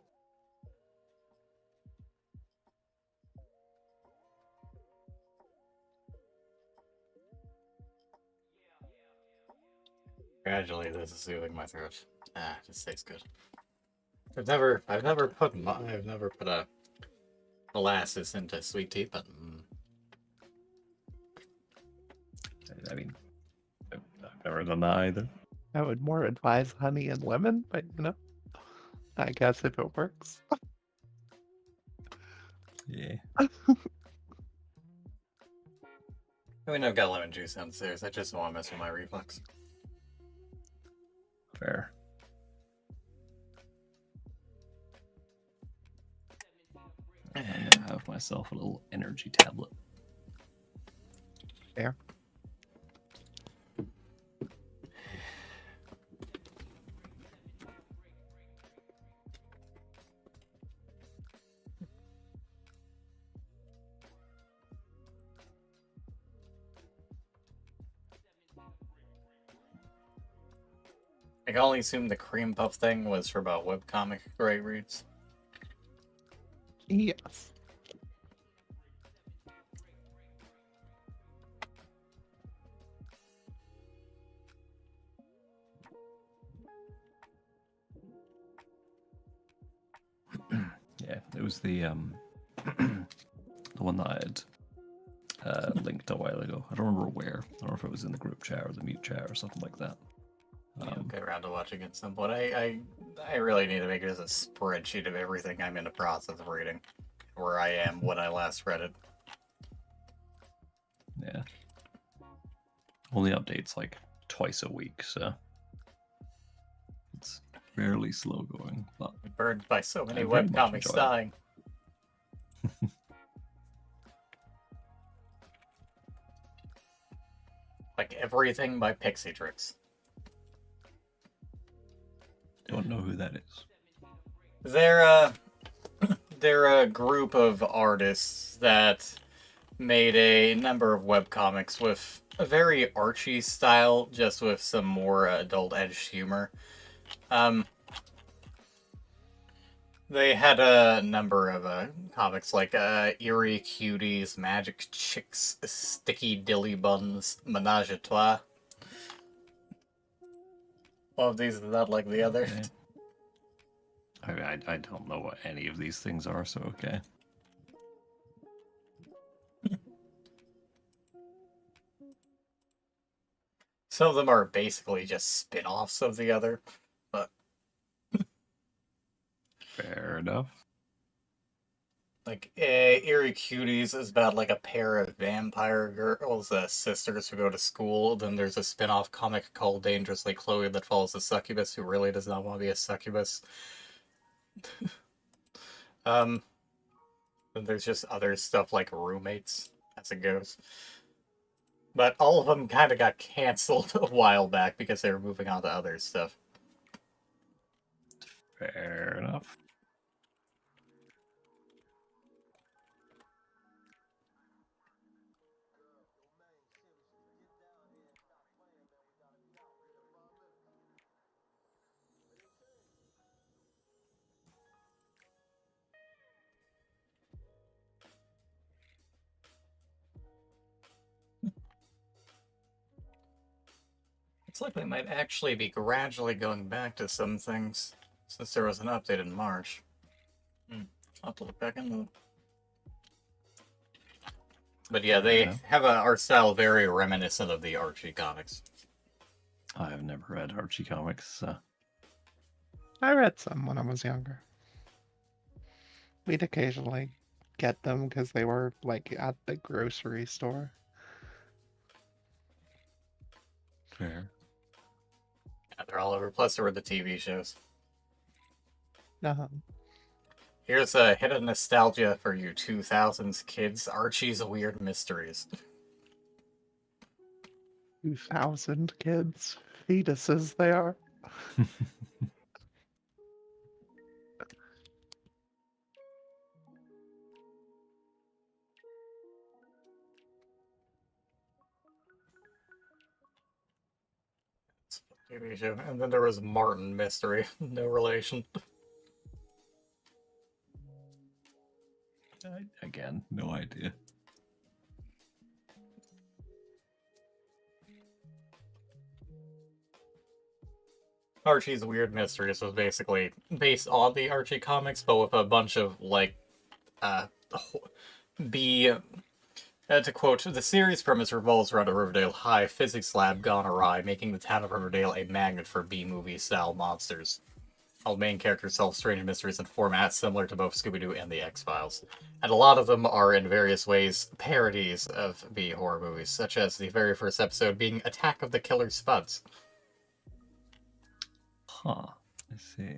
Gradually, this is soothing my throat. Ah, it just tastes good. I've never put a molasses into sweet tea, but I mean, I've never done that either. I would more advise honey and lemon, but you know, I guess if it works. Yeah. I mean, I've got lemon juice downstairs. I just don't want to mess with my reflux. Fair. I'm gonna have myself a little energy tablet. Fair. I can only assume the cream puff thing was for about webcomic great reads. Yes. Yeah, it was the the one that I had linked a while ago. I don't remember where. I don't know if it was in the group chat or the mute chat or something like that. Yeah, I'll get around to watching it at some point. I really need to make it as a spreadsheet of everything I'm in the process of reading, where I am when I last read it. Yeah. Only updates like twice a week, so it's fairly slow going. But Burned by so many I very much webcomics enjoy it. dying. Like everything by Pixie Tricks. don't know who that is. They're a group of artists that made a number of webcomics with a very Archie style, just with some more adult-edged humor. They had a number of comics like Eerie Cuties, Magic Chicks, Sticky Dilly Buns, Menage a Trois. One of these is not like the other. Okay. I don't know what any of these things are, so okay. Some of them are basically just spin-offs of the other, but Fair enough. like Eerie Cuties is about like a pair of vampire girls, sisters who go to school. Then there's a spin-off comic called Dangerously Chloe that follows a succubus who really does not want to be a succubus. Then there's just other stuff like Roommates as it goes. But all of them kind of got canceled a while back because they were moving on to other stuff. Fair enough. It's like they might actually be gradually going back to some things since there was an update in March. I'll have to look back into it. But yeah, they have an art style very reminiscent of the Archie comics. I've never read Archie comics, so I read some when I was younger. We'd occasionally get them because they were like at the grocery store. fair. Yeah, they're all over. Plus, there were the TV shows. Um, Here's a hit of nostalgia for you 2000s kids. Archie's Weird Mysteries. 2,000 kids, fetuses they are. TV show. And then there was Martin Mystery. No relation. Again, no idea. Archie's Weird Mysteries was basically based on the Archie comics, but with a bunch of, like, to quote, the series premise revolves around a Riverdale High physics lab gone awry, making the town of Riverdale a magnet for B-movie style monsters. All the main characters solve strange mysteries in formats similar to both Scooby-Doo and the X-Files. And a lot of them are in various ways parodies of B-horror movies, such as the very first episode being Attack of the Killer Spuds. Huh. I see.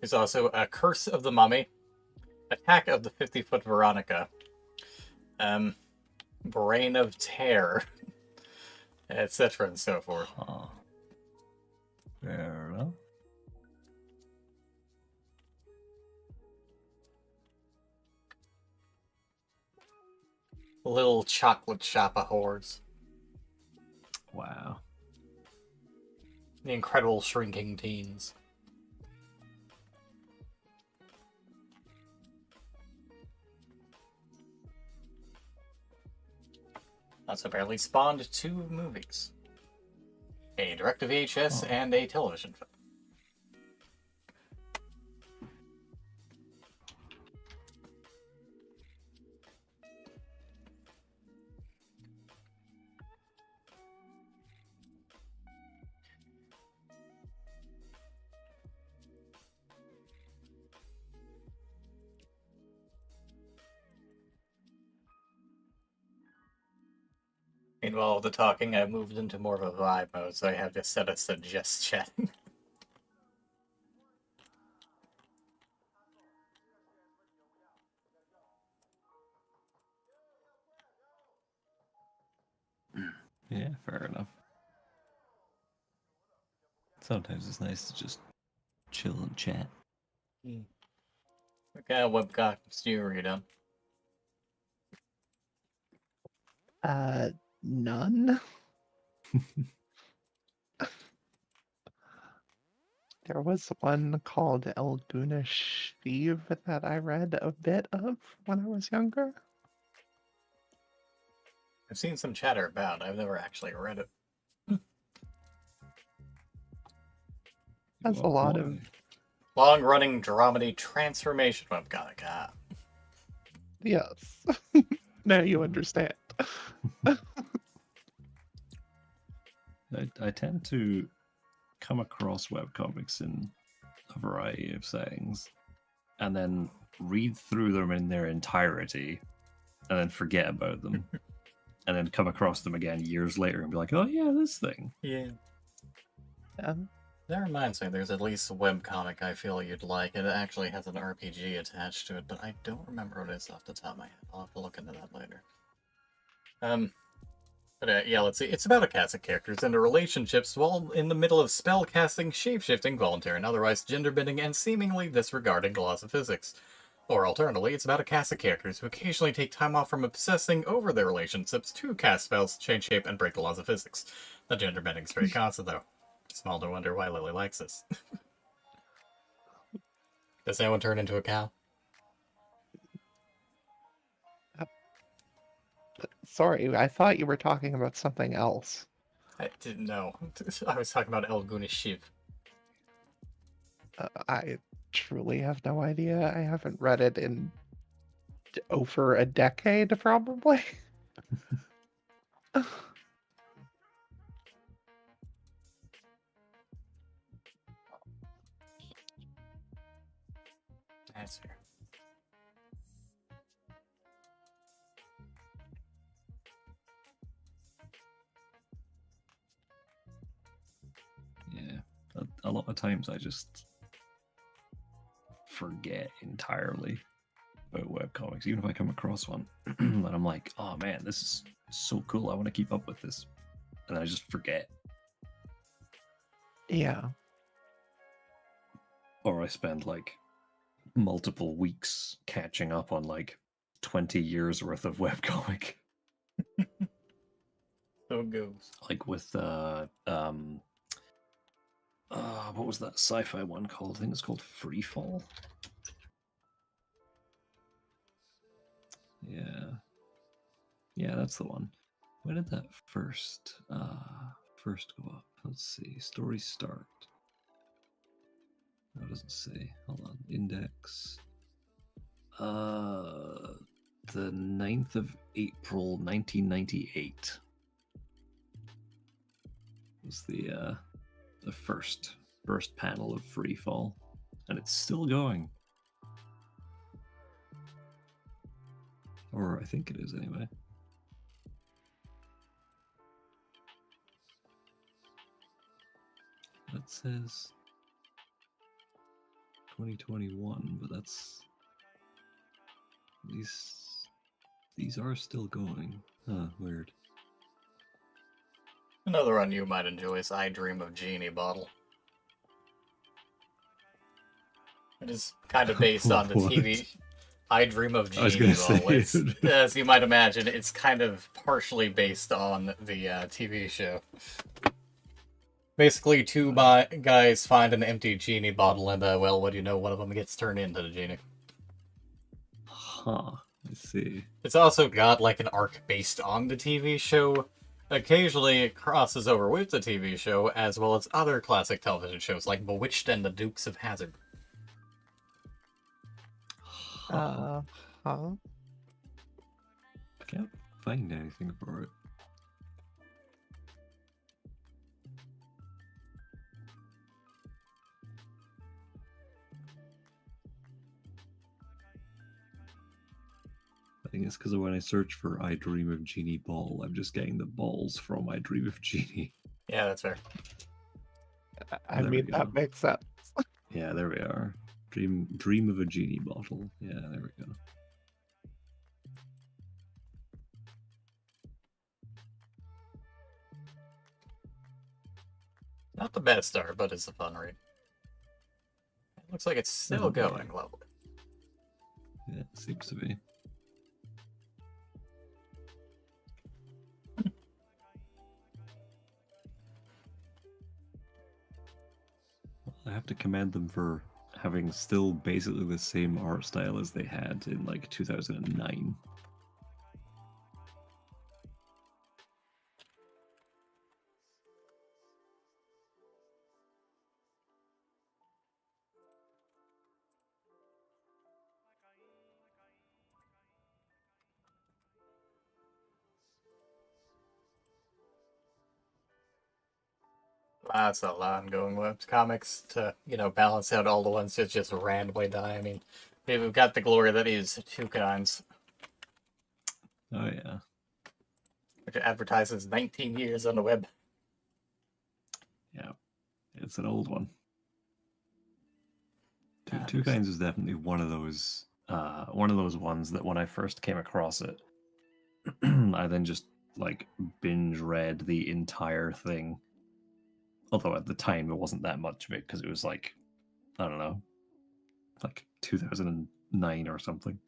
There's also a Curse of the Mummy, Attack of the 50-Foot Veronica, Brain of Terror, etc. and so forth. Huh. Fair enough. Little Chocolate Shop of Horrors. Wow. The Incredible Shrinking Teens. That's apparently spawned 2 movies. A direct-to-VHS and a television film. Meanwhile, with the talking, I moved into more of a vibe mode, so I have to set a suggest chat. Yeah, fair enough. Sometimes it's nice to just chill and chat. What kind of webcomics do you read on? None. There was one called El Shiv that I read a bit of when I was younger. I've seen some chatter about. I've never actually read it. Has a lot of Long-running dramedy transformation webcomic. yes. Now you understand. I tend to come across webcomics in a variety of settings and then read through them in their entirety and then forget about them and then come across them again years later and be like, oh yeah, this thing. Yeah. Um, That reminds me, there's at least a webcomic I feel you'd like. It actually has an RPG attached to it, but I don't remember what it is off the top of my head. I'll have to look into that later. Yeah, let's see. It's about a cast of characters and their relationships while in the middle of spell-casting, shape-shifting, voluntary and otherwise gender-bending, and seemingly disregarding the laws of physics. Or alternatively, it's about a cast of characters who occasionally take time off from obsessing over their relationships to cast spells, change shape, and break the laws of physics. The gender-bending's very constant, though. Small to wonder why Lily likes this. Does anyone turn into a cow? Sorry, I thought you were talking about something else. I didn't know. I was talking about El Shiv. I truly have no idea. I haven't read it in over a decade, probably. That's fair. Yeah. A lot of times I just forget entirely about webcomics, even if I come across one and I'm like, oh man, this is so cool, I want to keep up with this, and I just forget. Yeah. Or I spend like multiple weeks catching up on like 20 years worth of webcomic. So it goes. Like with what was that sci-fi one called? I think it's called Freefall. Yeah, that's the one. When did that first go up? Let's see. Story start. No, it doesn't say. Hold on. Index. The 9th of April 1998 was the first panel of Freefall, and it's still going. Or I think it is anyway. That says 2021, but that's these are still going. Huh, weird. Another one you might enjoy is I Dream of Genie Bottle. It is kind of based on the What? TV. I Dream of I was Genie gonna Bottle. say. It's, as you might imagine, it's kind of partially based on the TV show. Basically, two guys find an empty genie bottle, and well, what do you know? One of them gets turned into the genie. Huh. I see. It's also got like an arc based on the TV show. Occasionally, it crosses over with the TV show, as well as other classic television shows like Bewitched and the Dukes of Hazzard. Huh? Can't find anything for it. I think it's because when I search for I Dream of Genie Ball, I'm just getting the balls from I Dream of Genie. Yeah, that's fair. I There mean, we that go. makes sense. Yeah, there we are. Dream of a Genie Bottle. Yeah, there we go. Not the best start, but it's a fun read. It looks like it's still Okay. going. Lovely. Yeah, it seems to be. I have to commend them for having still basically the same art style as they had in like 2009. That's a lot ongoing web comics to, balance out all the ones that just randomly die. I mean, we've got the glory that is two kinds, Oh yeah. which advertises 19 years on the web. Yeah. It's an old one. Ah, Two Kinds is definitely one of those ones that when I first came across it, I then just like binge read the entire thing. Although at the time it wasn't that much of it because it was like, I don't know, like 2009 or something.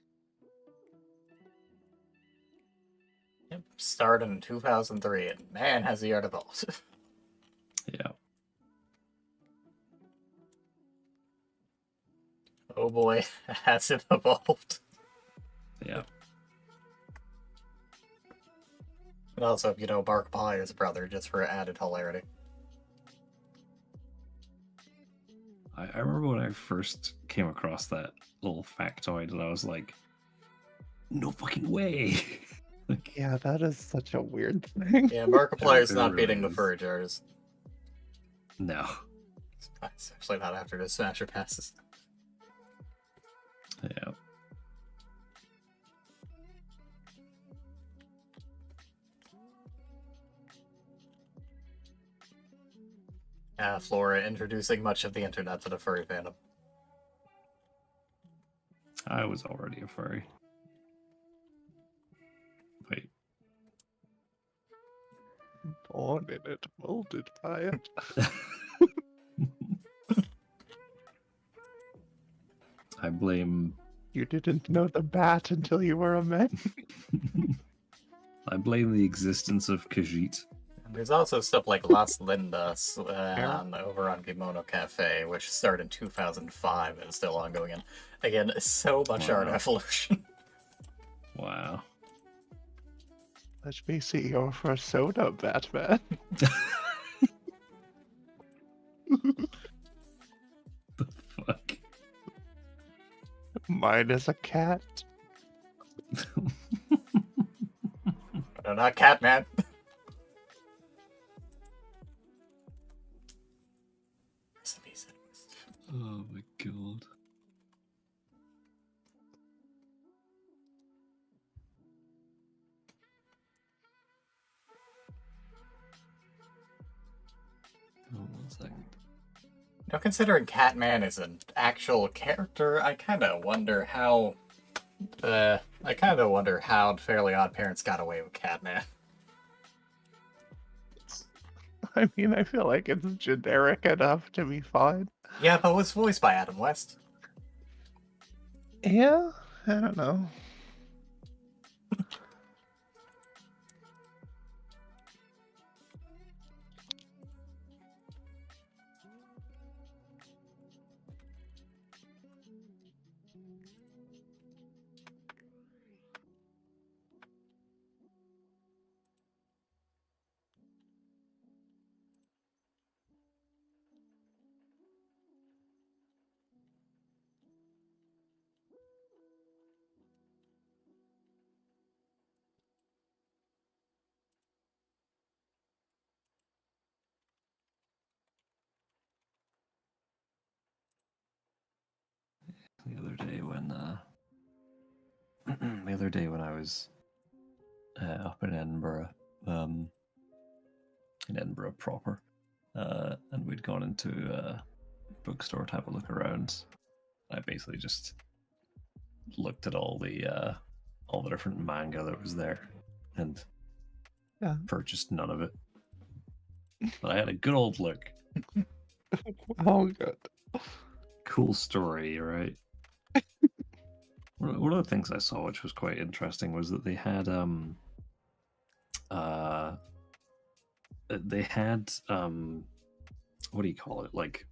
Yep, started in 2003, and man, has the art evolved. Yeah. Oh boy, has it evolved. Yeah. And also, Markiplier's brother, just for added hilarity. I remember when I first came across that little factoid and I was like, no fucking way. Like, Yeah, that is such a weird thing. Yeah, Markiplier's It not really beating the is. furry jars. no. Especially not after the Smasher passes. Yeah. Flora introducing much of the internet to the furry fandom. I was already a furry. Wait. Born in it, molded by it. I blame You didn't know the bat until you were a man. I blame the existence of Khajiit. And there's also stuff like Las Lindas over on Kimono Cafe, which started in 2005 and is still ongoing. And again, so much art Wow. evolution. Wow. Let me see your first soda, Batman. The fuck? Mine is a cat. No, not Catman. Recipes. Oh my god. Oh, 1 second. Considering Catman is an actual character, I kind of wonder how. Fairly Odd Parents got away with Catman. I mean, I feel like it's generic enough to be fine. Yeah, but it was voiced by Adam West. Yeah, I don't know. The other day when the other day when I was up in Edinburgh proper, and we'd gone into a bookstore to have a look around. I basically just looked at all the different manga that was there, and Yeah. purchased none of it. But I had a good old look. Oh, good. Cool story, right? One of the things I saw, which was quite interesting, was that they had what do you call it? Like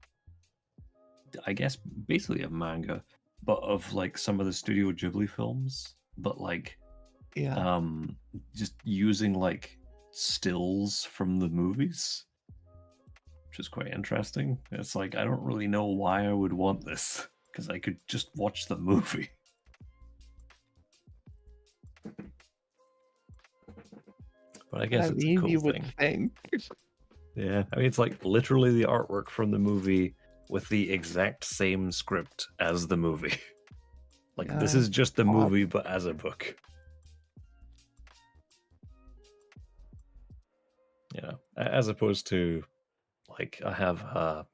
I guess basically a manga, but of like some of the Studio Ghibli films, but like Yeah. just using like stills from the movies, which is quite interesting. It's like I don't really know why I would want this because I could just watch the movie. But I guess I it's a mean, cool you would thing. think. Yeah, I mean it's like literally the artwork from the movie with the exact same script as the movie. Like this Yeah, is just the odd. movie but as a book. You know, as opposed to like I have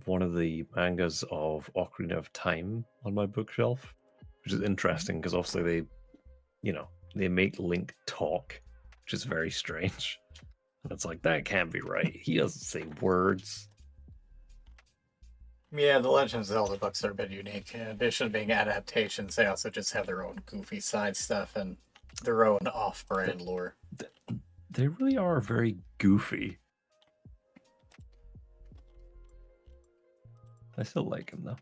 one of the mangas of Ocarina of Time on my bookshelf, which is interesting because obviously they, you know, they make Link talk, which is very strange. And it's like that can't be right. He doesn't say words. Yeah, the Legend of Zelda books are a bit unique. In addition to being adaptations, they also just have their own goofy side stuff and their own off-brand lore. They really are very goofy. I still like him though.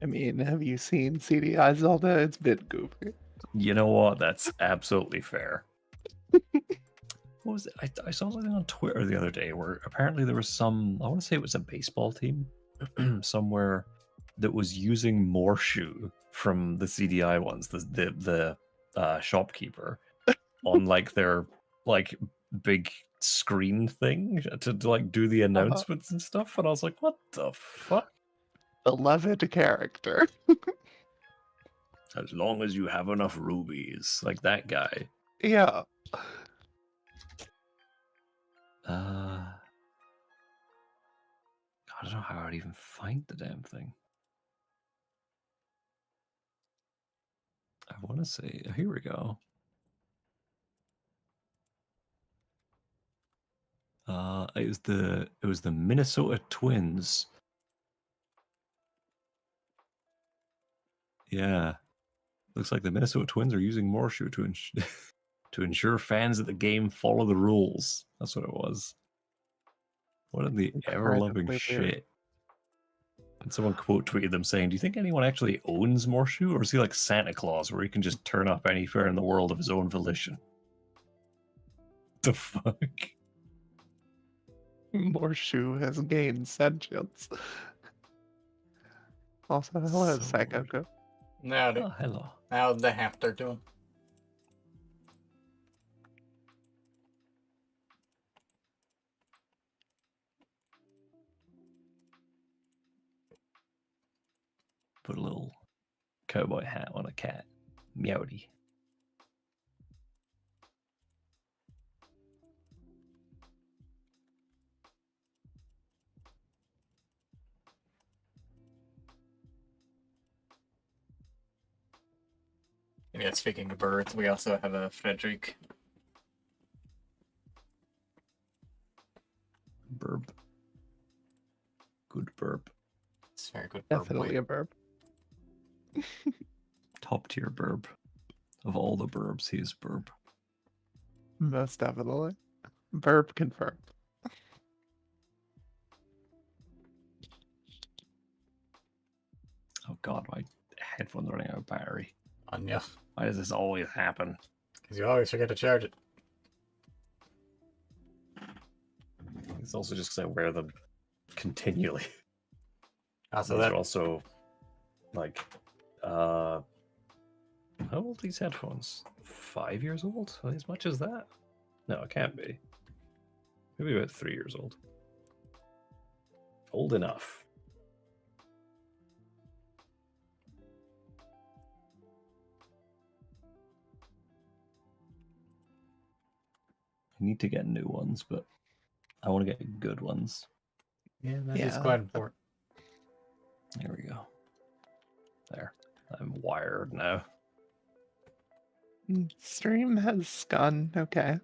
I mean, have you seen CDI Zelda? It's a bit goofy. You know what? That's absolutely fair. What was it? I saw something on Twitter the other day where apparently there was some, I want to say it was a baseball team somewhere that was using Morshu from the CDI ones, the shopkeeper, on like their like big screen thing to like do the announcements and stuff. And I was like, what the fuck? Beloved character. As long as you have enough rubies, like that guy. Yeah. I don't know how I'd even find the damn thing. I want to say, here we go. It was the Minnesota Twins. Yeah, looks like the Minnesota Twins are using Morshu to to ensure fans of the game follow the rules. That's what it was. What in the ever-loving Incredibly shit? weird. And someone quote tweeted them saying, "Do you think anyone actually owns Morshu, or is he like Santa Claus, where he can just turn up anywhere in the world of his own volition?" The fuck? Morshu has gained sentience. Also, hello, So Saikoku. Now, Oh, hello. how the half they're doing. Put a little cowboy hat on a cat. Meowdy. And yeah, speaking of birds, we also have a Frederick. Burp. Good burp. It's very good bird Definitely a burp. Top tier burp. Of all the burbs, he is burp. Most definitely. Burp confirmed. Oh god, my headphones are running out of battery. Anya. Why does this always happen? Because you always forget to charge it. It's also just because I wear them continually. Also, These that are also like how old are these headphones? 5 years old? As much as that? No, it can't be. Maybe about 3 years old. Old enough. I need to get new ones, but I want to get good ones. yeah, that is Yeah. quite important. There we go. There. I'm wired now. Stream has gone okay.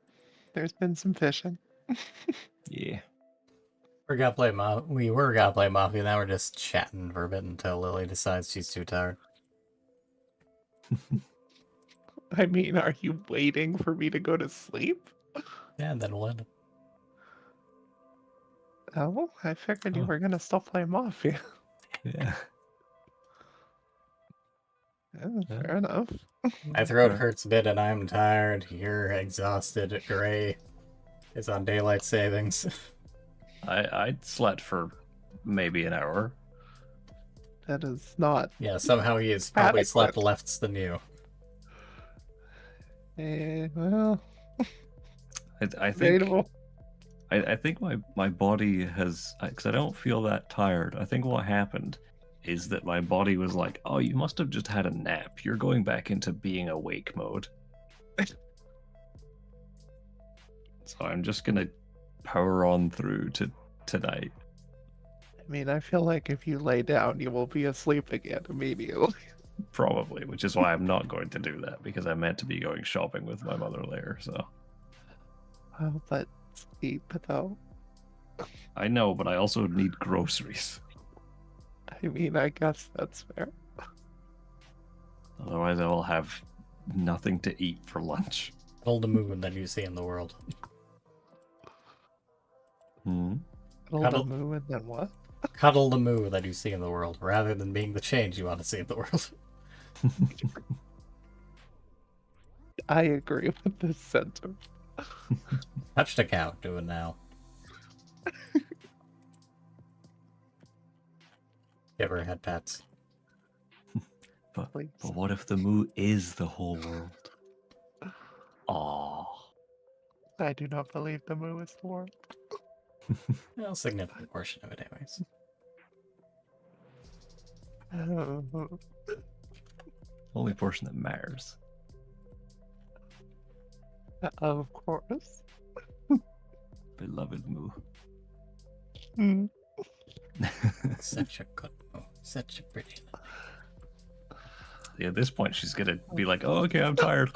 There's been some fishing. Yeah. We were gonna play Mafia, now we're just chatting for a bit until Lily decides she's too tired. I mean, are you waiting for me to go to sleep? Yeah, and then we'll end it. Oh, I figured you Oh. were gonna still play Mafia. Yeah. Yeah, Yeah. fair enough. My throat hurts a bit and I'm tired. You're exhausted. Gray is on daylight savings. I slept for maybe an hour. That is not. Yeah, somehow he has probably slept Adequate. less than you. Well, I think debatable. I think my body has, because I don't feel that tired. I think what happened is that my body was like, "Oh, you must have just had a nap. You're going back into being awake mode." So I'm just gonna power on through to tonight. I mean, I feel like if you lay down, you will be asleep again immediately. Probably, which is why I'm not going to do that, because I meant to be going shopping with my mother later. So Well, but sleep though. I know, but I also need groceries. I mean, I guess that's fair. Otherwise, I will have nothing to eat for lunch. All the movement that you see in the world. Hmm. Cuddle Cuddle- the moo and then what? Cuddle the moo that you see in the world, rather than being the change you want to see in the world. I agree with this sentence. Touched a cow, do it now. You ever had pets? Please. But what if the moo is the whole world? Aww. I do not believe the moo is the world. Well, a significant portion of it, anyways. Oh, Only portion that matters. of course. Beloved moo. Hmm. Such a good moo. Such a pretty moo. Yeah, at this point, she's gonna be like, "Oh, okay, I'm tired."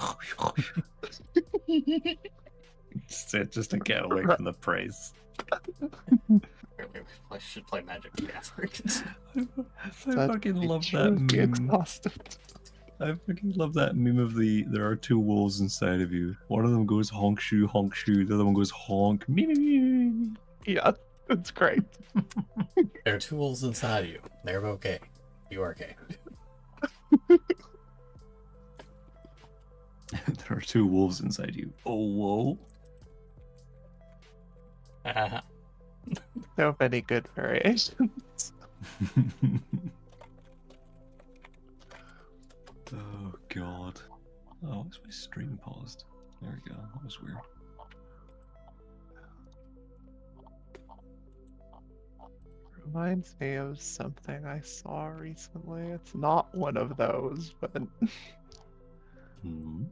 Just to get away from the praise. I should play Magic the Gathering. I Such fucking a love that truly meme. exhausted. I fucking love that meme of there are two wolves inside of you. One of them goes honk shoo, the other one goes honk me me me me, me. Yeah, it's great. There are two wolves inside of you. They're okay. You are okay. There are two wolves inside you. Oh, whoa. So many good variations. Oh, God. Oh, is my stream paused? There we go. That was weird. Reminds me of something I saw recently. It's not one of those, but Hmm.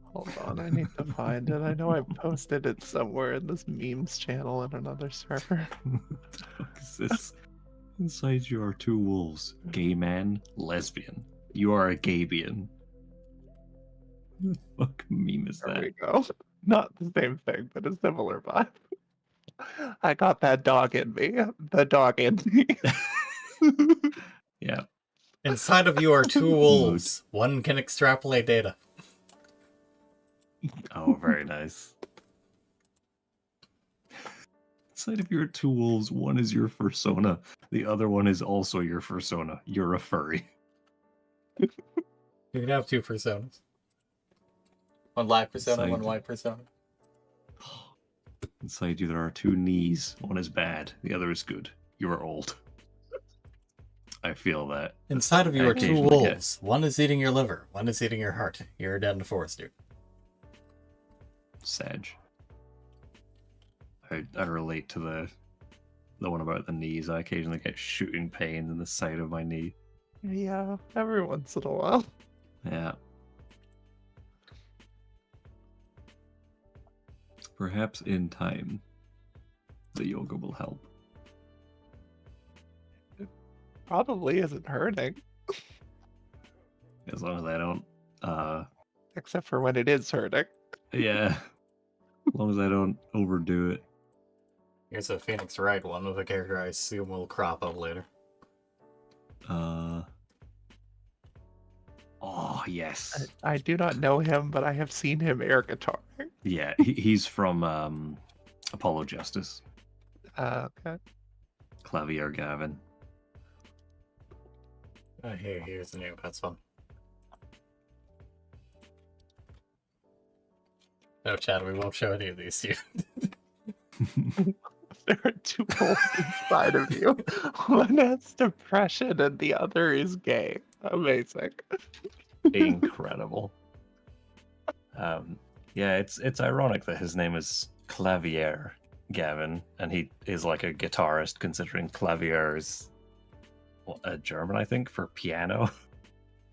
hold on, I need to find it. I know I posted it somewhere in this memes channel in another server. What the fuck is this? Inside you are two wolves. Gay man, lesbian. You are a Gabian. What the fuck meme is There that? we go. Not the same thing, but a similar vibe. I got that dog in me. The dog in me. Yeah. Inside of you are two wolves. One can extrapolate data. Oh, very nice. Inside of your two wolves, one is your fursona, the other one is also your fursona. You're a furry. You can have two personas. One live persona, Inside- one white persona. Inside you, there are two knees. One is bad, the other is good. You are old. I feel that. Inside of you are two Occasionally, wolves. One is eating your liver. One is eating your heart. You're a dead in the forest, dude. Sag. I relate to the one about the knees. I occasionally get shooting pain in the side of my knee. Yeah, every once in a while. Yeah. Perhaps in time, the yoga will help. Probably isn't hurting, As long as I don't, except for when it is hurting. yeah. As long as I don't overdo it. Here's a Phoenix Wright one with a character I assume will crop up later. Oh, yes. I do not know him, but I have seen him air guitar. Yeah, he's from Apollo Justice. Okay. Clavier Gavin. Here's the new Pets one. No, Chad, we won't show any of these to you. There are two goals inside of you. One has depression and the other is gay. Amazing. Incredible. Yeah, it's ironic that his name is Clavier Gavin, and he is like a guitarist, considering clavier is German, I think, for piano.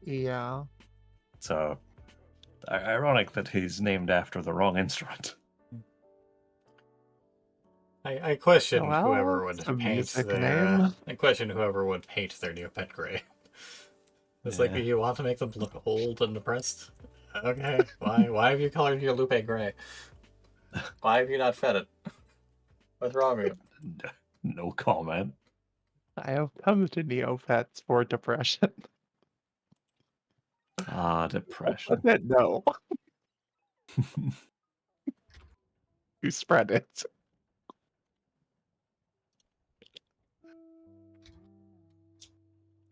Yeah. So ironic that he's named after the wrong instrument. I question Well, whoever would it's a paint music their. name. I question whoever would paint their Neopet gray. It's like, Yeah. you want to make them look old and depressed? Okay, why? Why have you colored your Lupe gray? Why have you not fed it? What's wrong with you? No comment. I have come to Neopets for depression. Ah, depression. But no. You spread it.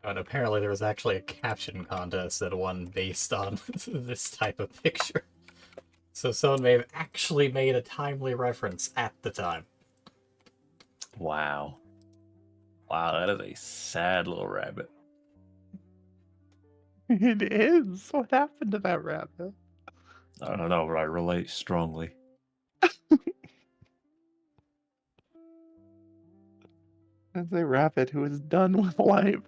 And apparently there was actually a caption contest that won based on this type of picture. So someone may have actually made a timely reference at the time. Wow. Wow, that is a sad little rabbit. It is. What happened to that rabbit? I don't know, but I relate strongly. It's a rabbit who is done with life.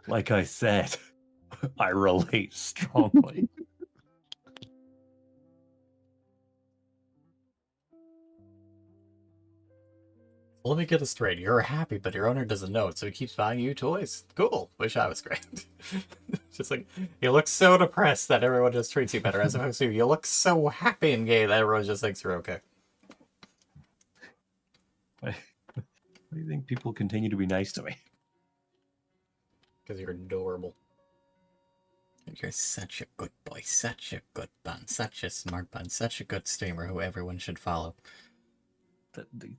Like I said, I relate strongly. Let me get this straight. You're happy, but your owner doesn't know it, so he keeps buying you toys. Cool. Wish I was great. Just like, you look so depressed that everyone just treats you better, as opposed to you look so happy and gay that everyone just thinks you're okay. Why do you think people continue to be nice to me? Because you're adorable. You're such a good boy, such a good bun, such a smart bun, such a good streamer who everyone should follow.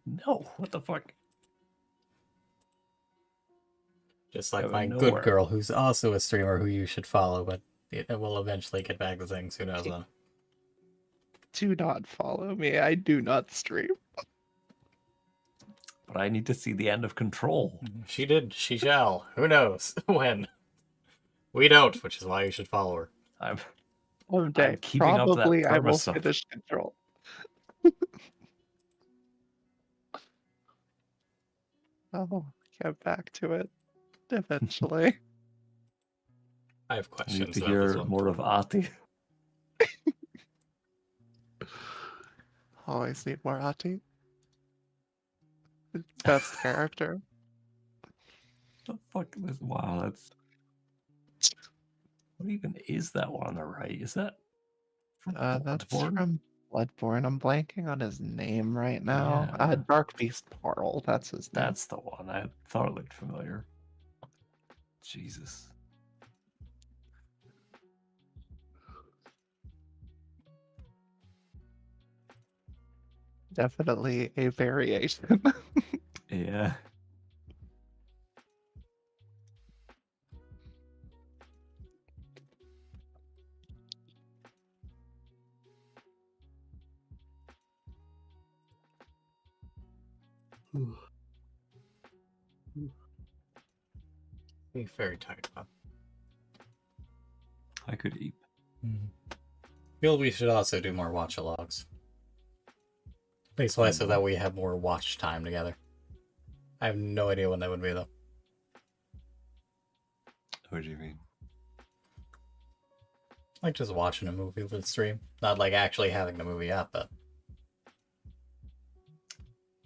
No, what the fuck? Just like Out of my nowhere. good girl, who's also a streamer who you should follow, but it will eventually get back to things. Who knows then? Do not follow me. I do not stream. But I need to see the end of Control. She did. She shall. Who knows when? We don't, which is why you should follow her. One day, keeping up that probably I will perma-sub. finish Control. I'll get back to it eventually. I have I need questions to about hear this one. more of Ati. Always need more Ati. Best character. The fuck? Wow, that's. What even is that one on the right? Is that from That's Bloodborne? from Bloodborne. I'm blanking on his name right now. Yeah. Dark Beast Parl. That's his name. That's the one. I thought it looked familiar. Jesus. Definitely a variation. Yeah. Be very tired, Bob. I could eat. Feel we should also do more watch-alongs. Basically, so that we have more watch time together. I have no idea when that would be, though. What do you mean? Like just watching a movie with stream. Not like actually having the movie up, but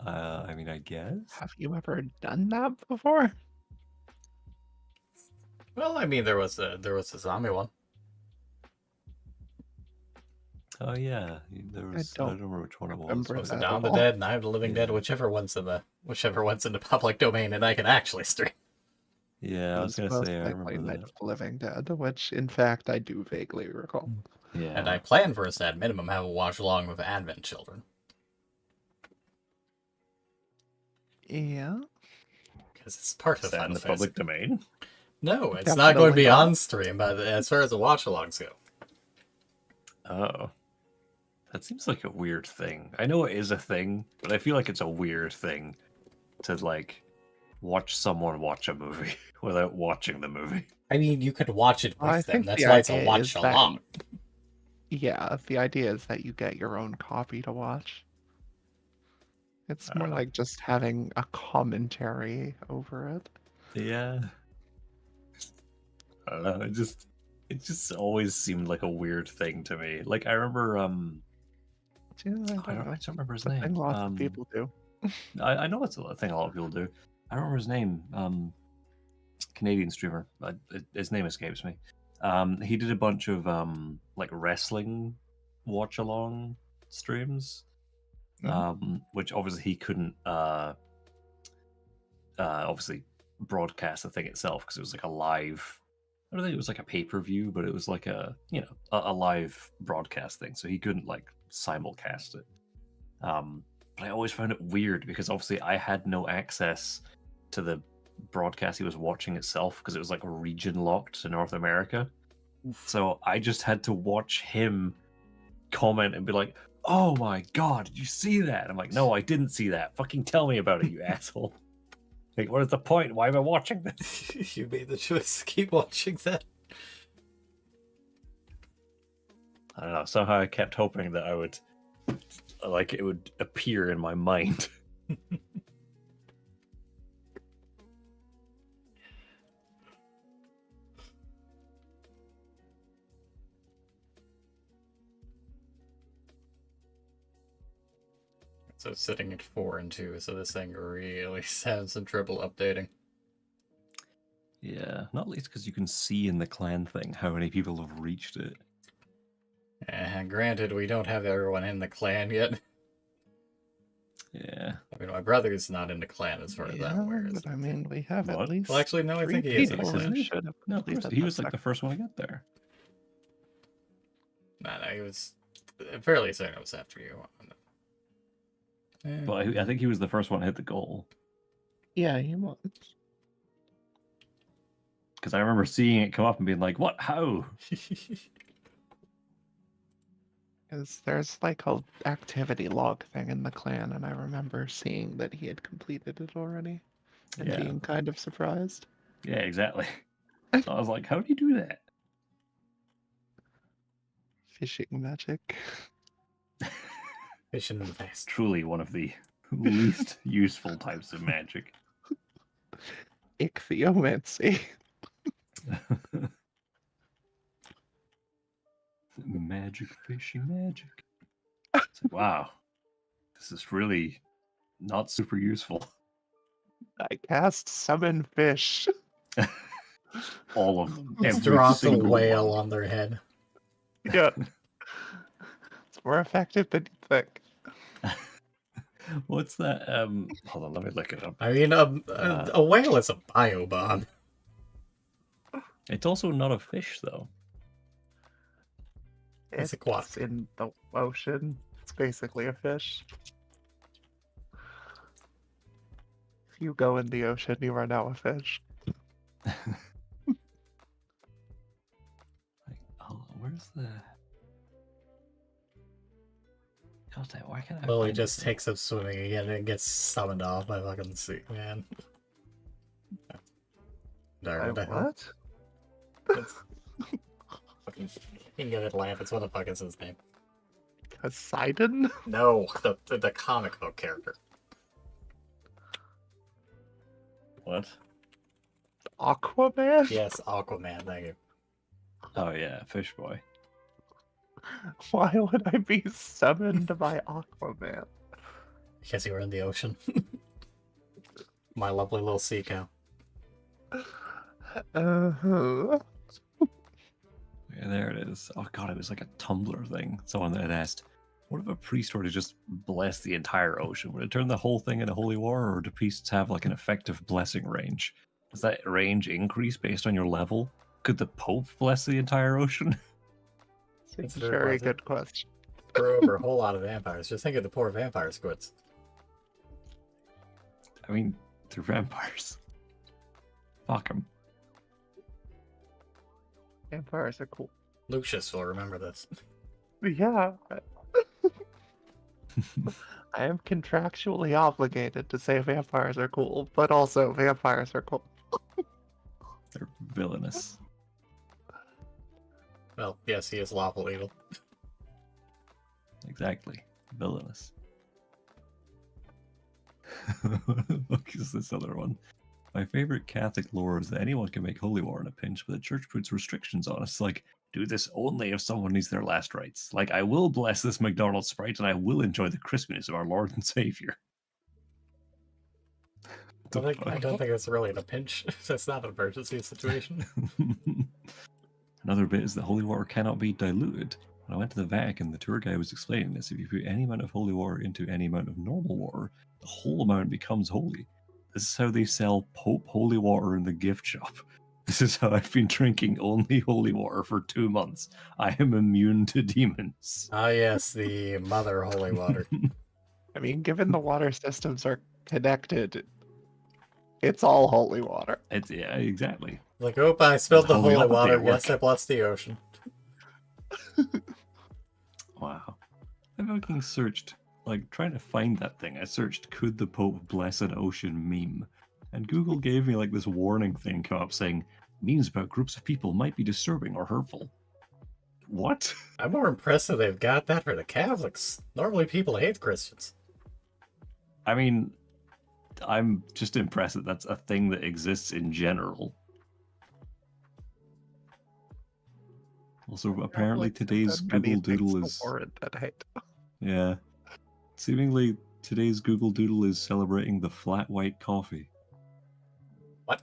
I mean, I guess. Have you ever done that before? well, I mean, there was a zombie one. Oh yeah, there was. I don't don't remember which one it was. remember There was that Dawn of the all. Dead, Night of the Living Dead, Yeah. whichever one's in the public domain, and I can actually stream. Yeah, I was It gonna say I most remember likely Night that. of the Living Dead, which in fact I do vaguely recall. Yeah. And I plan for us to at minimum have a watch along with Advent Children. Yeah. Because it's part Is of that in Final the Fantasy. public domain? No, it's not going to Definitely be not. on stream, but as far as the watch-alongs go. Oh. That seems like a weird thing. I know it is a thing, but I feel like it's a weird thing to, like, watch someone watch a movie without watching the movie. I mean, you could watch it Well, I with them. think That's the why it's a idea is that watch-along. Yeah, the idea is that you get your own copy to watch. It's more Oh. like just having a commentary over it. Yeah. I don't know, it just always seemed like a weird thing to me. Like I remember Yeah, I don't remember his It's a thing name. lots of people do. I know it's a thing a lot of people do. I don't remember his name. Canadian streamer. His name escapes me. He did a bunch of like wrestling watch along streams, which obviously he couldn't obviously broadcast the thing itself because it was like a live. I don't think it was like a pay per view, but it was like a a live broadcast thing, so he couldn't like simulcast it. But I always found it weird because obviously I had no access to the broadcast he was watching itself because it was like region locked to North America. So I just had to watch him comment and be like, "Oh my god, did you see that?" I'm like, "No, I didn't see that. Fucking tell me about it, you asshole." Like, what is the point? Why am I watching this? You made the choice to keep watching that. I don't know. Somehow I kept hoping that I would, like, it would appear in my mind. So it's sitting at 4 and 2, so this thing really has some trouble updating. Yeah, not least because you can see in the clan thing how many people have reached it. Granted, we don't have everyone in the clan yet. Yeah. I mean, my brother's not in the clan as far as I'm aware. But I mean, we have What? at least Well, actually, no, I three think he is. people Isn't who he? should have No, of course. completed He the was like the second- first one to get there. No, he was fairly certain it was after you. But I think he was the first one to hit the goal. Yeah, he was. Because I remember seeing it come up and being like, "What? How?" Because there's like a activity log thing in the clan, and I remember seeing that he had completed it already, and Yeah. being kind of surprised. Yeah, exactly. So I was like, "How do you do that?" Fishing magic. Fishing in the face. Truly one of the least useful types of magic. Ichthyomancy. Magic fishing magic. It's like, wow, this is really not super useful. I cast summon fish. All of them. Let's Every drop a single whale one. on their head. Yeah. It's more effective than you think. What's that? Hold on, let me look it up. I mean, a whale is a biobomb. It's also not a fish, though. It's aquatic. It's in the ocean. It's basically a fish. If you go in the ocean, you are now a fish. Oh, where's the? God damn, why can't I? Well, he find just this? takes up swimming again and gets summoned off by fucking sea, man. Darn, what the hell? What? Fucking King of Atlantis, what the fuck is his name? Poseidon? No, the comic book character. What? Aquaman? Yes, Aquaman, thank you. Oh yeah, Fish Boy. Why would I be summoned by Aquaman? Because you were in the ocean. My lovely little sea cow. Uh-huh. Yeah, there it is. Oh god, it was like a Tumblr thing. Someone that had asked, "What if a priest were to just bless the entire ocean? Would it turn the whole thing into holy war, or do priests have like an effective blessing range? Does that range increase based on your level? Could the Pope bless the entire ocean?" It's a very very pleasant. good question. Throw over a whole lot of vampires. Just think of the poor vampire squids. I mean, they're vampires. Fuck them. Vampires are cool. Lucius will remember this. Yeah. I am contractually obligated to say vampires are cool, but also vampires are cool. They're villainous. Well, yes, he is lawful evil. Exactly. Villainous. Look, is this other one. My favorite Catholic lore is that anyone can make holy war in a pinch, but the church puts restrictions on us. Like, do this only if someone needs their last rites. Like, I will bless this McDonald's Sprite and I will enjoy the crispness of our Lord and Savior. I don't think it's really a pinch. It's not an emergency situation. Another bit is that holy water cannot be diluted. When I went to the Vatican, the tour guide was explaining this. If you put any amount of holy water into any amount of normal water, the whole amount becomes holy. This is how they sell Pope holy water in the gift shop. This is how I've been drinking only holy water for 2 months. I am immune to demons. Ah, yes, the mother holy water. I mean, given the water systems are connected, it's all holy water. It's, yeah, exactly. Like, oh, I spilled the holy homeopathy water. at work. Yes, I blessed the ocean. Wow. I fucking searched, like, trying to find that thing. I searched, could the Pope bless an ocean meme? And Google gave me, like, this warning thing come up saying, memes about groups of people might be disturbing or hurtful. What? I'm more impressed that they've got that for the Catholics. Normally people hate Christians. I mean, I'm just impressed that that's a thing that exists in general. Also, apparently Like, today's many Google Doodle things is... warrant that hate. Yeah. Seemingly, today's Google Doodle is celebrating the flat white coffee. What?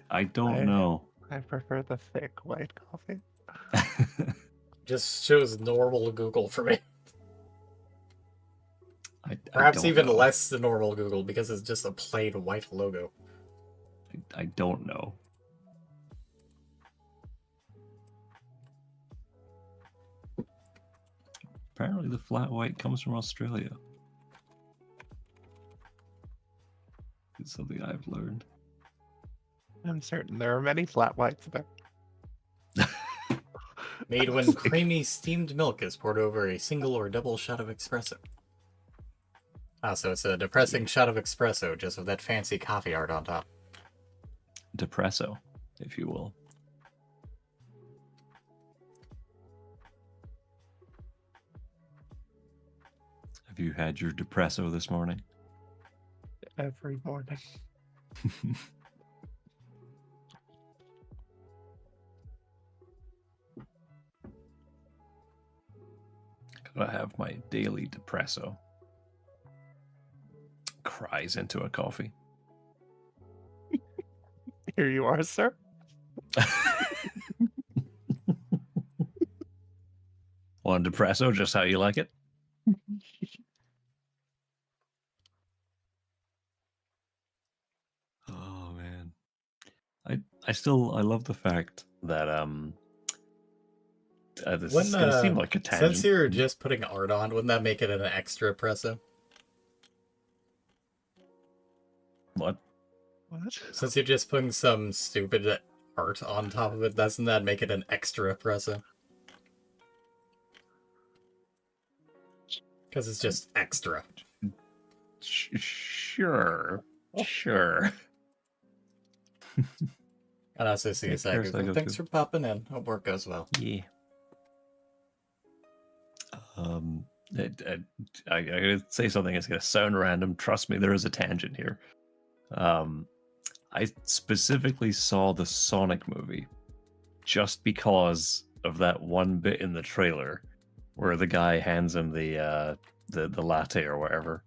I don't know. I prefer the thick white coffee. Just shows normal Google for me. I Perhaps don't even know. less than normal Google because it's just a plain white logo. I don't know. Apparently the flat white comes from Australia. It's something I've learned. I'm certain there are many flat whites there. Made when creamy steamed milk is poured over a single or double shot of espresso. Ah, so it's a depressing shot of espresso, just with that fancy coffee art on top. Depresso, if you will. Have you had your depresso this morning? Every morning. Gotta have my daily depresso. Cries into a coffee. Here you are, sir. One depresso, just how you like it. Oh man, I love the fact that this is gonna seem like a tangent. Since you're just putting art on, wouldn't that make it an extra espresso? What? What? Since you're just putting some stupid art on top of it, doesn't that make it an extra espresso? Because it's just extra. Sure, sure. And also see Yeah, a second. first I go Thanks to- for popping in. Hope work goes well. Yeah. I gotta say something that's gonna sound random. Trust me, there is a tangent here. I specifically saw the Sonic movie just because of that one bit in the trailer where the guy hands him the latte or whatever,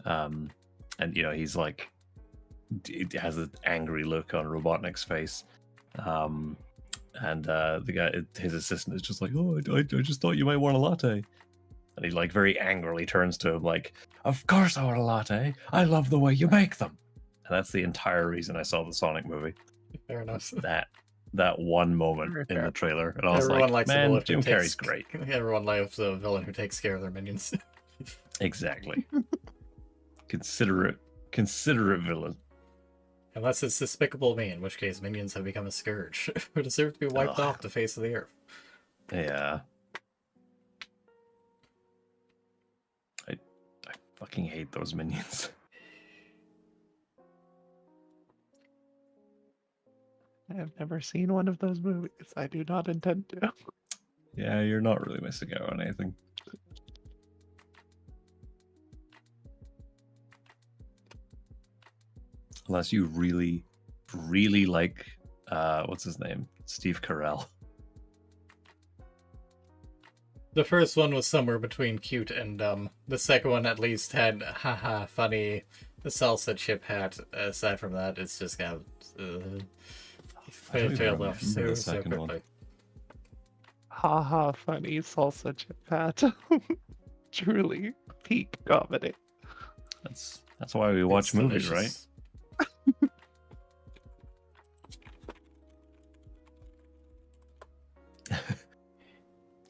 and you know he's like, it has an angry look on Robotnik's face, and the guy, his assistant, is just like, oh, I just thought you might want a latte. And he like very angrily turns to him like, of course I want a latte. I love the way you make them. And that's the entire reason I saw the Sonic movie. Fair enough. That one moment in the trailer. And I was Everyone like, likes a man, villain Jim who Carrey's takes... great. Everyone likes a villain who takes care of their minions. Exactly. Consider a villain. Unless it's Despicable Me, in which case minions have become a scourge who deserve to be wiped Ugh. off the face of the earth. Yeah. I fucking hate those minions. I have never seen one of those movies. I do not intend to. Yeah, you're not really missing out on anything. Unless you really, really like, what's his name? Steve Carell. The first one was somewhere between cute and dumb. The second one at least had haha funny the salsa chip hat. Aside from that, it's just kind of I don't even failed remember off the so second one. quickly. Haha, funny salsa chip hat. Truly peak comedy. That's why we watch It's movies, delicious. right?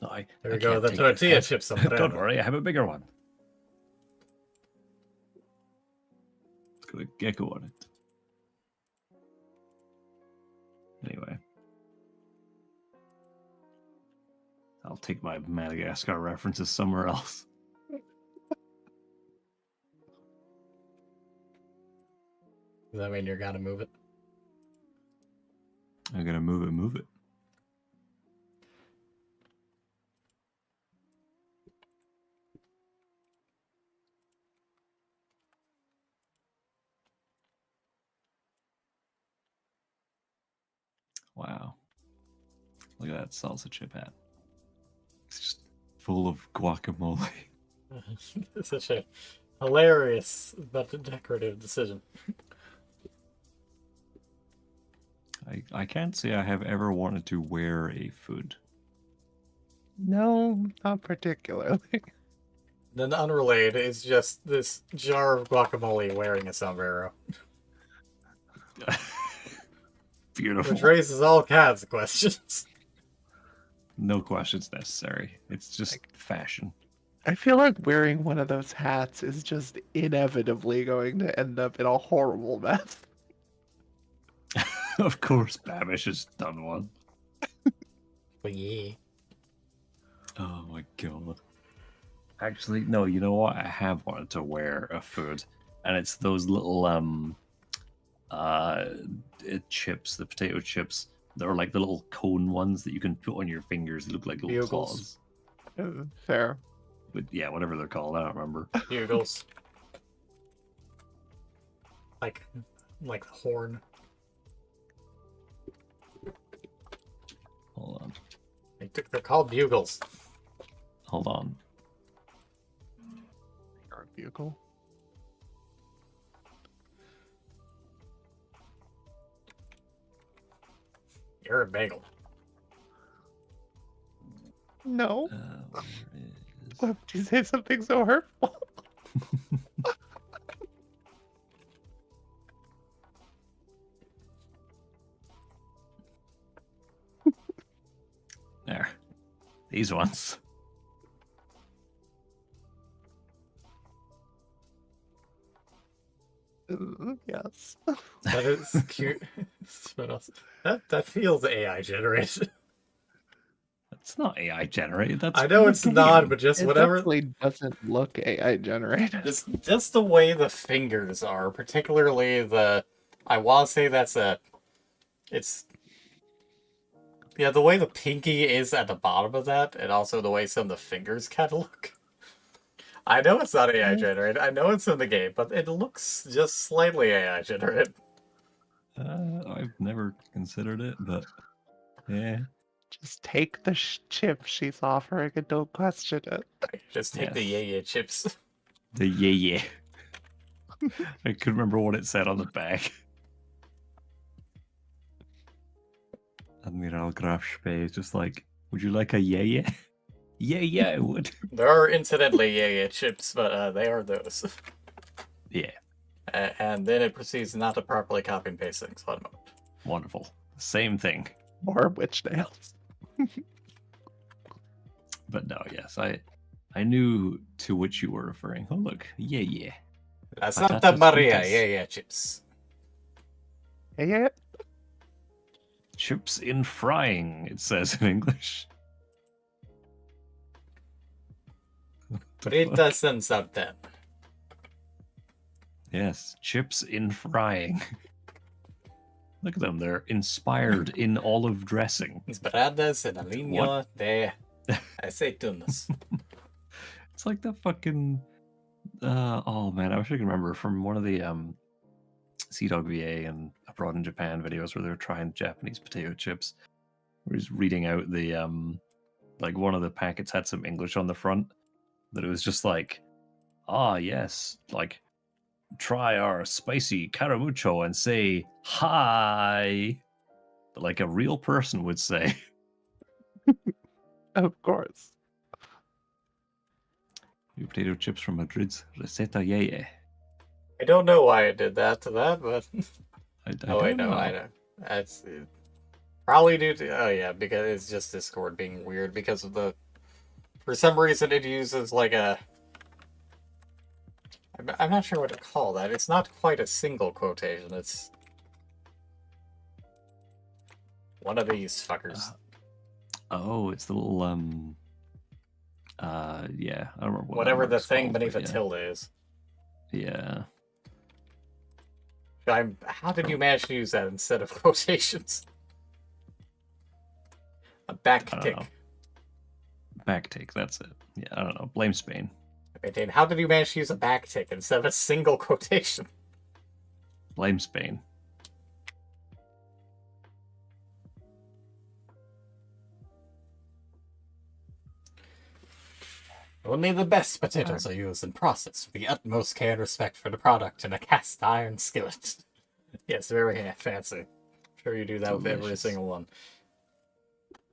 No, There I we go, can't the take tortilla this. chips on Don't the worry, I have a bigger one. Let's go with gecko on it. Anyway. I'll take my Madagascar references somewhere else. Does that mean you're gonna move it? I'm gonna move it. Wow. Look at that salsa chip hat. It's just full of guacamole. It's such a hilarious but decorative decision. I can't say I have ever wanted to wear a food. No, not particularly. Then unrelated is just this jar of guacamole wearing a sombrero, Beautiful. which raises all kinds of questions. No questions necessary. It's just fashion. I feel like wearing one of those hats is just inevitably going to end up in a horrible mess. Of course, Babish has done one. But yeah. Oh my god. Actually, no, you know what? I have wanted to wear a food, and it's those little chips, the potato chips. They're like the little cone ones that you can put on your fingers. They look like little Bugles. claws. Fair. But yeah, whatever they're called, I don't remember. Bugles. like the horn. Hold on. They're called bugles. Hold on. Or a bugle. You're a bagel. No. Where is... Why would you say something so hurtful? There. These ones. Yes. That is cute. What else? That feels AI generated. That's not AI generated. That's I know from the it's not, game. but just It whatever. definitely doesn't look AI generated. Just the way the fingers are, particularly I want to say it's the way the pinky is at the bottom of that, and also the way some of the fingers kind of look. I know it's not AI generated. I know it's in the game, but it looks just slightly AI generated. I've never considered it, but yeah. Just take the chip she's offering and don't question it. Just take the Yes. yeah chips. The yeah. I couldn't remember what it said on the back. Admiral Graf Spee is just like, would you like a yeah? Yeah, I would. There are incidentally yeah chips, but they are those. Yeah, And then it proceeds not to properly copy and paste things. One moment. wonderful. Same thing. More witch nails. But no, yes, I knew to which you were referring. Oh, look. Yeah. La Santa Patatas Maria, fritas. yeah, chips. Yeah, Chips in frying, it says in English. What the fuck? Fritas and something. Yes, chips in frying. Look at them, they're inspired in olive dressing. Inspiradas en aliño de aceitunas. It's like the fucking oh man, I wish I could remember from one of the Sea Dog VA and Abroad in Japan videos where they were trying Japanese potato chips. Where he's reading out the like one of the packets had some English on the front that it was just like, ah yes, like try our spicy caramucho and say hi, like a real person would say. of course. New potato chips from Madrid's Receta Yeye. I don't know why I did that to that, but I oh wait, don't no, know. I know. That's probably due to because it's just Discord being weird because of the for some reason it uses like a I'm not sure what to call that. It's not quite a single quotation. It's one of these fuckers. Oh, it's the little yeah, I don't remember what Whatever that the mark's thing called, beneath but a tilde is. Yeah. How did you manage to use that instead of quotations? A back I don't tick. know. Back take, that's it. Yeah, I don't know. Blame Spain. Okay, Dane, how did you manage to use a back tick instead of a single quotation? Blame Spain. Only the best potatoes are used and processed with the utmost care and respect for the product in a cast iron skillet. Yes, very fancy. I'm sure you do that with every Delicious. single one.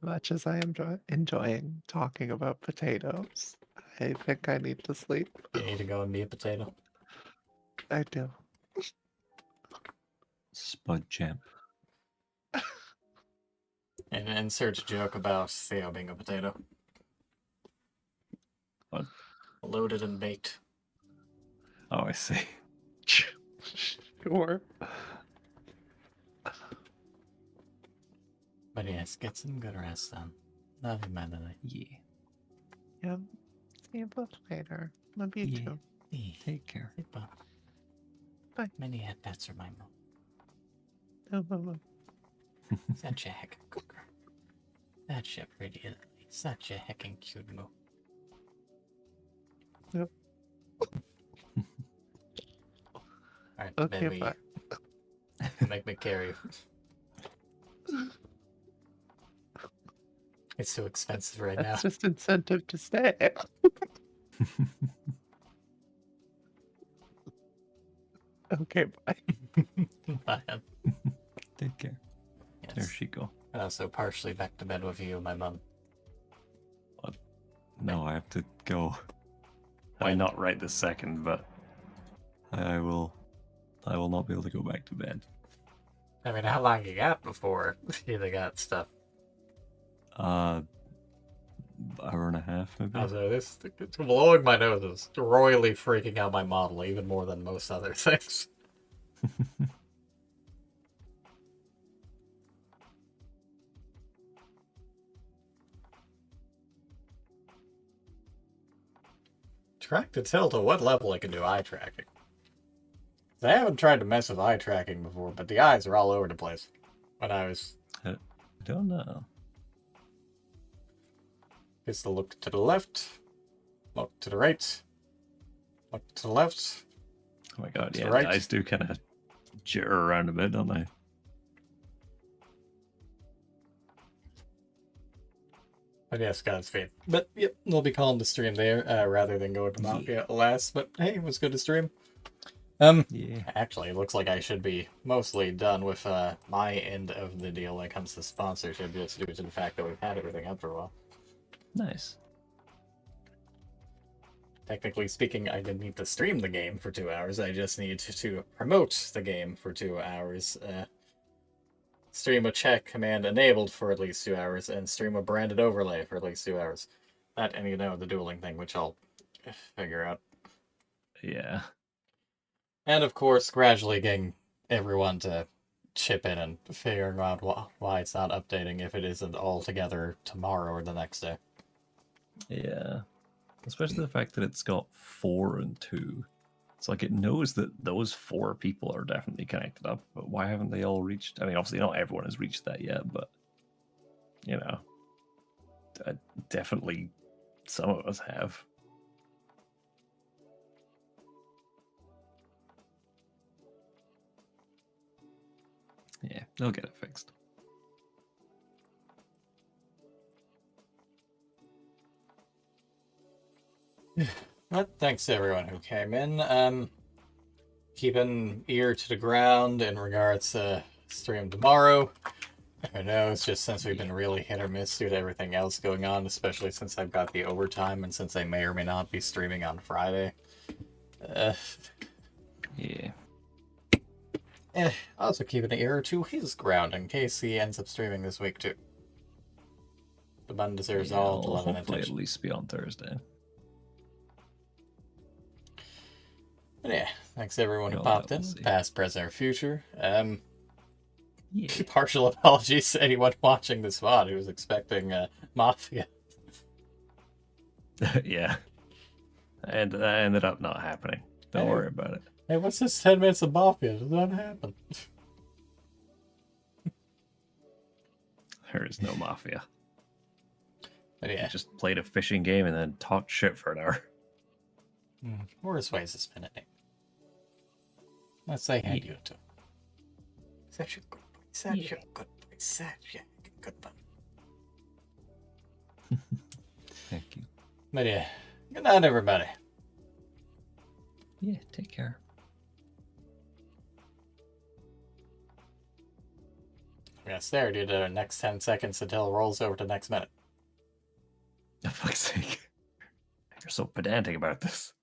Much as I am enjoying talking about potatoes, I think I need to sleep. You need to go and be a potato. I do. Spud champ. And insert a joke about Theo being a potato. What? Loaded and baked. Oh, I see. Sure. But yes, get some good rest then. Love you, man. Yeah. Yeah. See you both later. Love you Yeah. too. Take care. Goodbye. Bye. Many head pats are my mom. Oh, Such a heckin' cooker. Such a pretty lady. Such a heckin' cute moo. Yep. Alright, okay, baby. bye. Make me carry you. It's too expensive right now. That's just incentive to stay. Okay, bye. Bye. Take care. There Yes. she go. And also partially back to bed with you, my mum. No, I have to go. Why not right this second, but I will not be able to go back to bed. I mean, how long you got before you got stuff? Hour and a half, maybe. Also, this it's blowing my nose is royally freaking out my model even more than most other things. Track to tell to what level I can do eye tracking. I haven't tried to mess with eye tracking before, but the eyes are all over the place. When I was I don't know. just to look to the left, look to the right, look to the left. Oh my god, To yeah, the right. the eyes do kind of jitter around a bit, don't they? But yes, Godspeed. But yep, we'll be calling the stream there rather than going to Mafia last. But hey, it was good to stream. Yeah. Actually, it looks like I should be mostly done with my end of the deal when it comes to sponsorship, just due to the fact that we've had everything up for a while. Nice. Technically speaking, I didn't need to stream the game for 2 hours. I just need to promote the game for 2 hours. Stream a check command enabled for at least 2 hours, and stream a branded overlay for at least 2 hours. That and the dueling thing, which I'll figure out. Yeah. And of course, gradually getting everyone to chip in and figuring out why it's not updating if it isn't all together tomorrow or the next day. Yeah. Especially the fact that it's got 4 and 2. It's like it knows that those 4 people are definitely connected up, but why haven't they all reached? I mean, obviously, not everyone has reached that yet, but you know, definitely some of us have. Yeah, they'll get it fixed. But thanks to everyone who came in. Keep an ear to the ground in regards to stream tomorrow. Who knows, just since we've been really hit or miss due to everything else going on, especially since I've got the overtime and since I may or may not be streaming on Friday. Yeah. Also keep an ear to his ground in case he ends up streaming this week too. The bun deserves Yeah, all the I'll love and hopefully attention. at least be on Thursday. But yeah, thanks everyone who Well, popped we'll in, see. past, present, or future. Yeah. Partial apologies to anyone watching this VOD who was expecting Mafia. Yeah. And that ended up not happening. Don't Hey. worry about it. Hey, what's this 10 minutes of Mafia? Does that happen? There is no mafia. But You yeah, just played a fishing game and then talked shit for an hour. worst ways to spend a day. Let's say hand Yeah. you to. Such a good boy. Such a good boy. Such a good boy. Thank you. But yeah, good night, everybody. Yeah, take care. I'm gonna stare due to the next 10 seconds until it rolls over to next minute. For fuck's sake. You're so pedantic about this.